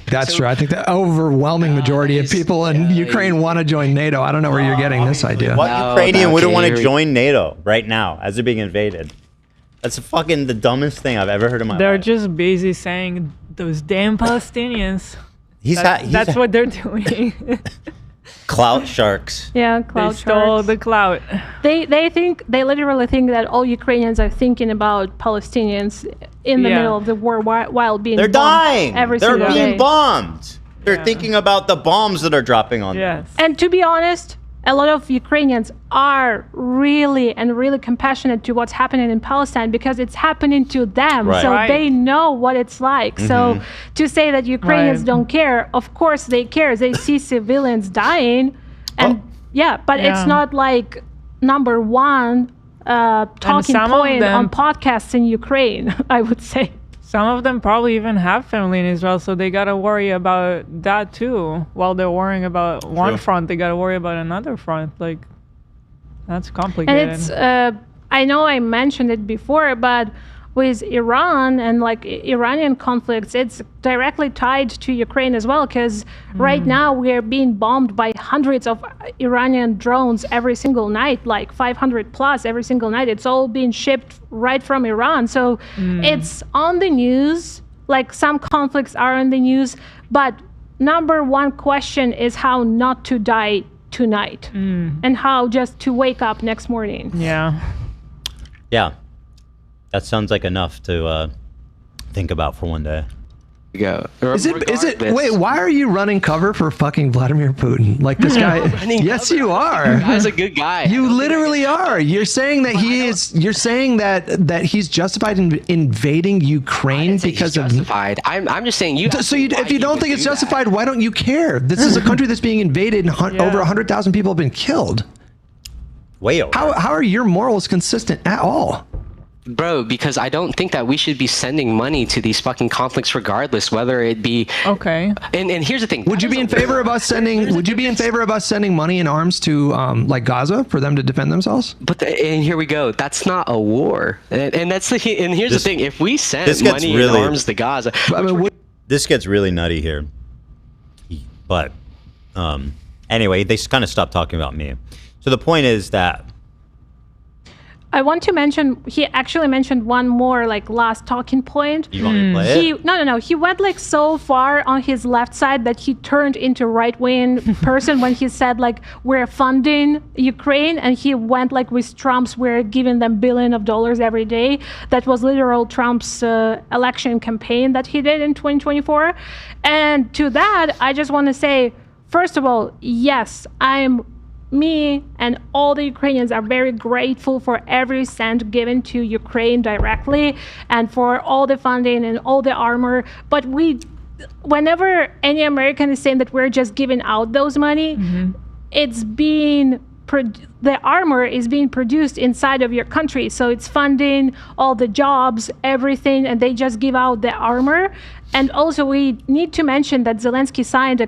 That's true. I think the overwhelming majority of people in Ukraine want to join NATO. I don't know where you're getting this idea. What Ukrainian wouldn't want to join NATO right now as they're being invaded? That's fucking the dumbest thing I've ever heard in my They're life. just busy saying those damn Palestinians. He's That's what they're doing. Clout sharks. Yeah, clout They stole the clout. They literally think that all Ukrainians are thinking about Palestinians in the middle of the war while being They're bombed dying. every They're single being day. bombed. They're thinking about the bombs that are dropping on them. And to be honest, a lot of Ukrainians are really compassionate to what's happening in Palestine because it's happening to them. Right. So Right. they know what it's like. So to say that Ukrainians Right. don't care, of course they care. They see civilians dying. And but it's not like number one talking some of point on them- podcasts in Ukraine, I would say. Some of them probably even have family in Israel, so they gotta worry about that too. While they're worrying about one front, they gotta worry about another front. Like, that's complicated. And it's, I know I mentioned it before, but with Iran and like Iranian conflicts, it's directly tied to Ukraine as well, because right now we are being bombed by hundreds of Iranian drones every single night, like 500 plus every single night. It's all being shipped right from Iran. So it's on the news, like some conflicts are on the news, but number one question is how not to die tonight and how just to wake up next morning. Yeah. Yeah. That sounds like enough to think about for one day. Go. Is it? Wait, why are you running cover for fucking Vladimir Putin? Like this guy? Yes, you are. The guy's a good guy. You literally are. You're saying that he is. You're saying that he's justified in invading Ukraine because of. Justified. I'm just saying you. So if you don't think it's justified, why don't you care? This is a country that's being invaded, and over 100,000 people have been killed. Way over. How are your morals consistent at all? Bro, because I don't think that we should be sending money to these fucking conflicts regardless, whether it be okay. And here's the thing. Would you be in favor of us sending? Would you be in favor of us sending money and arms to like Gaza for them to defend themselves? But and here we go. That's not a war. And that's the and here's the thing. If we send money and arms to Gaza, I mean, this gets really nutty here. But anyway, they kind of stopped talking about me. So the point is that. I want to mention, he actually mentioned one more like last talking point. You want me to play it? No. He went like so far on his left side that he turned into right-wing person when he said like, we're funding Ukraine, and he went like with Trump's, we're giving them billions of dollars every day. That was literal Trump's election campaign that he did in 2024. And to that, I just want to say, first of all, yes, me and all the Ukrainians are very grateful for every cent given to Ukraine directly and for all the funding and all the armor. But whenever any American is saying that we're just giving out those money, it's being the armor is being produced inside of your country. So it's funding all the jobs, everything, and they just give out the armor. And also we need to mention that Zelensky signed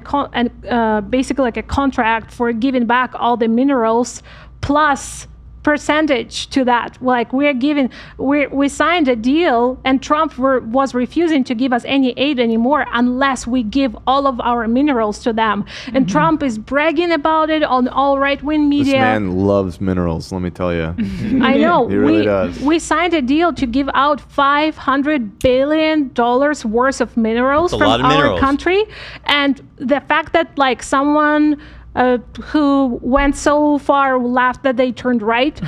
basically like a contract for giving back all the minerals plus percentage to that. Like we signed a deal, and Trump was refusing to give us any aid anymore unless we give all of our minerals to them. And Trump is bragging about it on all right-wing media. This man loves minerals, let me tell you. I know. He really does. We signed a deal to give out $500 billion worth of minerals That's a lot from of our minerals. country. And the fact that like someone who went so far left that they turned right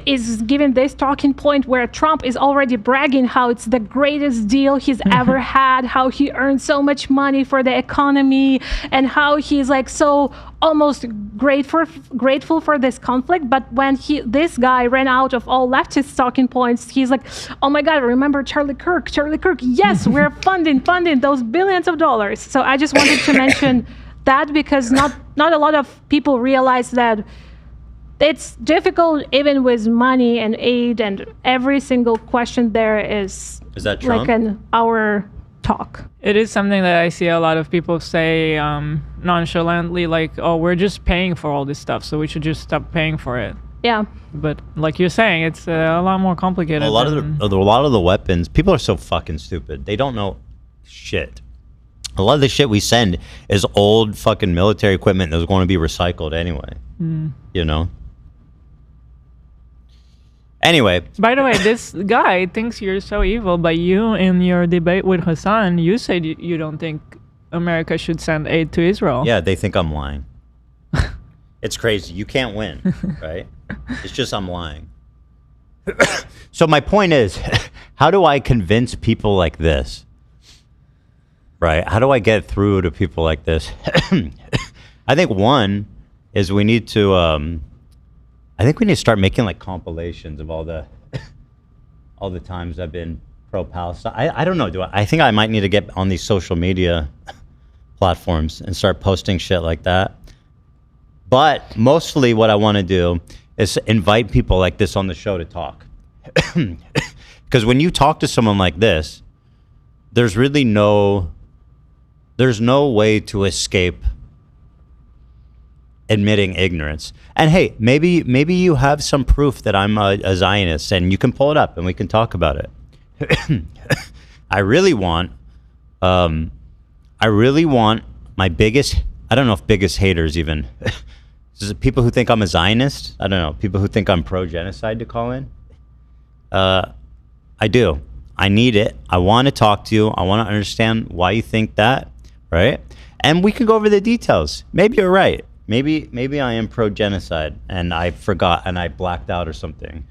is given this talking point where Trump is already bragging how it's the greatest deal he's ever had, how he earned so much money for the economy, and how he's like so almost grateful for this conflict. But when this guy ran out of all leftist talking points, he's like, oh my God, remember Charlie Kirk? Yes, we're funding those billions of dollars. So I just wanted to mention that because not a lot of people realize that it's difficult even with money and aid, and every single question there is that Trump? like an hour talk. It is something that I see a lot of people say nonchalantly, like, oh, we're just paying for all this stuff, so we should just stop paying for it. Yeah. But like you're saying, it's a lot more complicated. A lot of the weapons, people are so fucking stupid. They don't know shit. A lot of the shit we send is old fucking military equipment that's going to be recycled anyway. You know. Anyway, By the way, this guy thinks you're so evil, but you, in your debate with Hassan, you said you don't think America should send aid to Israel. yeah, they think I'm lying. It's crazy. You can't win, right? It's just I'm lying. So my point is, how do I convince people like this? Right? How do I get through to people like this? I think one is we need to I think we need to start making like compilations of all the times I've been pro-Palestine. I don't know. I think I might need to get on these social media platforms and start posting shit like that. But mostly what I want to do is invite people like this on the show to talk. Because when you talk to someone like this, there's really no way to escape admitting ignorance. And hey, maybe you have some proof that I'm a Zionist, and you can pull it up and we can talk about it. I really want my biggest, I don't know if biggest haters even, is it people who think I'm a Zionist? I don't know, people who think I'm pro-genocide to call in. I do. I need it. I want to talk to you. I want to understand why you think that, right? And we can go over the details. Maybe you're right. Maybe I am pro-genocide and I forgot and I blacked out or something.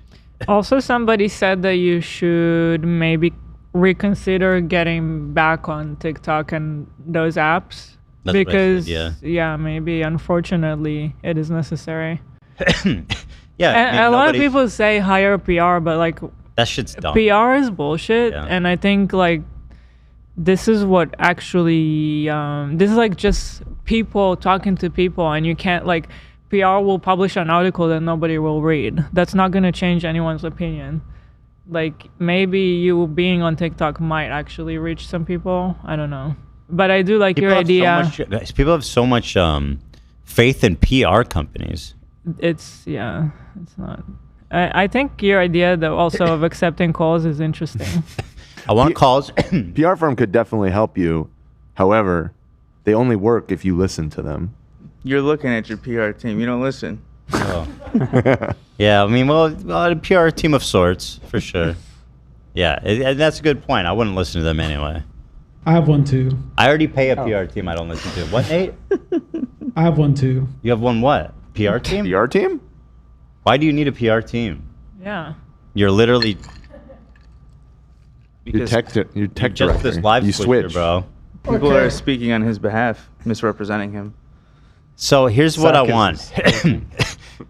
Also, somebody said that you should maybe reconsider getting back on TikTok and those apps. That's because, what I said, yeah. Maybe, unfortunately, it is necessary. Yeah. And a lot of people say hire PR, but like that shit's dumb. PR is bullshit. Yeah. And I think like this is what actually, this is like just people talking to people, and you can't like, PR will publish an article that nobody will read. That's not going to change anyone's opinion. Like maybe you being on TikTok might actually reach some people. I don't know. But I do like your idea. People have so much faith in PR companies. It's not. I think your idea though also of accepting calls is interesting. I want calls. PR firm could definitely help you. However, they only work if you listen to them. You're looking at your PR team. You don't listen. Oh. Yeah, I mean, well, a PR team of sorts, for sure. Yeah, that's a good point. I wouldn't listen to them anyway. I have one too. I already pay a PR team I don't listen to. What, Nate? I have one too. You have one what? PR team? PR team? Why do you need a PR team? Yeah. You're literally... You're tech just this live you switcher, switch, bro. People are speaking on his behalf, misrepresenting him. So here's what I want.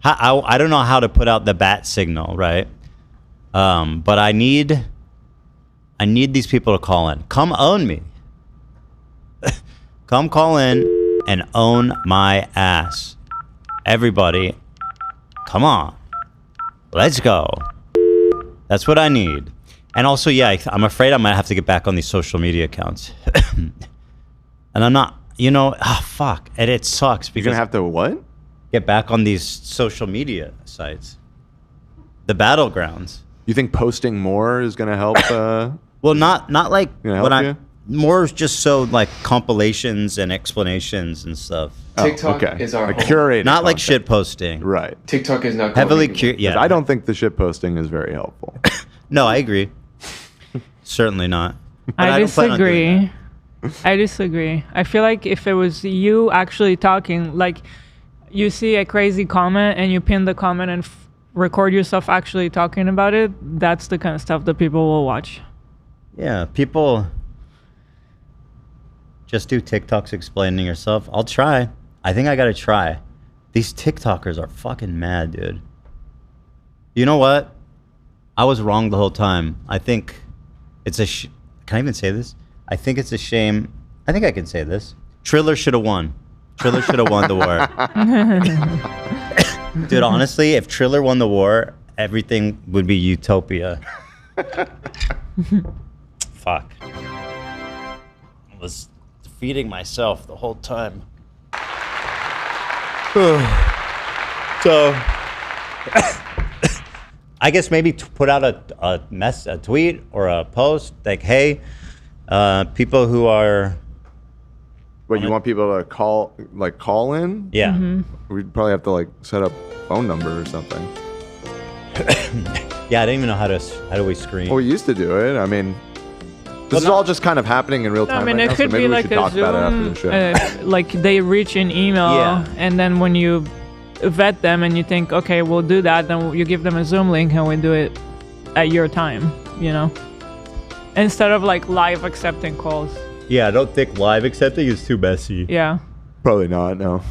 I don't know how to put out the bat signal, right? But I need these people to call in. Come own me. Come call in and own my ass. Everybody, come on. Let's go. That's what I need. And also, yeah, I'm afraid I might have to get back on these social media accounts. And I'm not, fuck. And it sucks because... You're going to have to what? Get back on these social media sites. The battlegrounds. You think posting more is going to help? Well, not like what I'm... More just so like compilations and explanations and stuff. TikTok is our like curated not content. Like shit posting. Right. TikTok is not heavily yeah. I don't think the shit posting is very helpful. No, I agree. Certainly not. I disagree. I disagree. I feel like if it was you actually talking, like you see a crazy comment and you pin the comment and record yourself actually talking about it, that's the kind of stuff that people will watch. Yeah, people just do TikToks explaining yourself. I'll try. I think I gotta try. These TikTokers are fucking mad, dude. You know what? I was wrong the whole time. I think it's a... Can I even say this? I think it's a shame. I think I can say this. Triller should have won. Triller should have won the war. Dude, honestly, if Triller won the war, everything would be utopia. Fuck. I was defeating myself the whole time. So... I guess maybe put out a tweet or a post like, hey, people who are But you want people to call in? Yeah. We'd probably have to like set up phone number or something. Yeah, I didn't even know how do we screen. Well, we used to do it. I mean, this is all just kind of happening in real time. I mean, right it now, could so maybe be we like should a talk about it after the Zoom, show. like they reach an email, and then when you vet them and you think, okay, we'll do that, then you give them a Zoom link and we do it at your time, you know, instead of like live accepting calls. Yeah, I don't think live accepting is too messy. Yeah. Probably not. No.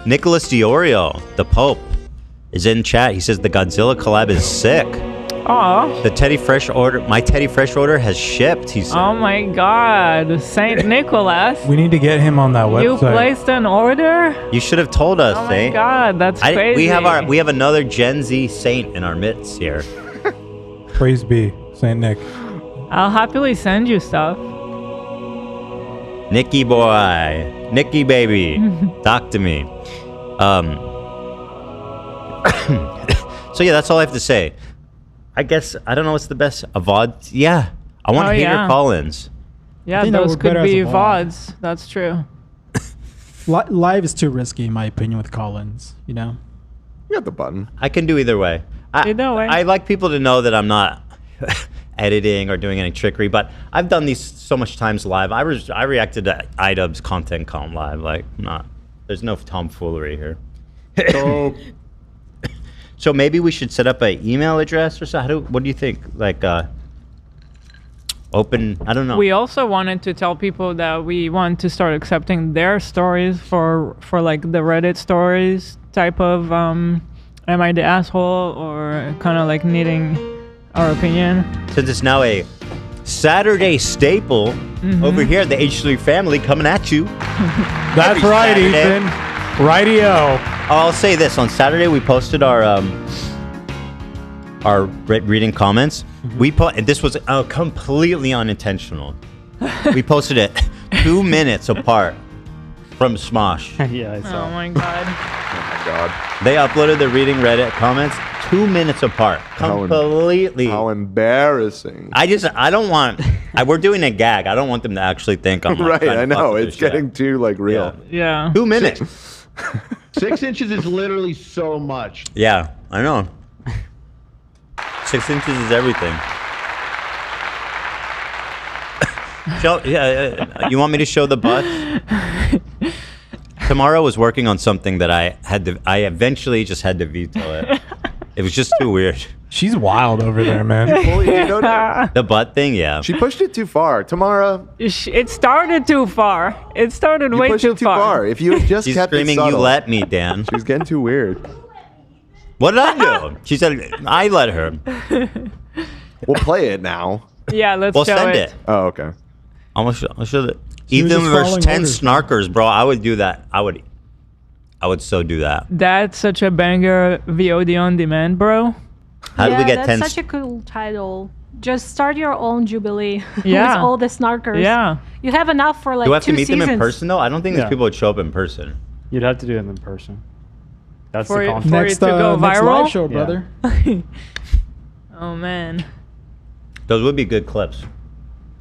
Nicholas Diorio, the Pope, is in chat. He says the Godzilla collab is sick. Aw. The Teddy Fresh order, my Teddy Fresh order has shipped. He said. Oh my God, Saint Nicholas! We need to get him on that website. You placed an order? You should have told us, Oh my Saint. God, that's crazy. We have another Gen Z saint in our midst here. Praise be, Saint Nick. I'll happily send you stuff. Nicky boy, Nicky baby, talk to me. So yeah, that's all I have to say. I guess I don't know what's the best VOD. Yeah, I want hater call-ins. Yeah, think that those would could better as be a VOD. VODs. That's true. Live is too risky, in my opinion, with Collins. You know. You got the button. I can do either way. Either way. I like people to know that I'm not editing or doing any trickery, but I've done these so much times live. I reacted to iDubbbz content com live. Like, there's no tomfoolery here. So maybe we should set up an email address or so. What do you think? Like, open? I don't know. We also wanted to tell people that we want to start accepting their stories for like the Reddit stories type of am I the asshole, or kind of like needing our opinion. Since it's now a Saturday staple over here, the H3 family coming at you. That's Every right, Saturday. Ethan. Rightio. I'll say this: on Saturday, we posted our reading comments. And this was completely unintentional. We posted it 2 minutes apart from Smosh. Yeah, I saw. Oh my God. Oh my God. They uploaded the reading Reddit comments 2 minutes apart. Completely. How embarrassing. I don't want. We're doing a gag. I don't want them to actually think I'm like, Right, trying to I know. fuck with It's this shit. getting too like real. Yeah. 2 minutes. 6 inches is literally so much. Yeah, I know. 6 inches is everything. You want me to show the butts? Tamara was working on something that I eventually just had to veto it. It was just too weird. She's wild over there, man. Well, you know that? The butt thing, yeah. She pushed it too far. Tamara, It started too far. It started you way pushed too it too far. far. If you had just She's kept screaming, it "You subtle. let me, Dan." She's getting too weird. What did I do? She said, "I let her." We'll play it now. Yeah, let's We'll show send it. it. Oh, okay. I'll show it. She was Ethan just versus following 10 orders. snarkers, bro. I would do that. I would so do that. That's such a banger VOD on demand, bro. How do we get 10? That's such a cool title. Just start your own Jubilee Yeah. with all the snarkers. Yeah. You have enough for like Do I have 2 to meet seasons. them in person though? I don't think these Yeah. people would show up in person. You'd have to do it in person. That's For the it- conflict. for Next, it to go next viral? live show, Yeah. brother. Oh man. Those would be good clips.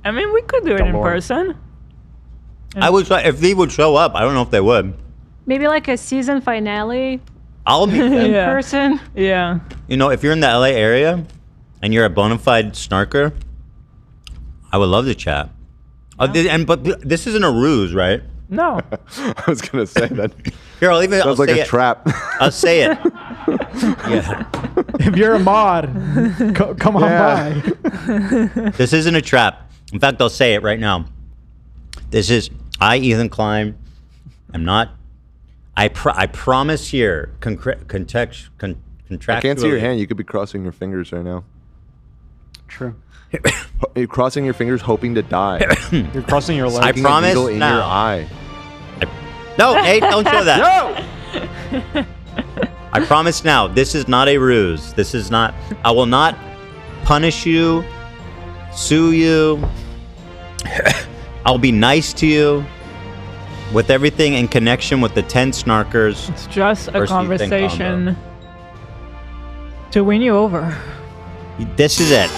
I mean, we could do it in Galore. person. I would try, if they would show up. I don't know if they would. Maybe like a season finale I'll meet them. in Yeah. person. Yeah. You know, if you're in the LA area and you're a bona fide snarker, I would love to chat. But this isn't a ruse, right? No. I was gonna say that. Here, I'll even. Sounds I'll like say a it. trap. I'll say it. Yeah. If you're a mod, come on Yeah. by. This isn't a trap. In fact, I'll say it right now. This is Ethan Klein. I'm not. I promise here. Contractually. I can't see your hand. You could be crossing your fingers right now. True. You're crossing your fingers, hoping to die. You're crossing your legs. I Sticking a promise needle in now. your eye. No, Nate, don't show that. No. I promise now. This is not a ruse. This is not. I will not punish you, sue you. I'll be nice to you. With everything in connection with the 10 snarkers. It's just a versus Ethan conversation to win you over. This is it.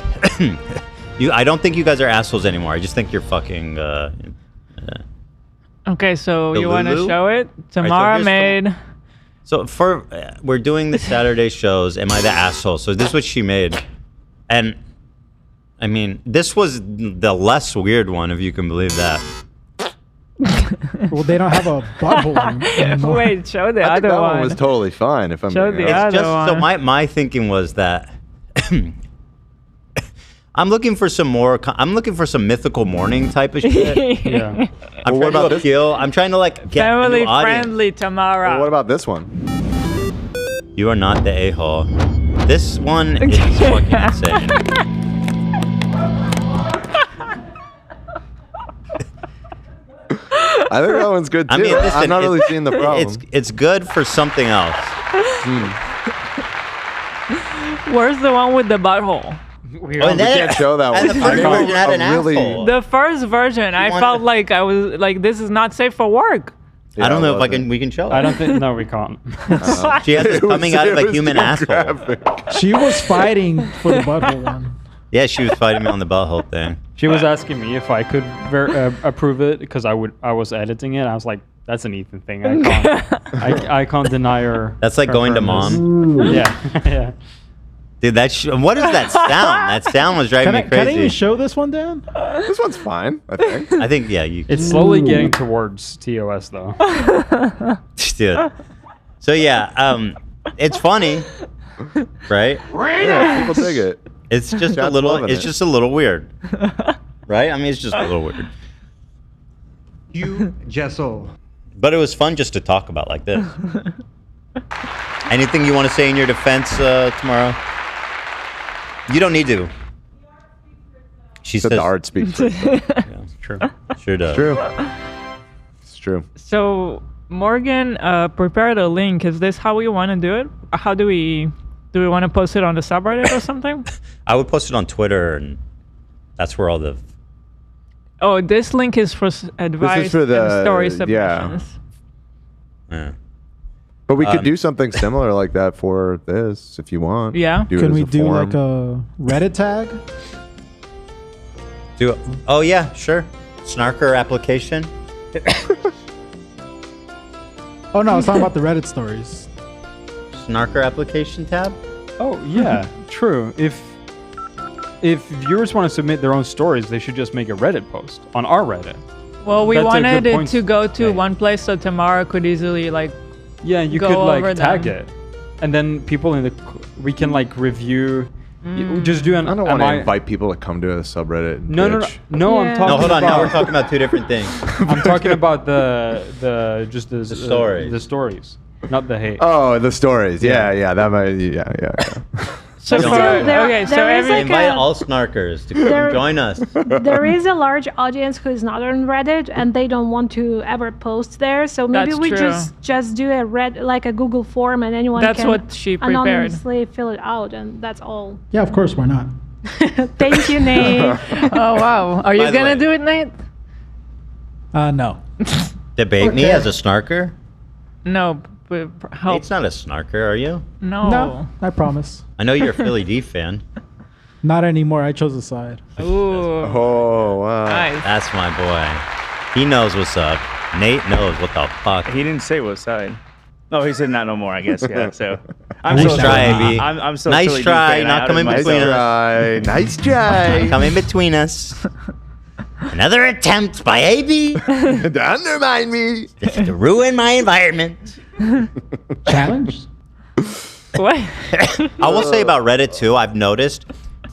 I don't think you guys are assholes anymore. I just think you're fucking. Okay, so The you want to Lulu? show it? so Tamara here's made. So for we're doing the Saturday shows. Am I the asshole? So this is what she made, and I mean this was the less weird one, if you can believe that. Well, they don't have a butthole anymore. Wait, show the I think other that one one. was totally fine. If I'm Show being the honest. other Just so one. my thinking was that I'm looking for some more. I'm looking for some mythical morning type of shit. Yeah. I'm Well, what trying about to this? appeal. I'm trying to like get a Family new audience. friendly, Tamara. Well, what about this one? You are not the a-hole. This one is fucking insane. I think that one's good too. I mean, listen, I'm not really it's- seeing the problem. It's good for something else. Where's the one with the butthole? We can't show that one. And the first I version had an really- asshole. The first version, I want- felt like I was like, this is not safe for work. I don't know if we can show it. I don't think. No, we can't. She has it coming out of a human asshole. She was fighting for the butthole one. Yeah, she was fighting me on the butthole thing. She was asking me if I could approve it because I was editing it. I was like, "That's an Ethan thing. I can't. I can't deny her." That's like her going to firmness." mom. Yeah, yeah. Dude, what is that sound? That sound was driving me Can I even crazy. show this one, Dan? This one's fine, I think. I think yeah, you. It's slowly getting towards TOS though. Dude. So yeah, it's funny, right? Yeah, people dig it. It's just a Chat's little. loving It's it. just a little weird, right? I mean, it's just a little weird. You Jessel. But it was fun just to talk about like this. Anything you want to say in your defense tomorrow? You don't need to. She Said says the art speaks for itself. Yeah, True. Sure does. True. It's true. So Morgan prepared a link. Is this how we want to do it? How do we want to post it on the subreddit or something? I would post it on Twitter, and that's where all the. Oh, this link is for advice for the- and story yeah. submissions. Yeah. But we could Um, do something similar like that for this if you want. Yeah. Do it Can as we a do forum. like a Reddit tag? Oh yeah, sure. Snarker application. Oh no, I was talking about the Reddit stories. Snarker application tab. Oh yeah, true. If viewers want to submit their own stories, they should just make a Reddit post on our Reddit. Well, we That's a wanted good it point to go to make. one place so Tamara could easily like. Yeah, you go could over like tag them. it, and then people we can like review. Just do an. I don't want to invite people to come to the subreddit. And No, no, no, bitch. no. I'm Yeah. talking. No, hold on. About, Now we're talking about two different things. I'm talking about the stories. the stories, not the hate. Oh, the stories. Yeah. That might. Yeah. So Don't for, worry. okay, so there is every like Invite a- all snarkers to come There- join us. There is a large audience who is not on Reddit and they don't want to ever post there. So maybe That's we true. just do a like a Google form and anyone That's can what she prepared. anonymously fill it out and that's all. Yeah, of course, why not? Thank you, Nate. Oh wow, are you By the gonna way- do it, Nate? No. Debate me as a snarker. No, but help. Nate's not a snarker, are you? No. No, I promise. I know you're a Philly D fan. Not anymore. I chose a side. Ooh. Oh wow. Nice. That's my boy. He knows what's up. Nate knows what the fuck. He didn't say what side. Oh, he said not no more. I guess. Yeah. So I'm Nice so try, sorry. AB. I'm so Nice Philly D try, fan, I not outed coming myself. between us. Nice try. Come in between us. Another attempt by AB to undermine me. to ruin my environment. Challenge? What? I will say about Reddit too, I've noticed.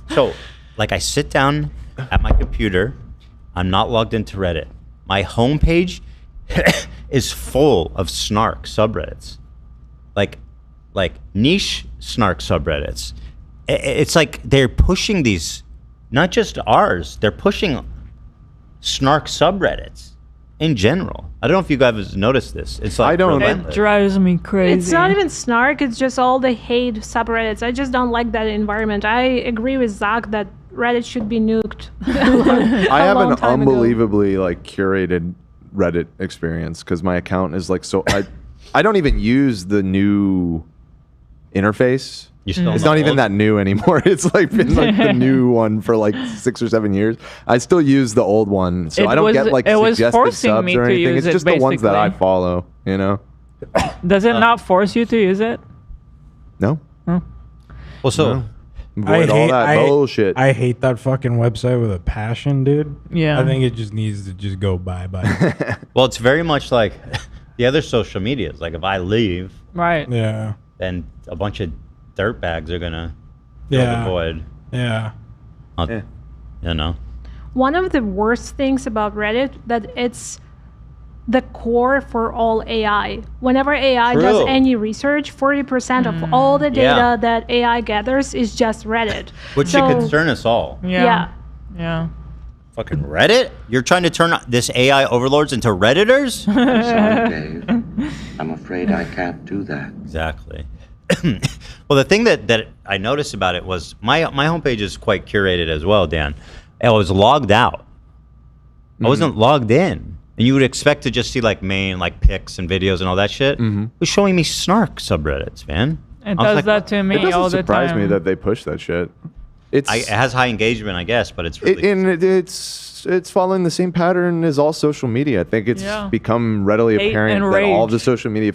So, like, I sit down at my computer. I'm not logged into Reddit. My homepage is full of snark subreddits, like niche snark subreddits. It's like they're pushing these, not just ours. They're pushing snark subreddits in general. I don't know if you guys have noticed this. It's like I don't. relentless. It drives me crazy. It's not even snark, it's just all the hate subreddits. I just don't like that environment. I agree with Zach that Reddit should be nuked. I have an time ago. unbelievably like curated Reddit experience because my account is like so. I don't even use the new interface. You're still It's on not the even old- that new anymore. It's like been like the new one for like 6 or 7 years. I still use the old one, so It I don't was- get like it was suggested forcing subs me or to anything. use It's it, just the ones that I basically. follow. You know? Does it not force you to use it? No. Oh. Well, so Avoid all that bullshit. I hate that fucking website with a passion, dude. Yeah. I think it just needs to just go bye-bye. well, it's very much like the other social medias. Like if I leave, Right. Yeah. then a bunch of dirtbags are gonna fill Yeah. the void. Yeah. You know. One of the worst things about Reddit that it's the core for all AI. Whenever AI does True. any research, 40% of all the data Yeah. that AI gathers is just Reddit. Which should concern us all. Yeah. Yeah. Fucking Reddit? You're trying to turn this AI overlords into Redditors? I'm sorry, Dave. I'm afraid I can't do that. Exactly. Well, the thing that I noticed about it was my homepage is quite curated as well, Dan. I was logged out. I wasn't logged in. And you would expect to just see like main like pics and videos and all that shit. It was showing me snark subreddits, man. It I was does like, that to me It doesn't all the surprise time. me that they push that shit. It's it has high engagement, I guess, but it's really it's following the same pattern as all social media. I think it's Yeah. become readily Hate apparent and that all rage. the social media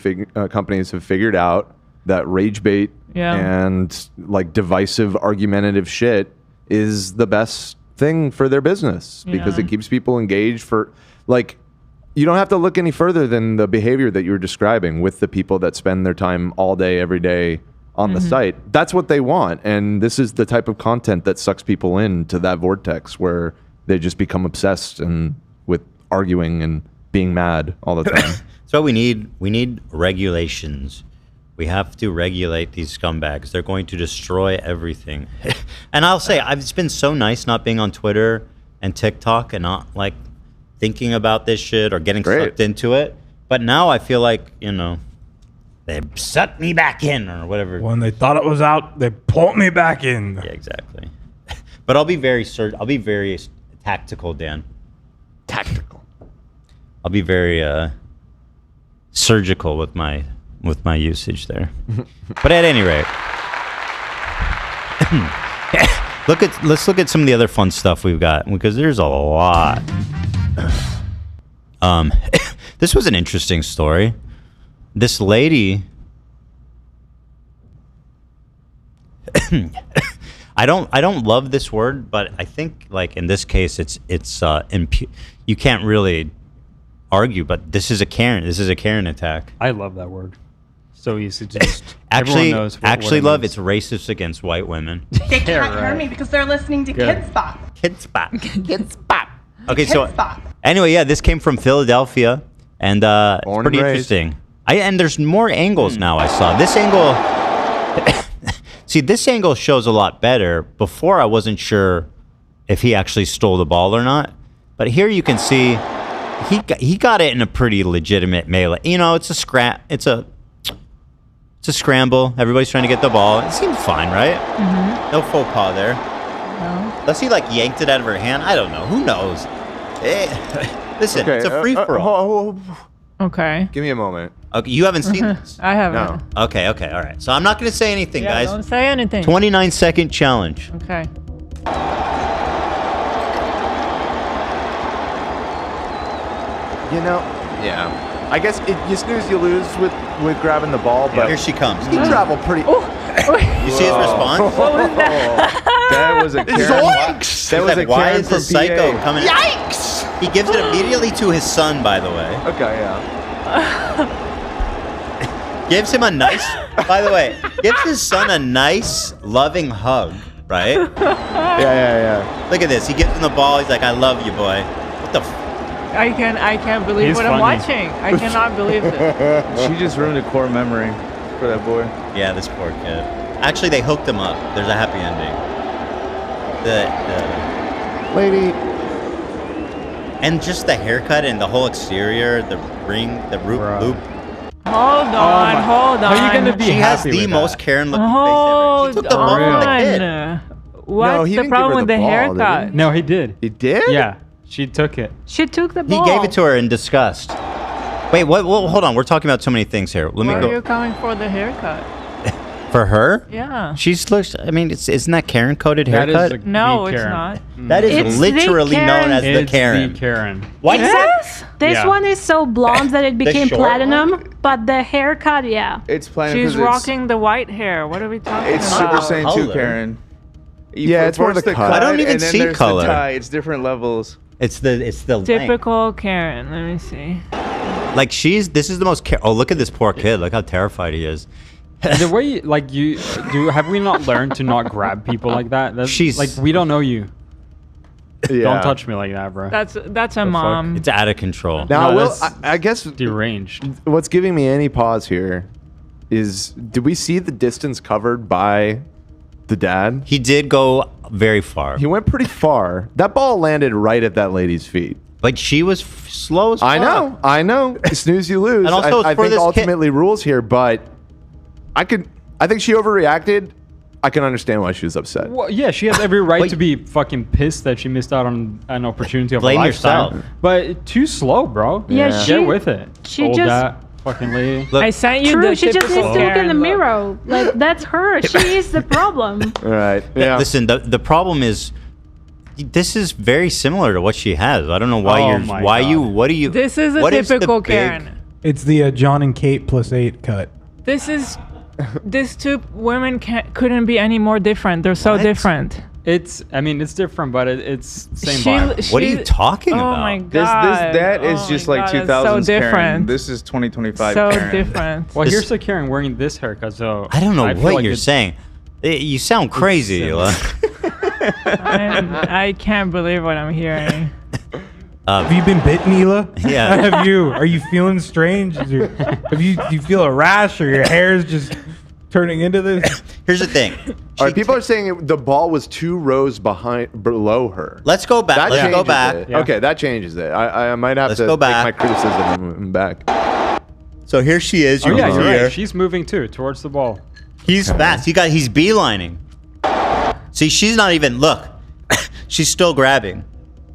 companies have figured out that rage bait Yeah. and like divisive, argumentative shit is the best thing for their business because Yeah. it keeps people engaged for like. You don't have to look any further than the behavior that you were describing with the people that spend their time all day, every day on the site. That's what they want. And this is the type of content that sucks people into that vortex where they just become obsessed and with arguing and being mad all the time. So we need regulations. We have to regulate these scumbags. They're going to destroy everything. And I'll say, it's been so nice not being on Twitter and TikTok and not like thinking about this shit or getting sucked into it. But now I feel like, you know, they sucked me back in or whatever. When they thought it was out, they pulled me back in. Yeah, exactly. But I'll be very tactical, Dan. Tactical. I'll be very surgical with my usage there. But at any rate, let's look at some of the other fun stuff we've got because there's a lot. This was an interesting story. This lady, I don't love this word, but I think like in this case, you can't really argue. But this is a Karen. This is a Karen attack. I love that word. So easy to just Actually, everyone knows what it love, means. it's racist against white women. They can't hear me because they're listening to Good. Kids Bop. Kids Bop. Kids Bop. Okay, so Kids Bop. anyway, yeah, this came from Philadelphia, and it's Born pretty and raised. interesting. And there's more angles now. I saw this angle. See, this angle shows a lot better. Before, I wasn't sure if he actually stole the ball or not, but here you can see he got it in a pretty legitimate melee. You know, it's a scramble. Everybody's trying to get the ball. It seemed fine, right? No faux pas there. No. Unless he like yanked it out of her hand. I don't know. Who knows? Listen, it's a free for all. Okay. Give me a moment. Okay, you haven't seen this. I haven't. No. Okay, all right. So I'm not going to say anything, Yeah, guys. don't say anything. 29-second challenge. Okay. You know, yeah. I guess you snooze, you lose with grabbing the ball. But Here she comes. He traveled pretty. You see his response? What was that? That was a Karen. Zoinks! That was a Why Karen is from this psycho PA. coming? Yikes! He gives it immediately to his son, by the way. Okay, yeah. Gives him a nice, by the way, gives his son a nice, loving hug, right? Yeah. Look at this. He gives him the ball. He's like, I love you, boy. What the I can't believe He's what I'm funny. watching. I cannot believe this. She just ruined a core memory for that boy. Yeah, this poor kid. Actually, they hooked him up. There's a happy ending. The lady. And just the haircut and the whole exterior, the ring, the loop. Hold on. How are you gonna be She has happy the with most that? Karen looking face ever. Hold She took the ball from the kid. on. What's No, he the didn't give problem her with the the ball, did he? haircut? No, he did. He did? Yeah, she took it. She took the He ball. gave it to her in disgust. Wait, what? Well, hold on. We're talking about so many things here. Let me Why go. are you coming for the haircut? For her? Yeah. She's looks. I mean, isn't that Karen coded That is haircut? the No, it's Karen. not. That is It's literally the known as the It's Karen. the Karen. What? Yes. This Yeah. one is so blonde that it became short platinum, but the haircut, yeah. It's platinum. She's 'cause it's- rocking the white hair. What are we talking It's about? super saiyan too, Color. Karen. Yeah, it's more first the cut. I don't even and then see there's color. The tie. It's different levels. It's the length. Typical Karen. Let me see. Like this is the most. Oh, look at this poor kid. Look how terrified he is. The way like you do, have we not learned to not grab people like that? That's, She's- like we don't know you. Yeah. Don't touch me like that, bro. That's a mom. It's out of control. Now, No, Will, that's I guess deranged. what's giving me any pause here is, did we see the distance covered by the dad? He did go very far, He went pretty far. That ball landed right at that lady's feet. but she was slow as fuck. I know. Snooze, you lose. And also, I for think this kid- ultimately rules here, but I think she overreacted. I can understand why she was upset. Well, yeah, she has every right to be fucking pissed that she missed out on an opportunity of Blame a lifetime. yourself. But too slow, bro. Yeah, Get she- with it. she Old just- that fucking lady. Look, I sent you True, the she just needs typical to look in Karen the look. mirror. Like, that's her. She is the problem. Right. Yeah. listen, the problem is, this is very similar to what she has. I don't know why Oh you're. my Why God. you? What do you? This is a what the typical big- Karen. It's the John and Kate +8 cut. This is. These two women couldn't be any more different. They're so What? different. I mean, it's different, but it's same She- vibe. What are you talking Oh about? my This god. that is Oh just my like God, 2000s it's so Karen. different. This is 2025 So Karen. different. Well, This- here's the Karen wearing this haircut, so I don't know feel what like you're it's- saying. You sound crazy. similar. I can't believe what I'm hearing. Have you been bitten, Hila? Yeah. Have you? Are you feeling strange? Do you feel a rash, or your hair is just turning into this? Here's the thing. All right, people are saying the ball was 2 rows below her. Let's go back. Let's go changes back. it. Yeah. Okay, that changes it. I might have Let's to go take back. my criticism back. So here she is. Oh You yeah, can you're see her. right. She's moving too towards the ball. He's fast. He's beelining. See, she's not even. Look, she's still grabbing.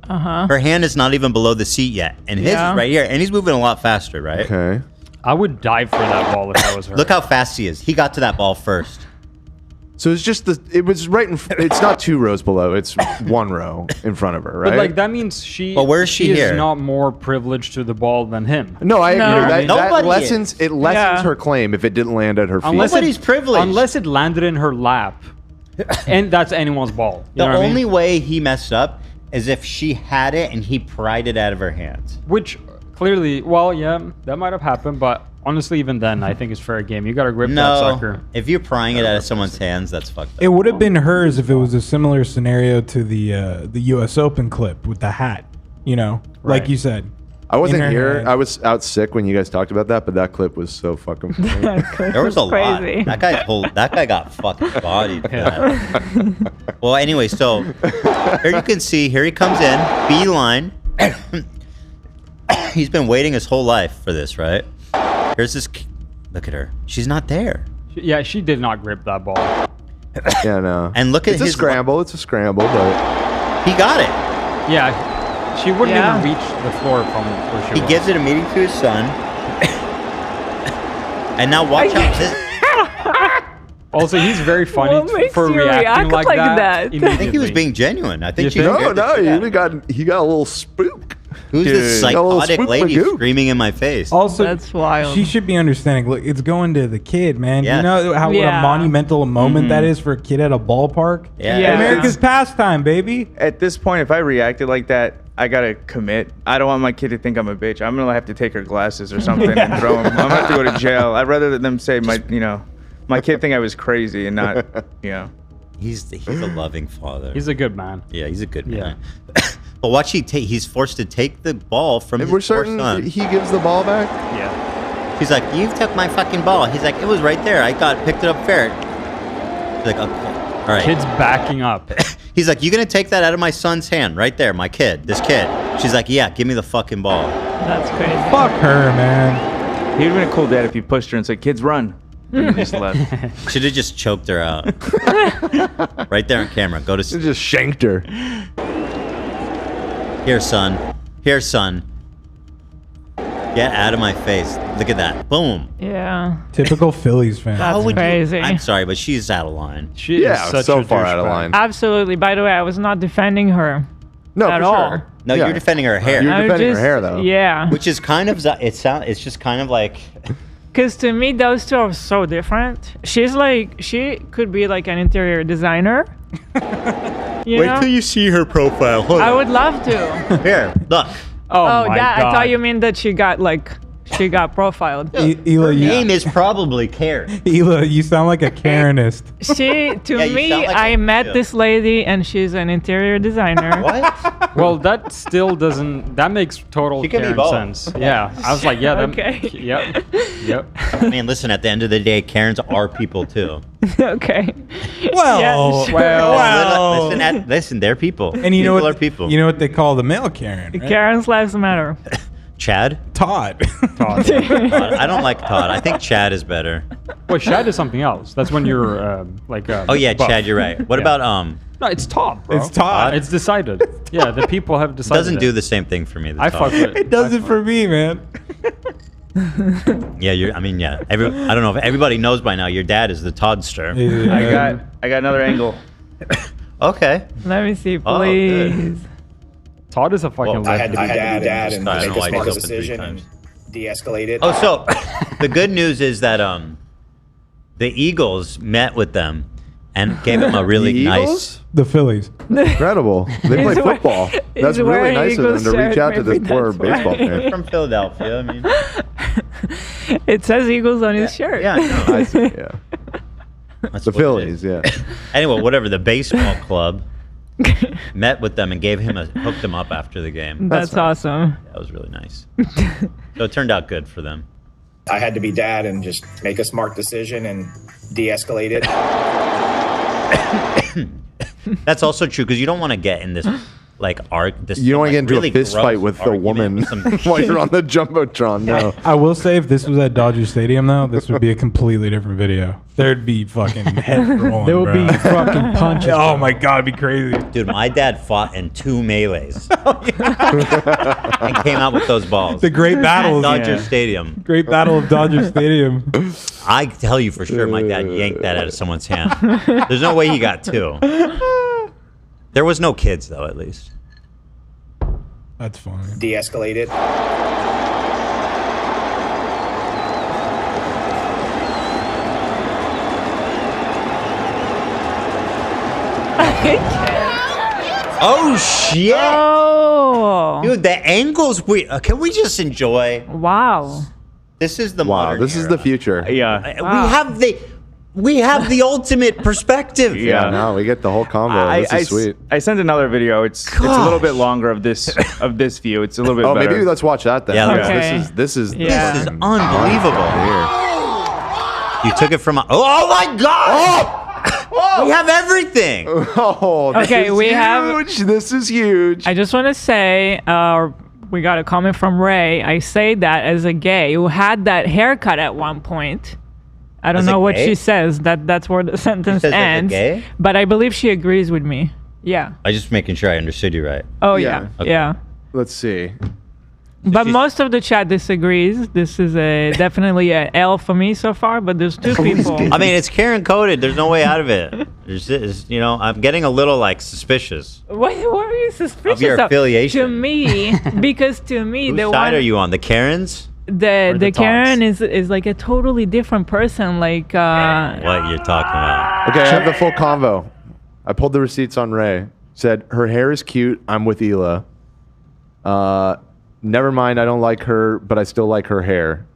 Her hand is not even below the seat yet, and his Yeah. is right here, and he's moving a lot faster, right? Okay. I would dive for that ball if I was her. Look how fast he is. He got to that ball first. So it's just it was right in. It's not 2 rows below. It's 1 row in front of her, right? But like that means she. But where's she is here? not more privileged to the ball than him. No, I agree. No. That Nobody lessens is. it lessens Yeah. her claim if it didn't land at her feet. Nobody's privileged. Unless it landed in her lap, and that's anyone's ball. You The know what I only mean? way he messed up is if she had it and he pried it out of her hands. Which clearly, well, yeah, that might have happened, but honestly, even then, I think it's fair game. You gotta grip that No, sucker. if you're prying it out of someone's hands, that's fucked up. It would have been hers if it was a similar scenario to the U.S. Open clip with the hat. You know, like Right. you said. I wasn't in her here. hand. I was out sick when you guys talked about that, but that clip was so fucking funny. There was a lot. Crazy. That guy got fucking bodied. for that. Well, anyway, so here you can see, here he comes in, beeline. He's been waiting his whole life for this, right? Here's this. Look at her. She's not there. Yeah, she did not grip that ball. Yeah, no. And look at it's a his scramble. It's a scramble, but He got it. Yeah, she wouldn't Yeah. even reach the floor from where she He was. gives it immediately to his son. And now watch out. This, Also, he's very funny What makes for you reacting react like, like that. that? I think he was immediately. being genuine. I think You she. think? no, he got a little spook. Who's this Got a little psychotic spook lady magoo. screaming in my face? Also, That's wild. She should be understanding. Look, it's going to the kid, man. Yes. You know how what Yeah. a monumental moment that is for a kid at a ballpark. Yeah. Yeah. America's pastime, baby. At this point, if I reacted like that, I gotta commit. I don't want my kid to think I'm a bitch. I'm gonna have to take her glasses or something and throw them. I'm gonna have to go to jail. I'd rather them say my kid think I was crazy and not, He's a loving father. He's a good man. Yeah, he's a good Yeah. man. But watch he's forced to take the ball from And his we're poor certain son. he gives the ball back. Yeah. He's like, you took my fucking ball. He's like, it was right there. I picked it up fair. He's like, okay. All right. Kid's backing up. He's like, you gonna take that out of my son's hand right there, my kid, this kid. She's like, yeah, give me the fucking ball. That's crazy. Fuck her, man. He'd have been a cool dad if you pushed her and said, "Kids, run." And he just left. Should have just choked her out. Right there on camera. Go to He just shanked her. Here, son. Here, son. Get out of my face. Look at that. Boom. Yeah. Typical Phillies fan. That's crazy. I'm sorry, but she's out of line. She is such so a far out of douchebag. line. Absolutely. By the way, I was not defending her. No, at for all. sure. No, Yeah. you're defending her hair. You're I defending just- her hair, though. Yeah. Which is kind of it's just kind of like Because to me, those two are so different. She could be like an interior designer. You know? you see her profile. Hold I on. would love to. Here, look. Oh, my that, God. I thought you mean that she got profiled. Hila, Her you, name is probably Karen. Hila, you sound like a Karenist. To Yeah, you me, sound like I a- met yeah. this lady and she's an interior designer. What? Well, that still doesn't. That makes total She could be Karen both. sense. Yeah, I was like, yeah, that, Okay. Yep, yep. I mean, listen. At the end of the day, Karens are people too. Okay. Well, Listen, they're people. and you know people what? are people. You know what they call the male Karen? Right? Karen's lives matter. Chad? Todd. Todd. I don't like Todd. I think Chad is better. Well, Shad is something else. That's when you're like. Oh yeah, buff. Chad, you're right. What Yeah. about No, it's Todd, bro. It's Todd. It's decided. Yeah, the people have It decided. doesn't do the same thing for me. The I Todd. fuck with It does it for me, man. Yeah, I don't know if everybody knows by now. Your dad is the Toddster. I got another angle. Okay. Let me see, Oh, good. please. Todd is a fucking. I had to be dad and I don't make know a why smart he's open 3 decision times. and de-escalate it. Oh, so the good news is that the Eagles met with them and gave them a really The nice. Eagles? The Phillies. Incredible. They play He's wear- football. he's That's really wearing nice of them Eagles to reach shirt, out to this maybe poor that's baseball why. fan. From Philadelphia. I mean, It says Eagles on his shirt. yeah, I know. I see, yeah. That's The what it Phillies, is. yeah. Anyway, whatever. The baseball club met with them and hooked him up after the game. That's awesome. That was really nice. So it turned out good for them. I had to be dad and just make a smart decision and de-escalate it. That's also true because you don't want to get in this This You don't want to get into really a fist gross fight with the argument woman with some while you're on the Jumbotron. No. I will say if this was at Dodger Stadium, though, this would be a completely different video. There'd be fucking head rolling. There would bro. be fucking punches. Oh my god, it'd be crazy. Dude, my dad fought in 2 melees and came out with those balls. The great battles. At Dodger Stadium. Great battle of Dodger Stadium. I tell you for sure, my dad yanked that out of someone's hand. There's no way he got 2. There was no kids though, at least. That's funny. De-escalate it. Oh shit! Oh, dude, the angles. Can we just enjoy? Wow. This is the Wow, modern this is era. the future. Yeah. We have the ultimate perspective. Yeah, no, we get the whole combo. This is sweet. I sent another video. It's a little bit longer of this view. It's a little bit Oh, better. maybe let's watch that then. Yeah, because okay. This is This is unbelievable. You took it from. Oh my god! We have everything. Oh, this Okay, is we huge. have- This is huge. I just want to say, we got a comment from Ray. I say that as a gay who had that haircut at one point. I don't As a know what gay? she says. That's where the sentence says as a ends. gay? But I believe she agrees with me. Yeah. I just making sure I understood you right. Oh Yeah. yeah. Okay. Yeah. Let's see. But most of the chat disagrees. This is definitely an L for me so far. But there's 2 people. I mean, it's Karen coded. There's no way out of it. I'm getting a little suspicious. What are you suspicious Of your affiliation. To me, because to me, Whose the side one are you on? The Karens? the Karen is like a totally different person. Like What you're talking about? Okay, I have the full convo. I pulled the receipts on Ray. Said her hair is cute. I'm with Hila. Never mind. I don't like her, but I still like her hair.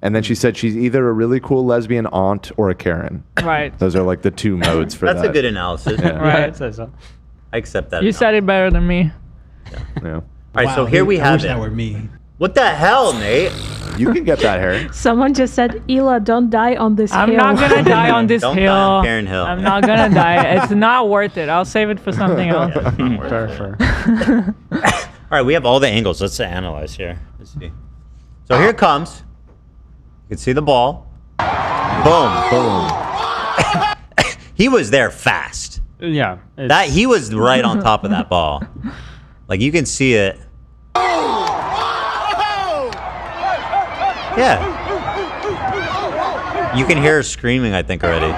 And then she said she's either a really cool lesbian aunt or a Karen. Right. Those are like the 2 modes for That's that. a good analysis. Yeah. Right. I accept that. You said it better than me. Yeah. All right, so here we I have wish it. that were me. What the hell, Nate? You can get that hair. Someone just said, Ela, don't die on this I'm hill. not gonna die on this Don't hill. die on Karen Hill. I'm not gonna die. It's not worth it. I'll save it for something else. Fair. All right, we have all the angles. Let's analyze here. Let's see. So here it comes. You can see the ball. Boom. He was there fast. Yeah. He was right on top of that ball. Like you can see it. Yeah. You can hear her screaming, I think, already.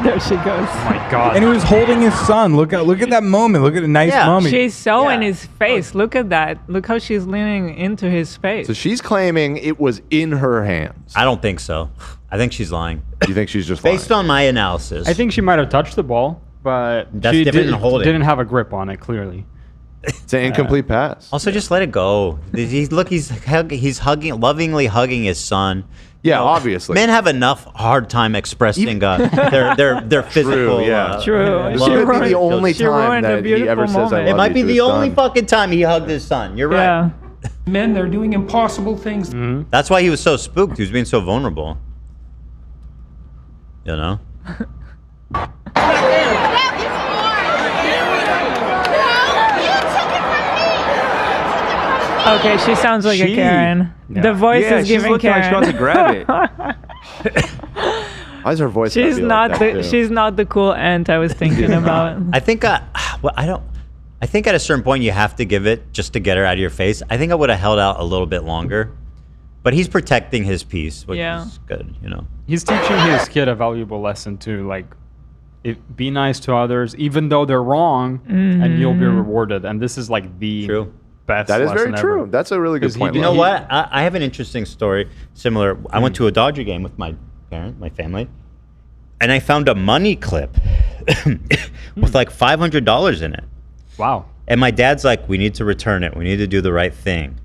There she goes. Oh my God. And he was holding his son. Look at that moment. Look at a nice moment. She's so in his face. Look at that. Look how she's leaning into his face. So she's claiming it was in her hands. I don't think so. I think she's lying. You think she's just lying? Based on my analysis. I think she might have touched the ball, but That's she different than holding. didn't have a grip on it, clearly. It's an incomplete pass. Also, just let it go. He's lovingly hugging his son. Yeah, obviously. Men have enough hard time expressing their physical. True. This might be the only time that he ever says I love It might you be to the his only son. fucking time he hugged his son. You're right. Yeah. Men, they're doing impossible things. That's why he was so spooked. He was being so vulnerable. You know? Okay, she sounds like a Karen. The voice is she's giving looking Karen. like she wants to grab it. Why is her voice? She's not she's not the cool aunt I was thinking about. I think I think at a certain point you have to give it just to get her out of your face. I think I would have held out a little bit longer. But he's protecting his peace, which is good, you know. He's teaching his kid a valuable lesson too, like be nice to others, even though they're wrong, and you'll be rewarded. And this is like the best. That is lesson very true. ever. That's a really good point. You know what? I have an interesting story. Similar. I went to a Dodger game with my family, and I found a money clip with like $500 in it. Wow. And my dad's like, "We need to return it. We need to do the right thing."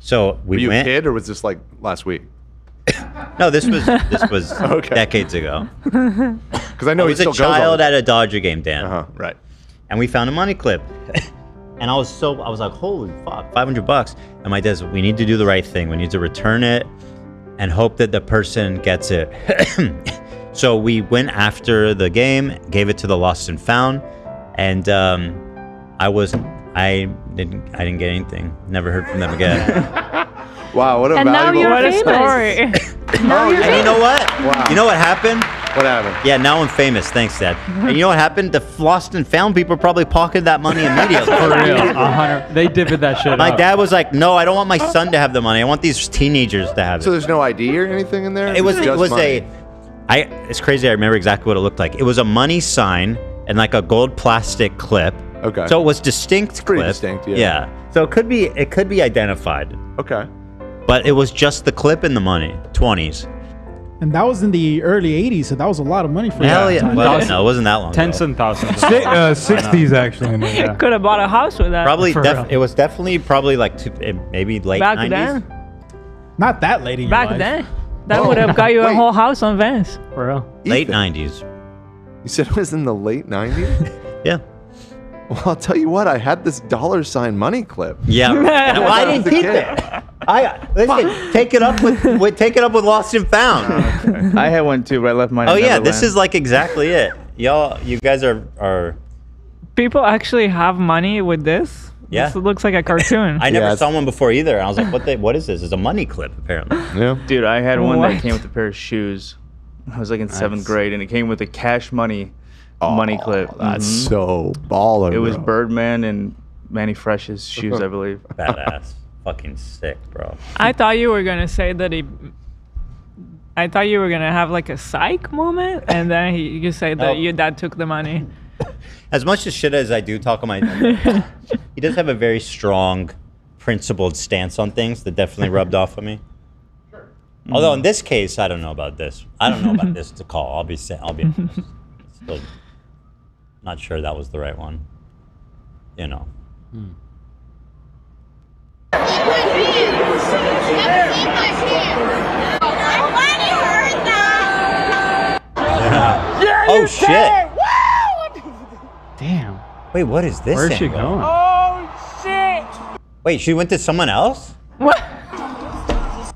So Were you went. a kid, or was this like last week? No, this was decades ago. Because I know I he was a still goes all child the at a Dodger game, Dan. Right. And we found a money clip. And I was like, holy fuck, $500. And my dad said, we need to do the right thing. We need to return it and hope that the person gets it. So we went after the game, gave it to the lost and found, and I didn't get anything. Never heard from them again. Wow, what a And now valuable you're What a famous. story. And you know what? Wow. You know what happened? What happened? Yeah, now I'm famous. Thanks, Dad. And you know what happened? The lost and found people probably pocketed that money immediately. For real, 100. They divvied that shit My up. dad was like, "No, I don't want my son to have the money. I want these teenagers to have it." So there's no ID or anything in there? It was just money? it's crazy. I remember exactly what it looked like. It was a money sign and like a gold plastic clip. Okay. So it was distinct. Pretty clip. distinct, yeah. Yeah. So it could be identified. Okay. But it was just the clip and the money. 20s. And that was in the early 80s, so that was a lot of money for Hell that yeah. time. Well, no, it wasn't that long Tens ago. and thousands. 60s actually. Yeah. Could have bought a house with that. Probably, For real. it was definitely probably like maybe late Back 90s. then. Not that late in your Back life. then. That would have got you a whole house on Vans. For real. Late Ethan. 90s. You said it was in the late 90s? Yeah. Well, I'll tell you what, I had this $sign money clip. Yeah. Well, I didn't keep it. Listen, take it up with Lost and Found. I had one too, but I left mine. Oh in yeah, this Netherlands. is like exactly it. You guys are. People actually have money with this? Yeah. This looks like a cartoon. I never saw one before either. And I was like, what is this? It's a money clip, apparently. Yeah. Dude, I had one What? that came with a pair of shoes. I was like in 7th grade, and it came with a cash money clip. That's so baller. It was bro. Birdman and Manny Fresh's shoes, I believe. Badass. Fucking sick, bro. I thought you were gonna say that I thought you were gonna have like a psych moment, and then you say that your dad took the money. As much as shit as I do talk on my dad, he does have a very strong, principled stance on things that definitely rubbed off on me. Although in this case, I don't know about this. I don't know about this to call. I'll be honest. Still not sure that was the right one. You know. Oh shit! Damn. Wait, what is this? Where's she angle? going? Oh shit! Wait, she went to someone else? What?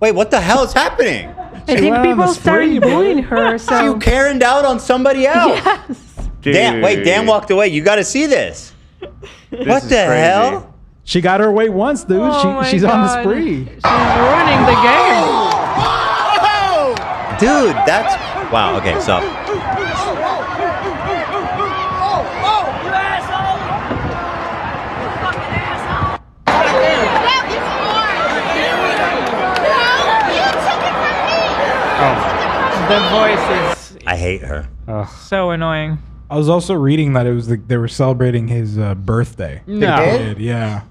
Wait, what the hell is happening? I think people started bullying her. So You Karen'd out on somebody else. yes. Dan walked away. You got to see this. What is the crazy. hell? She got her way once, dude. Oh my She's on the God. spree. She's ruining the game. Dude, that's... Wow, okay, so... The voice is I hate her. so annoying. I was also reading that it was they were celebrating his birthday. No. They did, yeah.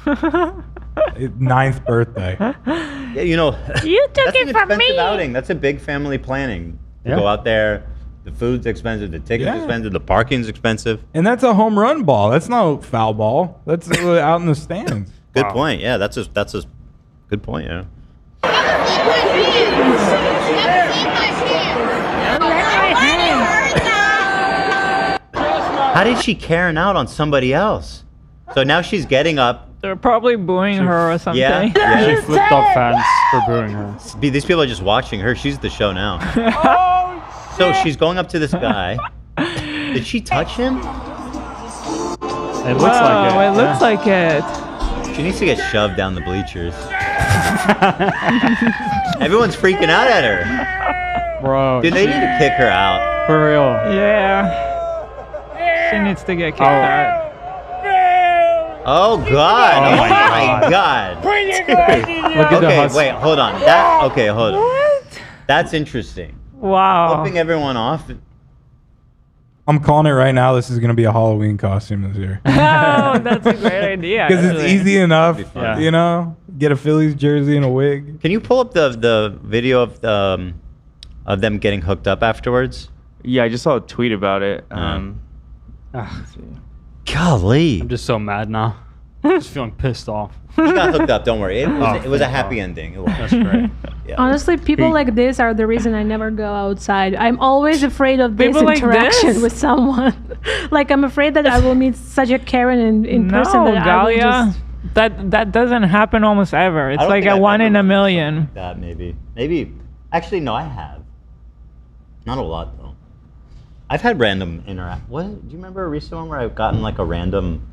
9th birthday. Yeah, you know, You took that's an it from expensive me. outing. That's a big family planning. To Yeah. go out there, the food's expensive, the ticket's Yeah. expensive, the parking's expensive. And that's a home run ball. That's no foul ball. That's out in the stands. Good point. Yeah, that's a good point. Yeah. How did she Karen out on somebody else? So now she's getting up. They're probably booing her or something. Yeah, yeah. She flipped off fans for booing her. These people are just watching her. She's the show now. So she's going up to this guy. Did she touch him? It looks like it. It looks like it. She needs to get shoved down the bleachers. Everyone's freaking out at her. Bro. Dude, they need to kick her out. For real. Yeah. She needs to get kicked out. Oh God! Oh Oh my my God! Bring it back in Look at the Okay, hustle. wait, hold on. Hold on. That's interesting. Wow. Flipping everyone off. I'm calling it right now. This is going to be a Halloween costume this year. Oh, that's a great idea. Because it's actually. easy enough, Yeah. you know? Get a Phillies jersey and a wig. Can you pull up the video of them getting hooked up afterwards? Yeah, I just saw a tweet about it. Golly. I'm just so mad now. Just feeling pissed off. She got hooked up. Don't worry. It was a happy ending. It was. That's great. Yeah. Honestly, people like this are the reason I never go outside. I'm always afraid of this People like interaction this? with someone. Like, I'm afraid that I will meet such a Karen in No, person that I will Galia. just... That doesn't happen almost ever. It's don't like think a I've one ever in a met million. That maybe. Actually, no, I have. Not a lot though. I've had random interact. What? Do you remember a recent one where I've gotten like a random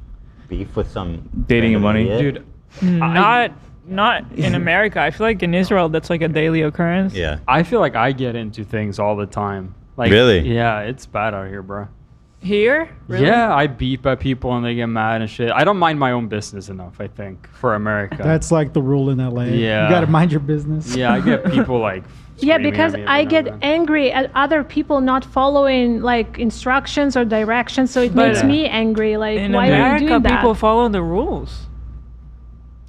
beef with some Dating and random money? idiot? Dude, Not in America. I feel like in Israel that's like a daily occurrence. Yeah. I feel like I get into things all the time. Like, Really? Yeah, it's bad out here, bro. Here? Really? Yeah, I beep at people and they get mad and shit. I don't mind my own business enough, I think, for America. That's like the rule in LA. Yeah. You got to mind your business. Yeah, I get people like. Yeah, screaming because at me I every now get and then. angry at other people not following like instructions or directions, so it But, makes me angry. Like, In why are you America, doing that? people follow the rules.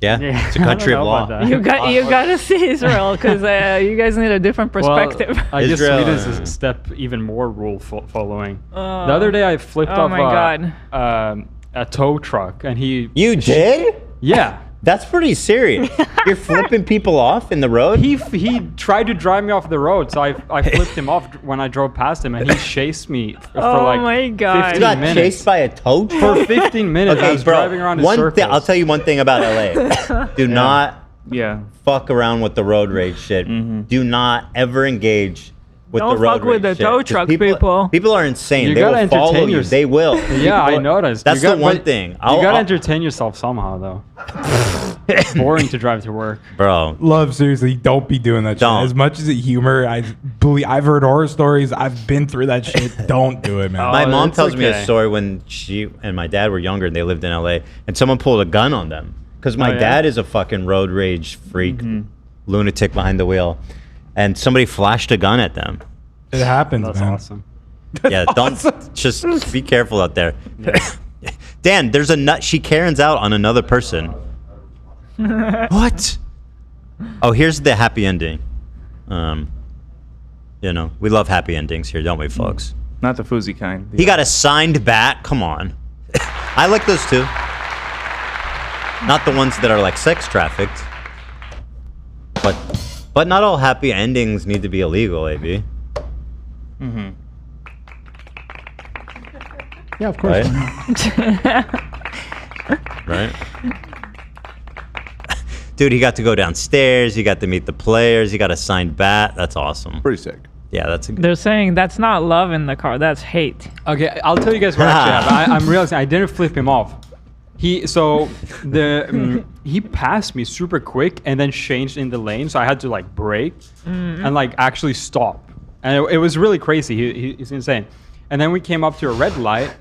Yeah. Yeah, It's a I don't country of know law. about that. You got to see Israel because you guys need a different perspective. Well, I guess Israel, Sweden is a step even more rule following. The other day I flipped Oh off my God. a tow truck and he. You did? Yeah. That's pretty serious. You're flipping people off in the road? He tried to drive me off the road, so I flipped him off when I drove past him, and he chased me for Oh like my God. 15 You got minutes. chased by a tow truck? For 15 minutes, I was driving around in circles. I'll tell you one thing about LA. Do not fuck around with the road rage shit. Do not ever engage with Don't the road fuck with rage the shit, tow 'cause truck people. people. People are insane. You They gotta will follow entertain you. yourself. They will. Yeah, I People- noticed. That's You the got- one but thing. You gotta entertain yourself somehow, though. It's boring to drive to work. Bro. Love, seriously, don't be doing that Don't. shit. As much as it humor, I've heard horror stories. I've been through that shit. Don't do it, man. My mom it's tells me a okay. story when she and my dad were younger and they lived in LA and someone pulled a gun on them. Because my Oh, yeah? dad is a fucking road rage freak, lunatic behind the wheel. And somebody flashed a gun at them. It happens, That's man. awesome. Yeah, don't just be careful out there. Dan, there's a nut. She Karen's out on another person. What? Oh, here's the happy ending. You know, we love happy endings here, don't we, folks? Not the foozy kind. He got a signed bat. Come on. I like those too. Not the ones that are like sex trafficked. But not all happy endings need to be illegal, AB. Mm-hmm. Yeah, of course. Right? Right? Dude, he got to go downstairs. He got to meet the players. He got a signed bat. That's awesome. Pretty sick. Yeah, that's a good. They're saying that's not love in the car. That's hate. Okay, I'll tell you guys what actually happened. I'm realizing I didn't flip him off. He passed me super quick and then changed in the lane, so I had to like brake and like actually stop. And it was really crazy. He's insane. And then we came up to a red light,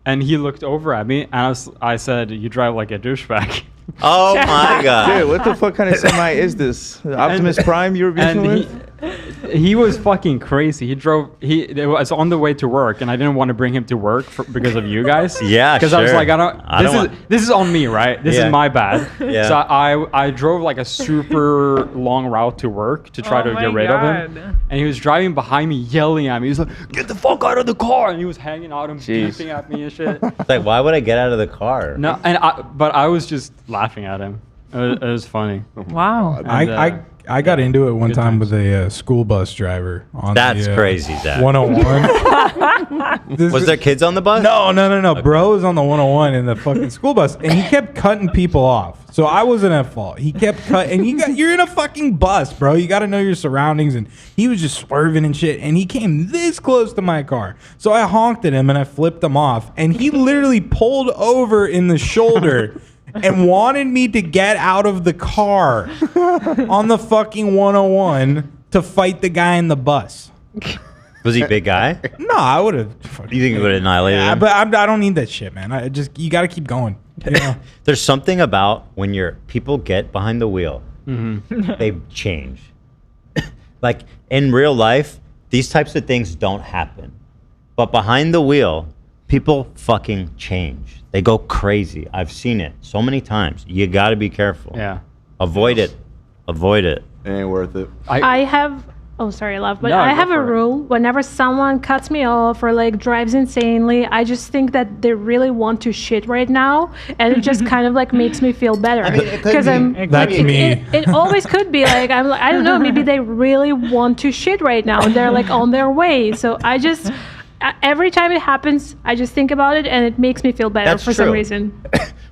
and he looked over at me, and I said, "You drive like a douchebag." Oh my god! Dude, what the fuck kind of semi is this? Optimus Prime you were beefing with? He was fucking crazy. It was on the way to work, and I didn't want to bring him to work because of you guys. Yeah, because I was sure. like, this is on me, right? This is my bad. Yeah. So I drove like a super long route to work to try to get rid of him, and he was driving behind me, yelling at me. He was like, "Get the fuck out of the car!" And he was hanging out and beeping at me and shit. It's like, why would I get out of the car? No, but I was just laughing at him. It was funny. Wow. And, I got into it one time with a school bus driver on That's the, crazy, Zach. 101. Was there kids on the bus? No. Bro was on the 101 in the fucking school bus, and he kept cutting people off. So I wasn't at fault. He kept cutting, and you're in a fucking bus, bro. You got to know your surroundings, and he was just swerving and shit, and he came this close to my car. So I honked at him, and I flipped him off, and he literally pulled over in the shoulder and wanted me to get out of the car on the fucking 101 to fight the guy in the bus. Was he a big guy? No, I would have. You think you would have annihilated him? But I don't need that shit, man. You got to keep going. You know? There's something about when people get behind the wheel, they change. Like in real life, these types of things don't happen. But behind the wheel, people fucking change. They go crazy. I've seen it so many times. You got to be careful. Yeah. Avoid it. Avoid it. It ain't worth it. I have. Oh, sorry, love. But No, I go have a for it. rule. Whenever someone cuts me off or like drives insanely, I just think that they really want to shit right now, and it just kind of like makes me feel better. Because That's me. It always could be like I don't know. Maybe they really want to shit right now, and they're like on their way. So I just. Every time it happens, I just think about it, and it makes me feel better That's for some true. reason.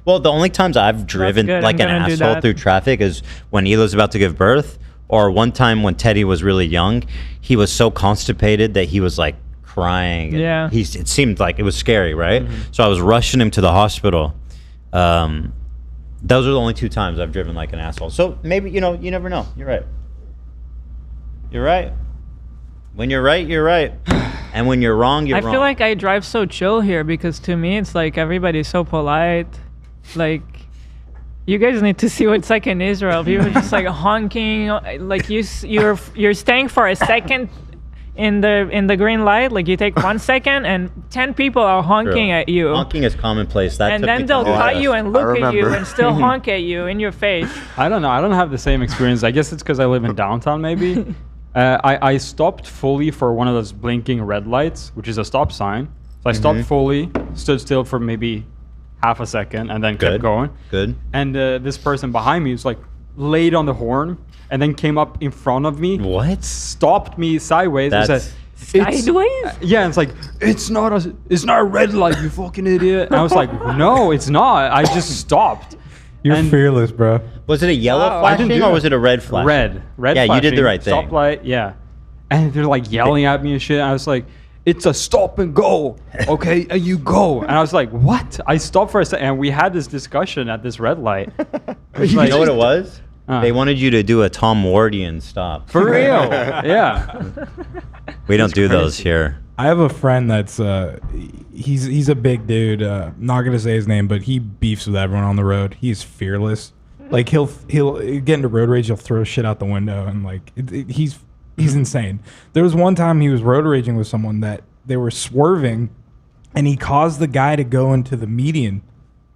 Well, the only times I've driven good. like I'm an gonna do asshole that. through traffic is when Elo's about to give birth, or one time when Teddy was really young. He was so constipated that he was like crying. and Yeah. It seemed like it was scary, right? So I was rushing him to the hospital. Those are the only 2 times I've driven like an asshole. So maybe, you never know. You're right. You're right. When you're right, you're right. And when you're wrong, you're I wrong. feel like I drive so chill here because to me it's like everybody's so polite. Like you guys need to see what it's like in Israel. People are just like honking. Like you're staying for a second in the green light. Like you take 1 second and 10 people are honking at you. Honking is commonplace. That And took then me they'll to cut you and look at you remember. and still honk at you in your face. I don't know. I don't have the same experience. I guess it's because I live in downtown, maybe. I stopped fully for one of those blinking red lights, which is a stop sign. So I stopped fully, stood still for maybe half a second, and then kept going. Good. And this person behind me was like laid on the horn, and then came up in front of me. What? Stopped me sideways and said, Sideways? yeah, and it's like it's not a red light, you fucking idiot. And I was like, no, it's not. I just stopped. You're fearless, bro. Was it a yellow flashing or was it a red flash? Red. Yeah, you did the flashing, right thing. Stoplight, yeah. And they're like yelling at me and shit. I was like, it's a stop and go. Okay, and you go. And I was like, what? I stopped for a second, and we had this discussion at this red light. You know what it was? They wanted you to do a Tom Wardian stop. For real. Yeah. We don't do those here. I have a friend that's he's a big dude. Not gonna say his name, but he beefs with everyone on the road. He's fearless. Like he'll get into road rage. He'll throw shit out the window, and like he's insane. There was one time he was road raging with someone that they were swerving, and he caused the guy to go into the median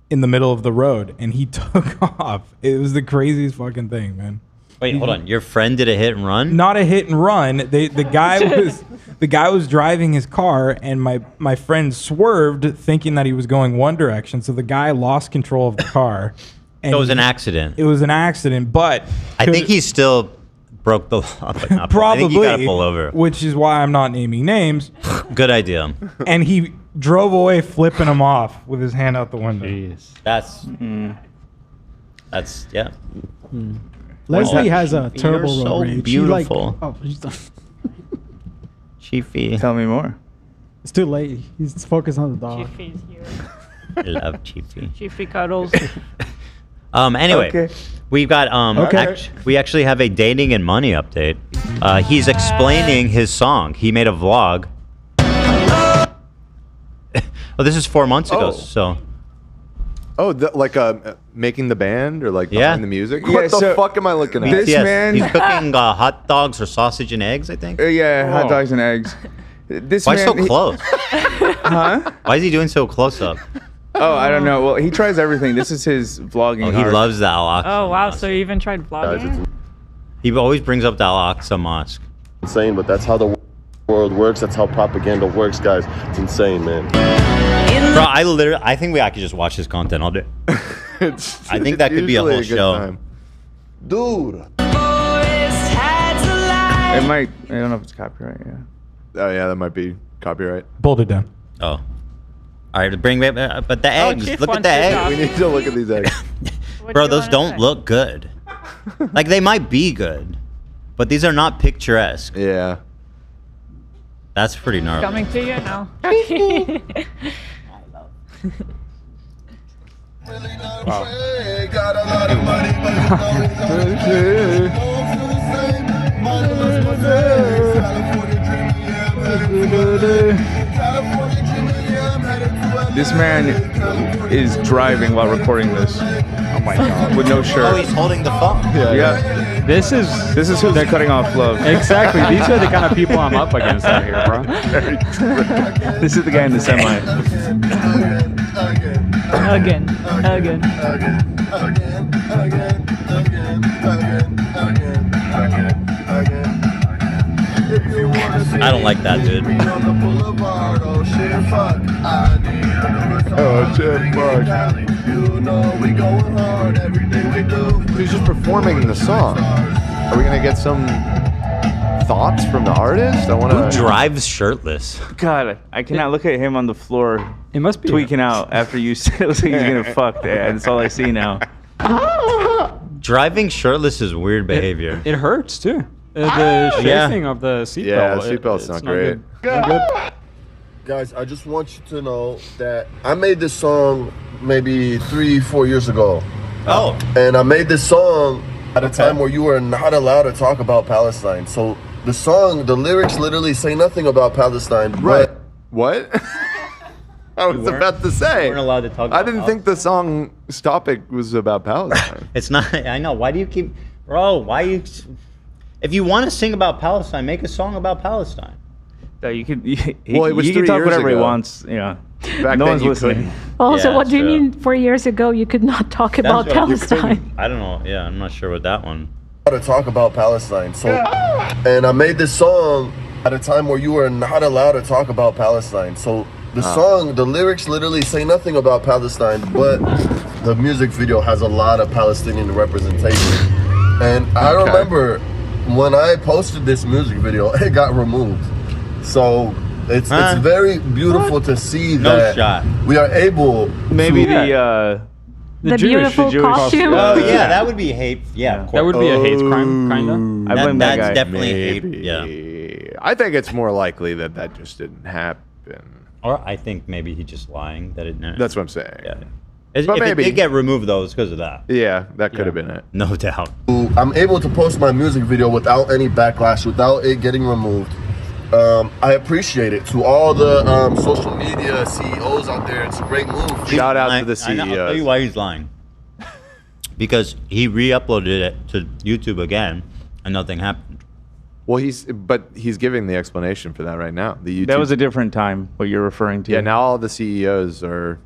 in the middle of the road, and he took off. It was the craziest fucking thing, man. Wait, hold on. Your friend did a hit and run? Not a hit and run. The guy was driving his car, and my friend swerved thinking that he was going one direction. So the guy lost control of the car. And So it was an accident. It was an accident, but I think he still broke the law, but not probably I think you gotta pull over. which is why I'm not naming names. Good idea. And he drove away, flipping him off with his hand out the window. That's yeah. Leslie has a terrible You're road so rage. beautiful. She's done. Chiefy. Tell me more. It's too late. He's focused on the dog. Chiefy's here. I love Chiefy. Chiefy cuddles. Anyway, Okay. we've got we actually have a dating and money update. He's explaining his song. He made a vlog. Oh, this is 4 months ago. So Oh, like making the band or like behind the music? Yeah, What the so fuck am I looking at? this man- He's cooking hot dogs or sausage and eggs, I think. Yeah, hot dogs and eggs. This Why man, so close? Huh? Why is he doing so close up? Oh, I don't know. Well, he tries everything. This is his vlogging. Oh, he art. loves the Al-Aqsa. Oh wow! So you even tried vlogging? He always brings up the Al-Aqsa Mosque. Insane, but that's how the world works. That's how propaganda works, guys. It's insane, man. Bro, I think I could just watch his content all day. I think that could be a whole show. Dude. It might. I don't know if it's copyright. Yeah. Oh yeah, that might be copyright. Pulled it down. Oh. All right, bring back, but the eggs. Chief Look at wants the to eggs. talk. We need to look at these eggs. Bro, those don't look good. Like they might be good, but these are not picturesque. Yeah. That's pretty gnarly. Coming to you now. This man is driving while recording this. Oh my god! With no shirt. Oh, he's holding the phone. Yeah. This is who they're cutting off love. Exactly. These are the kind of people I'm up against out here, bro. This is the guy in the semi. Again. I don't like that, dude. Oh shit, fuck. He's just performing the song. Are we gonna get some thoughts from the artist? I want Who to. drives shirtless? God, I cannot look at him on the floor. It must be tweaking out after you said it looks like he's gonna fuck there. That's all I see now. Driving shirtless is weird behavior. It hurts too. The chafing of the seatbelt. Yeah, the seatbelt's not great. Good. Guys, I just want you to know that I made this song maybe 3-4 years ago. Oh. And I made this song at a time where you were not allowed to talk about Palestine. So the song, the lyrics literally say nothing about Palestine. Right. But What? I was about to say. We weren't allowed to talk about I didn't think the song's topic was about Palestine. It's not. I know. Why do you keep, bro? Why you? If you want to sing about Palestine, make a song about Palestine. You can. Well, it was he can 3 talk years whatever he ago. wants. Yeah. Back no then one's you listening. couldn't. Also, Yeah, what do you true. mean 4 years ago you could not talk about That's what you Palestine? I don't know. Yeah, I'm not sure what that one. to talk about Palestine. So, and I made this song at a time where you were not allowed to talk about Palestine. So the song, the lyrics literally say nothing about Palestine, but the music video has a lot of Palestinian representation. And I remember when I posted this music video, it got removed. So it's very beautiful to see that we are able maybe to, the beautiful costume. Oh yeah, that would be hate. Yeah, that would be a hate crime, kind of. I blame that That's guy. definitely hate. Maybe. Yeah. I think it's more likely that that just didn't happen. Or I think maybe he's just lying that it. That's what I'm saying. Yeah. But If maybe. it did get removed though, it's because of that. Yeah, that could have been it. No doubt. I'm able to post my music video without any backlash, without it getting removed. I appreciate it. To all the social media CEOs out there, it's a great move. Shout out to the I'll tell you CEOs. why he's lying. Because he re-uploaded it to YouTube again, and nothing happened. Well, he's giving the explanation for that right now. The YouTube. That was a different time. What you're referring to? Yeah, now all the CEOs are.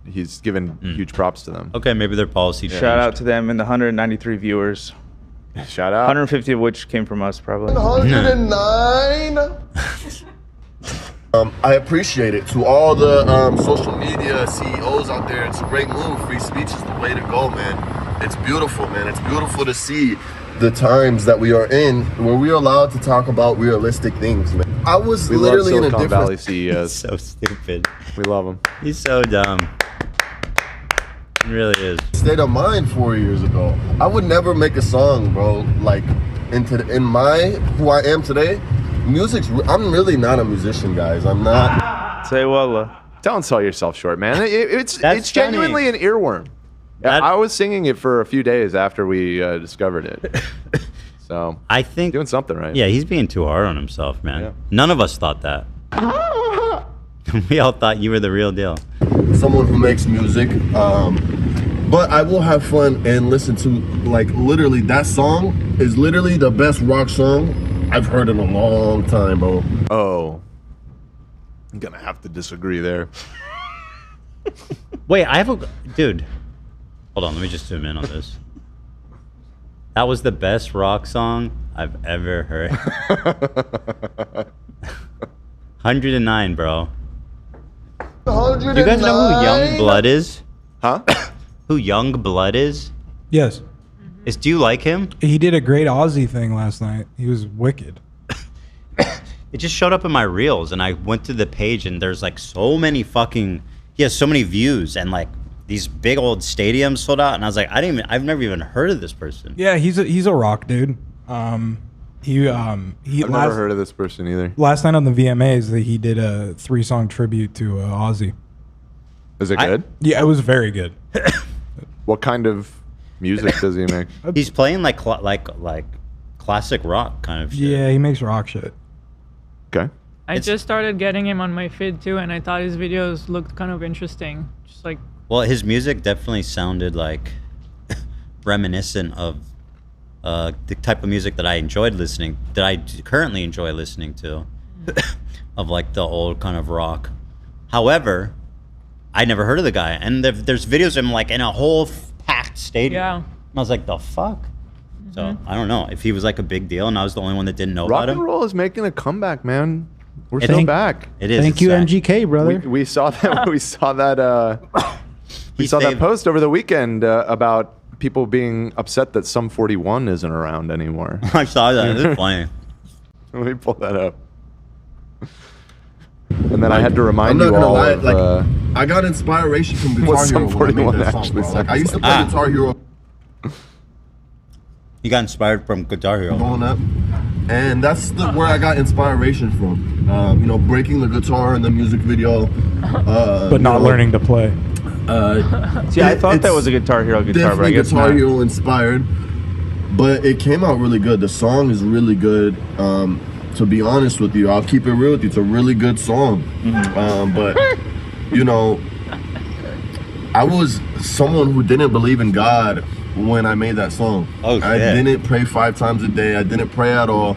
He's given huge props to them. Okay, maybe their policy. Shout out to them and the 193 viewers. Shout out. 150 of which came from us, probably. 109. I appreciate it. To all the social media CEOs out there, it's a great move. Free speech is the way to go, man. It's beautiful, man. It's beautiful to see the times that we are in where we're allowed to talk about realistic things, man. I was We literally love in a Silicon different Valley CEOs. So stupid. We love him. He's so dumb. He really is. state of mind 4 years ago. I would never make a song, bro. Like in my who I am today, I'm really not a musician, guys. I'm not. Say wallah. Don't sell yourself short, man. It's That's genuinely an earworm. I was singing it for a few days after we discovered it. So I think doing something right. Yeah, he's being too hard on himself, man. None of us thought that. We all thought you were the real deal. someone who makes music. But I will have fun and listen to, like, literally, that song is literally the best rock song I've heard in a long time, bro. Oh. I'm gonna have to disagree there. Wait, I have a... Dude. Hold on, let me just zoom in on this. That was the best rock song I've ever heard. 109, bro. 109? Do you guys know who Young Blood is? Huh? Who Young Blood is? Yes. Do you like him? He did a great Aussie thing last night. He was wicked. It just showed up in my reels, and I went to the page, and there's like so many fucking... He has so many views, and like these big old stadiums sold out, and I was like, I've never even heard of this person. Yeah, he's a rock dude. I've never heard of this person either. Last night on the VMAs, he did a 3-song tribute to Ozzy. Is it good? Yeah, it was very good. What kind of music does he make? He's playing like classic rock kind of shit. Yeah, he makes rock shit. Okay. I just started getting him on my feed too, and I thought his videos looked kind of interesting. Just like, well, his music definitely sounded like reminiscent of the type of music that I currently enjoy listening to, of like the old kind of rock. However, I never heard of the guy, and there's videos of him like in a whole packed stadium. Yeah. And I was like, the fuck? So I don't know if he was like a big deal, and I was the only one that didn't know Rock about him. and roll is making a comeback, man. We're It still ain't- back. It is. Thank you, MGK, brother. We saw that. We saw that. We saw that post over the weekend about people being upset that Sum 41 isn't around anymore. I saw that. It's funny. Let me pull that up. And then I had to I'm remind not you gonna all lie, of like, I got inspiration from Guitar what Hero Sum when I made 41 that song, actually bro. Like, I used to sounds play like. Guitar Hero You got inspired from Guitar Hero. growing up, and that's where I got inspiration from. You know, breaking the guitar in the music video, But not learning to play. See, I thought that was a Guitar Hero guitar, but I definitely guess Guitar not. Hero inspired. But it came out really good. The song is really good. To be honest with you, I'll keep it real with you. It's a really good song. But you know, I was someone who didn't believe in God when I made that song. Oh, I shit. didn't pray 5 times a day. I didn't pray at all.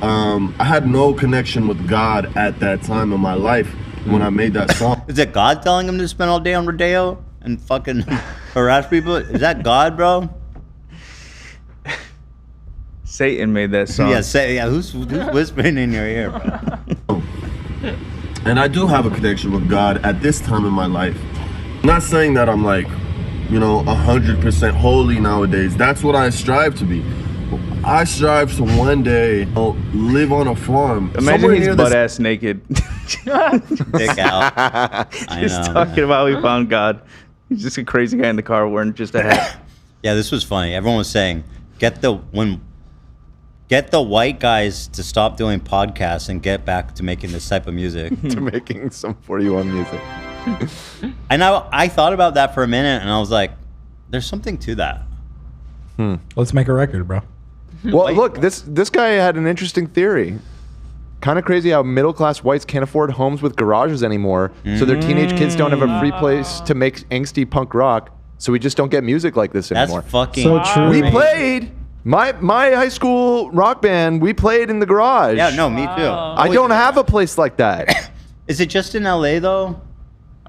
I had no connection with God at that time in my life when I made that song. Is it God telling him to spend all day on Rodeo and fucking harass people? Is that God, bro? Satan made that song. Yeah, who's whispering in your ear, bro? And I do have a connection with God at this time in my life. I'm not saying that I'm like, you know, 100% holy nowadays. That's what I strive to be. I strive to one day live on a farm. Imagine he's butt ass naked. Dick out. I Just know, talking about we found God. He's just a crazy guy in the car wearing just a hat. Yeah, this was funny. Everyone was saying, get the white guys to stop doing podcasts and get back to making this type of music. To making Sum 41 music. And I thought about that for a minute, and I was like, there's something to that. Let's make a record, bro. Well, look, this guy had an interesting theory. Kind of crazy how middle-class whites can't afford homes with garages anymore, so their teenage kids don't have a free place to make angsty punk rock, so we just don't get music like this That's anymore. fucking So true. We crazy. played my high school rock band. We played in the garage. Yeah, no, me too. I don't have a place like that. Is it just in LA though?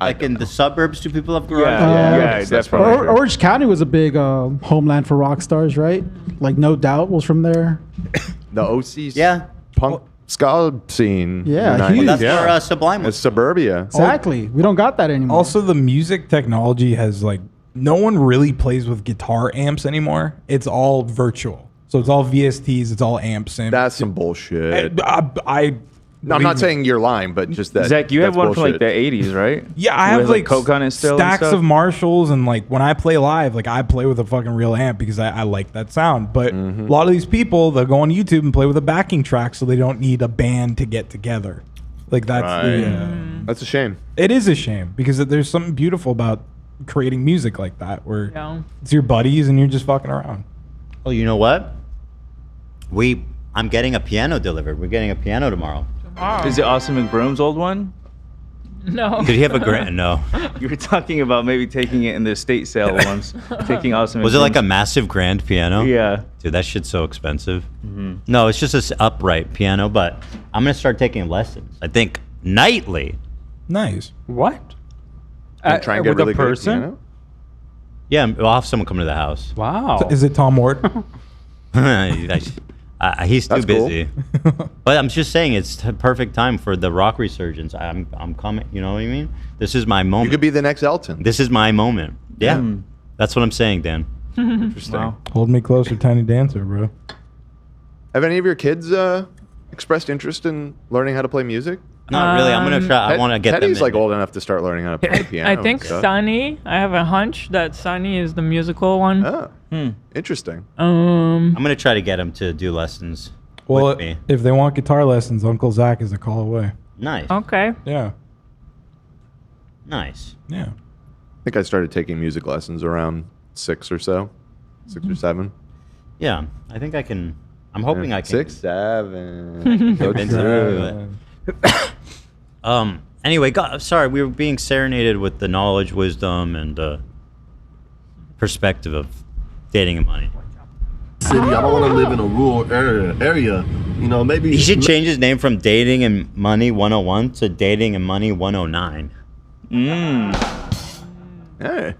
Like in the suburbs, do people have garages? Yeah, that's probably. Orange County was a big homeland for rock stars, right? Like No Doubt was from there. The OC's Yeah. punk ska scene. Yeah, in the huge. 90s. That's where Sublime was. It's suburbia. Exactly. We don't got that anymore. Also, the music technology has like no one really plays with guitar amps anymore. It's all virtual. So it's all VSTs. It's all amps. And That's some bullshit. I'm believe not me. saying you're lying, but just that. Zach, you have that's one from like bullshit. the 80s, right? Yeah, I have With, like Coke on it still and stacks stuff? of Marshalls, and like when I play live, like I play with a fucking real amp because I like that sound. But a lot of these people, they'll go on YouTube and play with a backing track, so they don't need a band to get together. Like that's That's a shame. it is a shame because there's something beautiful about creating music like that, where Yeah. it's your buddies and you're just fucking around. Oh, you know what? I'm getting a piano delivered. We're getting a piano tomorrow. Is it Austin McBroom's old one? No. Did he have a grand? No. You were talking about maybe taking it in the estate sale once. Taking awesome. Was it like a massive grand piano? Yeah. Dude, that shit's so expensive. No, it's just this upright piano, but I'm going to start taking lessons. I think nightly. Nice. What? Try and get with really a good person? piano? Yeah, I'll have someone come to the house. Wow. Is it Tom Ward? He's too That's cool. busy. But I'm just saying it's the perfect time for the rock resurgence. I'm coming. You know what I mean? This is my moment. You could be the next Elton. This is my moment. Yeah, that's what I'm saying, Dan. Interesting. Wow. Hold me closer, Tiny Dancer, bro. Have any of your kids expressed interest in learning how to play music? Not really. I'm gonna try. I want to get them. Teddy's in. like old enough to start learning how to play piano. I and think stuff. Sunny. I have a hunch that Sunny is the musical one. Oh, interesting. I'm gonna try to get him to do lessons Well, with me. if they want guitar lessons, Uncle Zach is a call away. Nice. Okay. Yeah. Nice. Yeah. I think I started taking music lessons around 6 or so, 6 or 7. Yeah, I think I can. I'm hoping I can. 6, 7. Go through it. Anyway, sorry, we were being serenaded with the knowledge, wisdom, and perspective of dating and money. City, I don't want to live in a rural area. You know, maybe He should change his name from Dating and Money 101 to Dating and Money 109. Hey.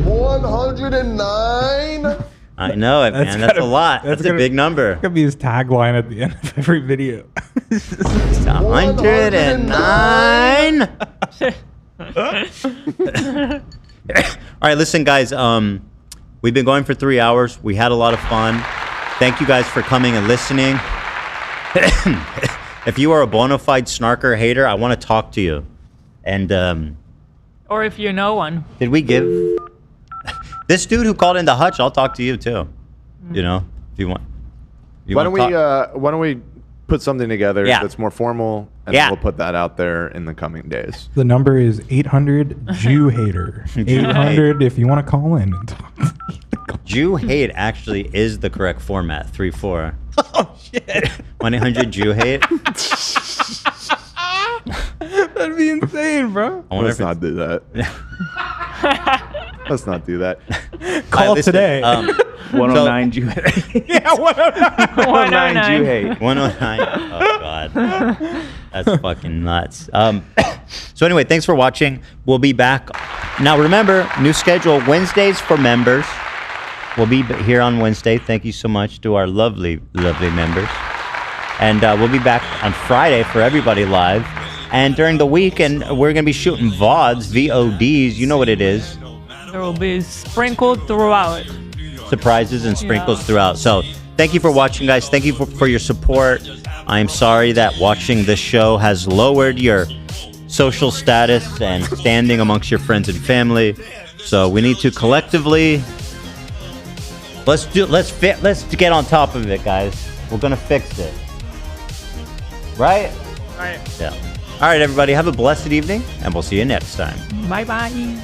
109. I know it, man. That's a lot. That's a big number. That could be his tagline at the end of every video. 109. All right, listen, guys. We've been going for 3 hours. We had a lot of fun. Thank you guys for coming and listening. If you are a bona fide snarker hater, I want to talk to you. And Or if you know one. did we give this dude who called into Hutch? I'll talk to you too. You know, if you want. Why don't we put something together that's more formal, and then we'll put that out there in the coming days. The number is 800 Jew hater. 800 if you want to call in and talk. Jew hate actually is the correct format. 3-4. Oh shit. 1-800 Jew hate. That'd be insane, bro. Let's not do that. Let's not do that. Call today. 109 Jew hate. Yeah, 109. 109 Jew hate. 109. Oh god. That's fucking nuts. So anyway, thanks for watching. We'll be back. Now remember, new schedule Wednesdays for members. We'll be here on Wednesday. Thank you so much to our lovely, lovely members. And we'll be back on Friday for everybody live. And during the week, and we're going to be shooting VODs, VODs. You know what it is. There will be sprinkled throughout. Surprises and sprinkles throughout. So thank you for watching, guys. Thank you for your support. I'm sorry that watching this show has lowered your social status and standing amongst your friends and family. So we need to collectively... Let's get on top of it, guys. We're gonna fix it. Right? Right. Yeah. All right, everybody. Have a blessed evening, and we'll see you next time. Bye-bye.